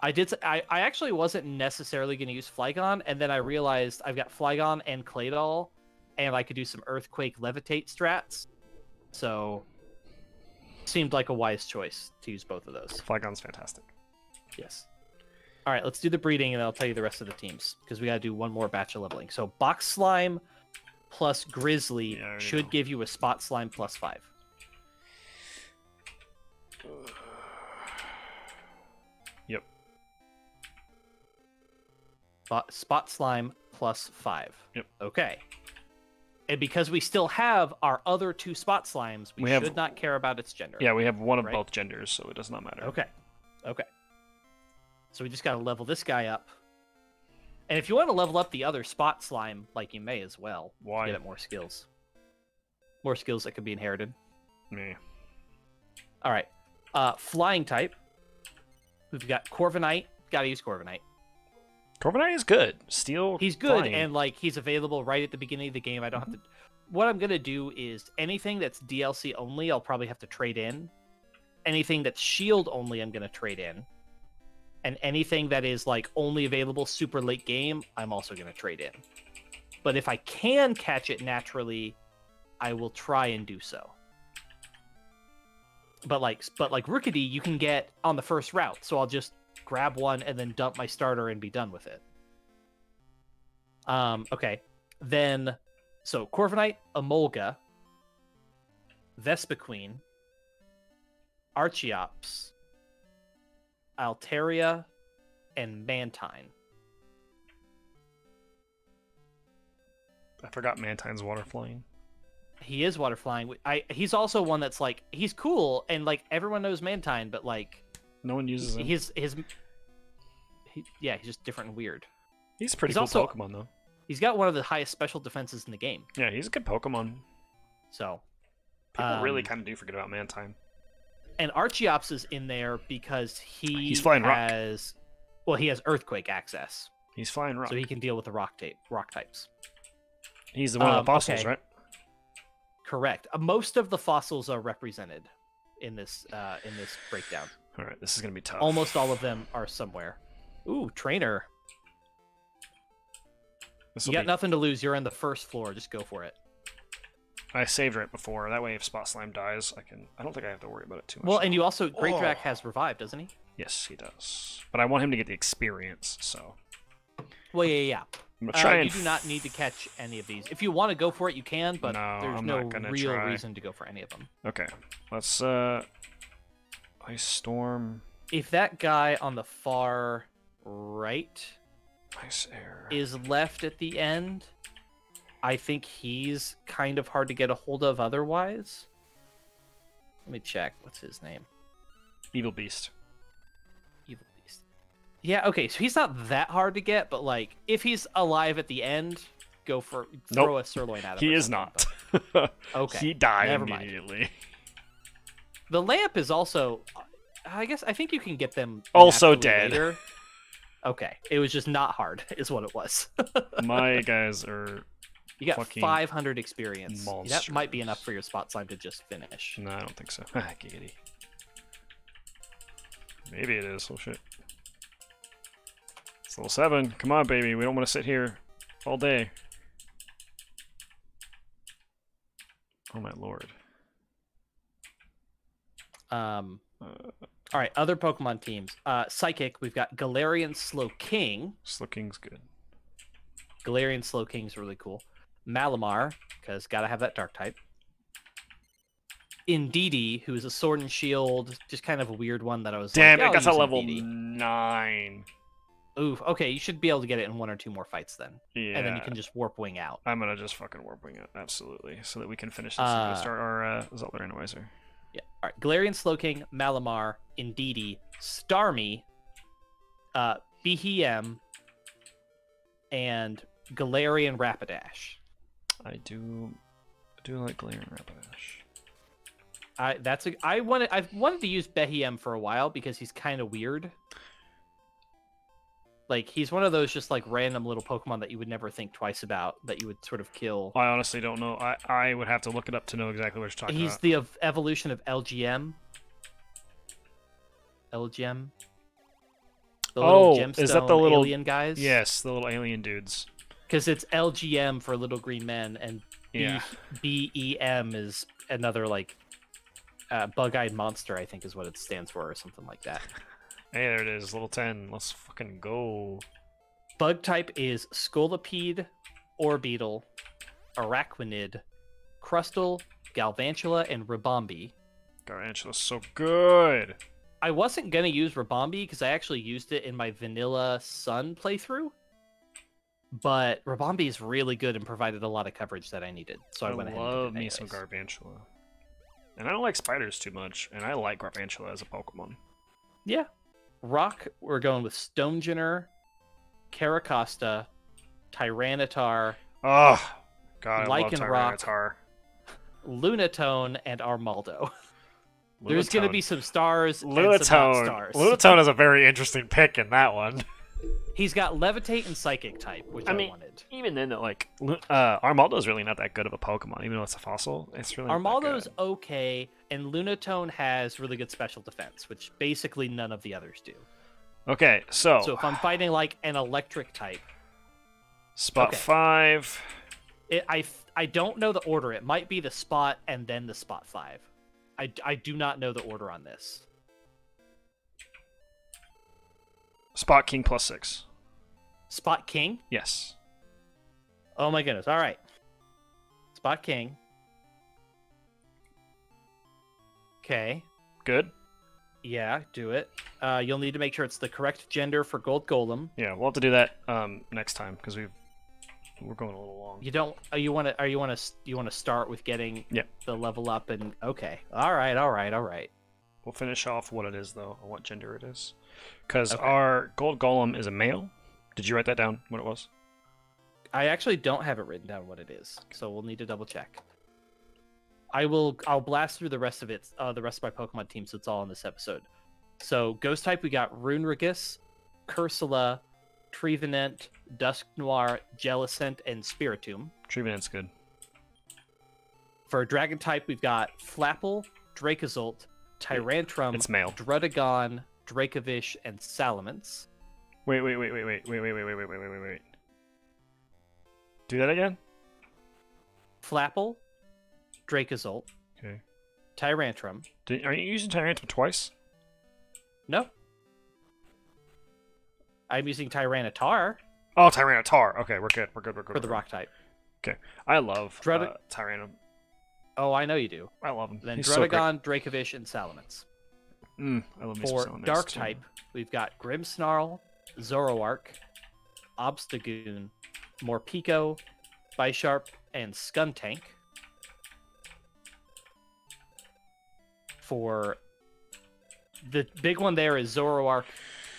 I did. I actually wasn't necessarily going to use Flygon, and then I realized I've got Flygon and Claydol, and I could do some Earthquake Levitate strats. So, seemed like a wise choice to use both of those. Flygon's fantastic. Yes. All right, let's do the breeding, and then I'll tell you the rest of the teams because we got to do one more batch of leveling. So, Box Slime plus Grizzly Yeah, I already should know. give you a Spot Slime plus 5. Yep. Spot Slime plus 5. Yep. Okay. And because we still have our other 2 Spot Slimes, we have- should not care about its gender. Yeah, we have one of Right. both genders, so it does not matter. Okay. Okay. So we just got to level this guy up. And if you want to level up the other Spot Slime, like you may as well. Why? Get it more skills. More skills that could be inherited. Me. All right. Flying type. We've got Corviknight. Got to use Corviknight. Corviknight is good. Steel. He's good, flying. and like he's available right at the beginning of the game. I don't have to. What I'm gonna do is anything that's DLC only, I'll probably have to trade in. Anything that's shield only, I'm gonna trade in. And anything that is like only available super late game, I'm also gonna trade in. But if I can catch it naturally, I will try and do so. But like Rookity, you can get on the first route, so I'll just grab one and then dump my starter and be done with it. Okay, then so Corviknight, Emolga, Vespiquen, Archeops, Altaria, and Mantine. I forgot Mantine's water flying. He is water flying. He's also one that's like he's cool and like everyone knows Mantine, but like no one uses him. He's just different and weird. He's a pretty cool also, Pokemon though. He's got one of the highest special defenses in the game. Yeah, he's a good Pokemon. So people really kind of do forget about Mantine. And Archeops is in there because he's flying rock. He has Earthquake access. He's flying rock, so he can deal with the rock types. He's the one of the fossils, right? Correct. Most of the fossils are represented in this breakdown. All right, this is gonna be tough. Almost all of them are somewhere. Ooh, trainer. You got nothing to lose. You're on the first floor. Just go for it. I saved right before. That way, if Spot Slime dies, I don't think I have to worry about it too much. Well, and you also Great Drac has Revive, doesn't he? Yes, he does. But I want him to get the experience, so. Well, yeah. I'm gonna try you do not need to catch any of these. If you want to go for it, you can, but there's no real reason to go for any of them. Okay, let's Ice Storm. If that guy on the far right Ice Air is left at the end, I think he's kind of hard to get a hold of otherwise. Let me check. What's his name? Evil Beast. Evil Beast. Yeah, okay, so he's not that hard to get, but like if he's alive at the end, throw a sirloin at him. He is not. Okay. He died Never immediately. Mind. The lamp is also I think you can get them also dead. Later. Okay. It was just not hard, is what it was. My guys are You got 500 experience. Monstrous. That might be enough for your Spot Slime to just finish. No, I don't think so. Giggity. Maybe it is. Oh shit. It's level 7. Come on, baby. We don't want to sit here all day. Oh my lord. All right, other Pokemon teams. Psychic, we've got Galarian Slowking. Slowking's good. Galarian Slowking's really cool. Malamar, because gotta have that dark type. Indeedee, who is a Sword and Shield, just kind of a weird one that I was Damn, like, it got to level Indeedee. 9. Oof, okay, you should be able to get it in 1 or 2 more fights then. Yeah. And then you can just Warp Wing out. I'm gonna just fucking Warp Wing it, absolutely, so that we can finish this and go start our Zelda Randomizer. Yeah. All right. Galarian Slowking, Malamar, Indeedee, Starmie, Behem, and Galarian Rapidash. I do like Galarian Rapidash. I've wanted to use Behem for a while because he's kind of weird. Like he's one of those just like random little Pokemon that you would never think twice about, that you would sort of kill. I honestly don't know. I would have to look it up to know exactly what you're talking about. He's the evolution of LGM. LGM. The little gemstone is that the little alien guys? Yes, the little alien dudes. Because it's LGM for Little Green Men, and Yeah. BEM is another like bug-eyed monster, I think is what it stands for, or something like that. Hey, there it is, level 10. Let's fucking go. Bug type is Scolipede, Orbeetle, Araquanid, Crustle, Galvantula, and Ribombee. Garantula's so good. I wasn't going to use Ribombee because I actually used it in my Vanilla Sun playthrough. But Ribombee is really good and provided a lot of coverage that I needed. So I went ahead and did it love me anyways. some Garvantula. And I don't like spiders too much, and I like Garvantula as a Pokemon. Yeah. Rock, we're going with Stonjourner, Caracosta, Tyranitar, Oh, God, I love Lycanroc, Tyranitar. Lunatone, and Armaldo. There's going to be some stars and some not Lunatone. stars. Lunatone is a very interesting pick in that one. He's got Levitate and Psychic type, which I mean, wanted. even then, like, Armaldo's really not that good of a Pokemon, even though it's a fossil. It's really Armaldo's okay, and Lunatone has really good special defense, which basically none of the others do. Okay, so if I'm fighting like an electric type, spot 5. I don't know the order. It might be the spot and then the spot 5. I do not know the order on this. Spot King +6. Spot King? Yes. Oh my goodness. All right. Spot King. Okay. Good. Yeah, do it. You'll need to make sure it's the correct gender for Gold Golem. Yeah, we'll have to do that next time because we're going a little long. You don't. You want to start with getting the level up and okay. All right. We'll finish off what it is though, or what gender it is, because our Gold Golem is a male. Did you write that down? What it was? I actually don't have it written down what it is, so we'll need to double check. I'll blast through the rest of it, the rest of my Pokemon team, so it's all in this episode. So Ghost type, we got Runerigus, Cursula, Trevenant, Dusknoir, Jellicent, and Spiritomb. Trevenant's good. For Dragon type, we've got Flapple, Dracozolt, Tyrantrum, it's male. Drudagon, Dracovish, and Salamence. Wait. Do that again? Flapple, Dracozolt. Okay. Tyrantrum. Are you using Tyrantrum twice? No. I'm using Tyranitar. Oh, Tyranitar. Okay, we're good. For the rock type. Okay. I love Tyranitar. Oh, I know you do. I love him. Then He's Drudagon, Dracovish, and Salamence. I love me some For Salamence, dark too. type, we've got Grimmsnarl, Zoroark, Obstagoon, Morpeko, Bisharp, and Skuntank. For the big one there is Zoroark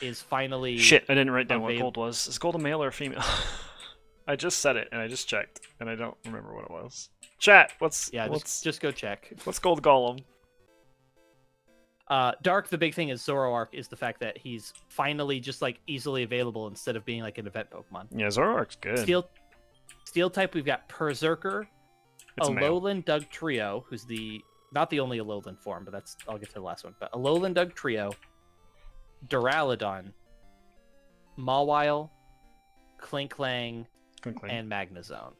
is finally... Shit, I didn't write down what gold was. Is gold a male or a female? I just said it, and I just checked, and I don't remember what it was. Chat, just go check. What's Gold Golem? Dark, the big thing is Zoroark is the fact that he's finally just like easily available instead of being like an event Pokemon. Yeah, Zoroark's good. Steel type, we've got Berserker, Alolan Dugtrio, who's not the only Alolan form, but I'll get to the last one. But Alolan Dugtrio, Duraludon, Mawile, Klinklang, and Magnezone.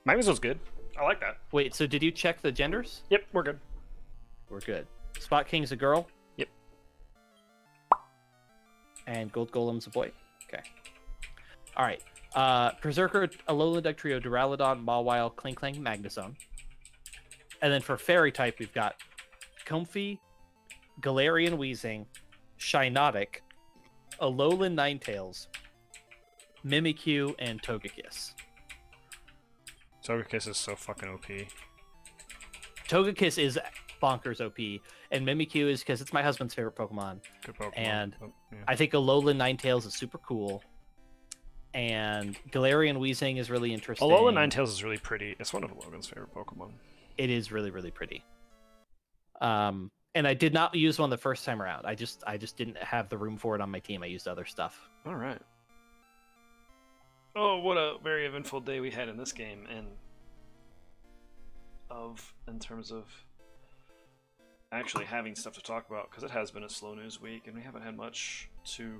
Magnezone's good. I like that. Wait, so did you check the genders? Yep, we're good. We're good. Spot King's a girl? Yep. And Gold Golem's a boy? Okay. Alright. Berserker, Alolan Dugtrio, Duraludon, Mawile, Klinklang, Magnezone. And then for Fairy type, we've got Comfey, Galarian Weezing, Shiinotic, Alolan Ninetales, Mimikyu, and Togekiss. Togekiss is so fucking OP. Togekiss is bonkers OP, and Mimikyu is because it's my husband's favorite Pokemon. Good Pokemon. And I think Alolan Ninetales is super cool. And Galarian Weezing is really interesting. Alolan Ninetales is really pretty. It's one of Logan's favorite Pokemon. It is really, really pretty. And I did not use one the first time around. I just didn't have the room for it on my team. I used other stuff. All right. Oh, what a very eventful day we had in this game, and in terms of actually having stuff to talk about, because it has been a slow news week, and we haven't had much to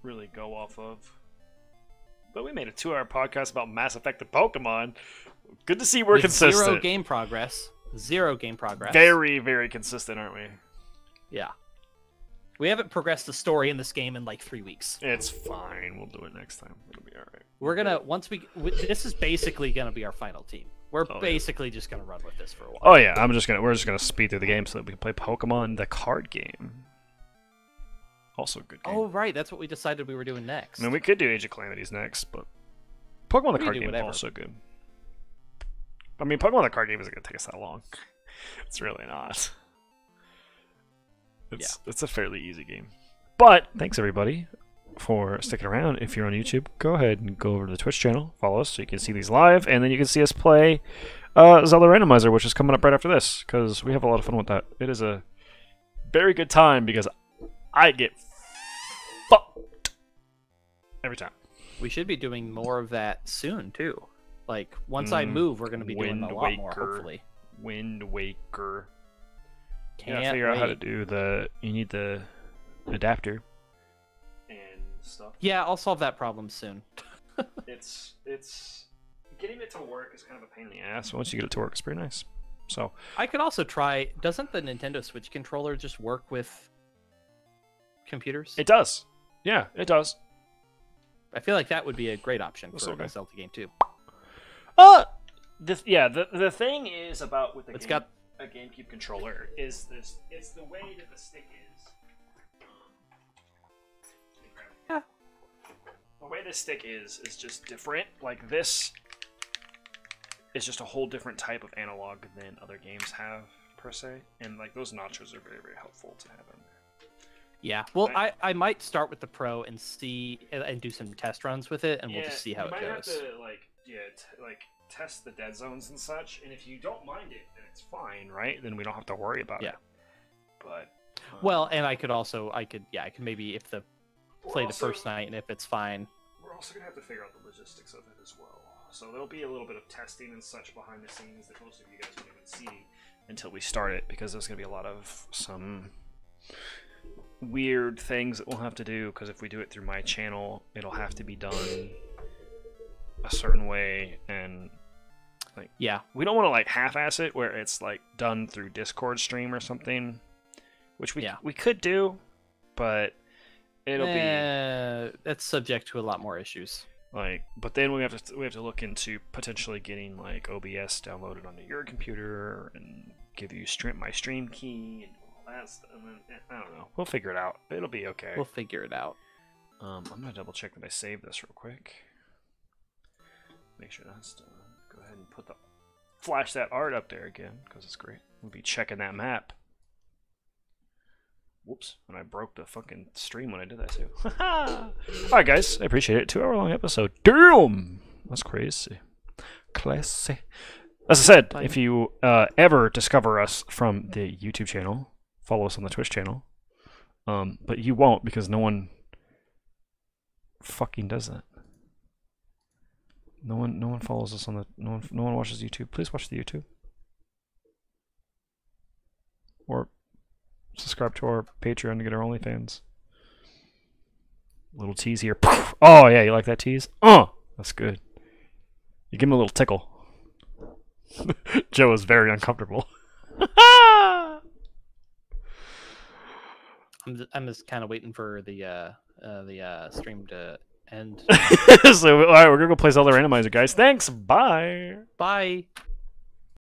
really go off of. But we made a 2-hour podcast about Mass Effect Pokemon. Good to see we're consistent. Zero game progress. Very, very consistent, aren't we? Yeah. We haven't progressed the story in this game in like 3 weeks. It's fine. We'll do it next time. It'll be all right. We're gonna this is basically gonna be our final team. We're basically just gonna run with this for a while. Oh yeah, we're just gonna speed through the game so that we can play Pokemon the card game. Also a good game. Oh right, that's what we decided we were doing next. I mean, we could do Age of Calamities next, but Pokemon the card game is also good. I mean, Pokemon the card game isn't gonna take us that long. It's really not. It's a fairly easy game. But thanks everybody for sticking around. If you're on YouTube, go ahead and go over to the Twitch channel, follow us so you can see these live, and then you can see us play Zelda Randomizer, which is coming up right after this, because we have a lot of fun with that. It is a very good time because I get fucked Every time. We should be doing more of that soon too. Like once I move, we're going to be doing a lot more. Hopefully. Wind Waker. Can't figure out how to wait. do the. You need the adapter and stuff. Yeah, I'll solve that problem soon. It's getting it to work is kind of a pain in the ass. Once you get it to work, it's pretty nice. So I could also try. Doesn't the Nintendo Switch controller just work with computers? it does. Yeah, it does. I feel like that would be a great option That's for okay. a Zelda game too. The thing is about with It's got a GameCube controller is this. It's the way that the stick is. Yeah. The way this stick is just different. Like this is just a whole different type of analog than other games have per se, and like those notches are very very helpful to have in there. Yeah. Well, I might start with the Pro and see and do some test runs with it, and we'll just see how it goes. You might have to test the dead zones and such, and if you don't mind it, then it's fine, right? Then we don't have to worry about it. But well, and I could maybe if the play the first night, and if it's fine. We're also gonna have to figure out the logistics of it as well. So there'll be a little bit of testing and such behind the scenes that most of you guys won't even see until we start it, because there's gonna be a lot of some weird things that we'll have to do, because if we do it through my channel, it'll have to be done a certain way, and like we don't want to like half-ass it where it's like done through Discord stream or something, which we could do, but it'll be that's subject to a lot more issues. Like, but then we have to look into potentially getting like OBS downloaded onto your computer and give you my stream key and all that stuff. And then, I don't know. We'll figure it out. It'll be okay. We'll figure it out. I'm gonna double check that I saved this real quick. Make sure that's done. Go ahead and flash that art up there again, because it's great. We'll be checking that map. Whoops, and I broke the fucking stream when I did that too. Alright guys, I appreciate it. 2-hour-long episode. Damn! That's crazy. Classy. As I said, if you ever discover us from the YouTube channel, follow us on the Twitch channel. But you won't, because no one fucking does that. No one follows us on the no one watches YouTube. Please watch the YouTube. Or subscribe to our Patreon to get our OnlyFans. Little tease here. Oh yeah, you like that tease? That's good. You give him a little tickle. Joe is very uncomfortable. I'm just kind of waiting for the stream to end. So all right, we're gonna go play Zelda Randomizer, guys. Thanks. Bye. Bye.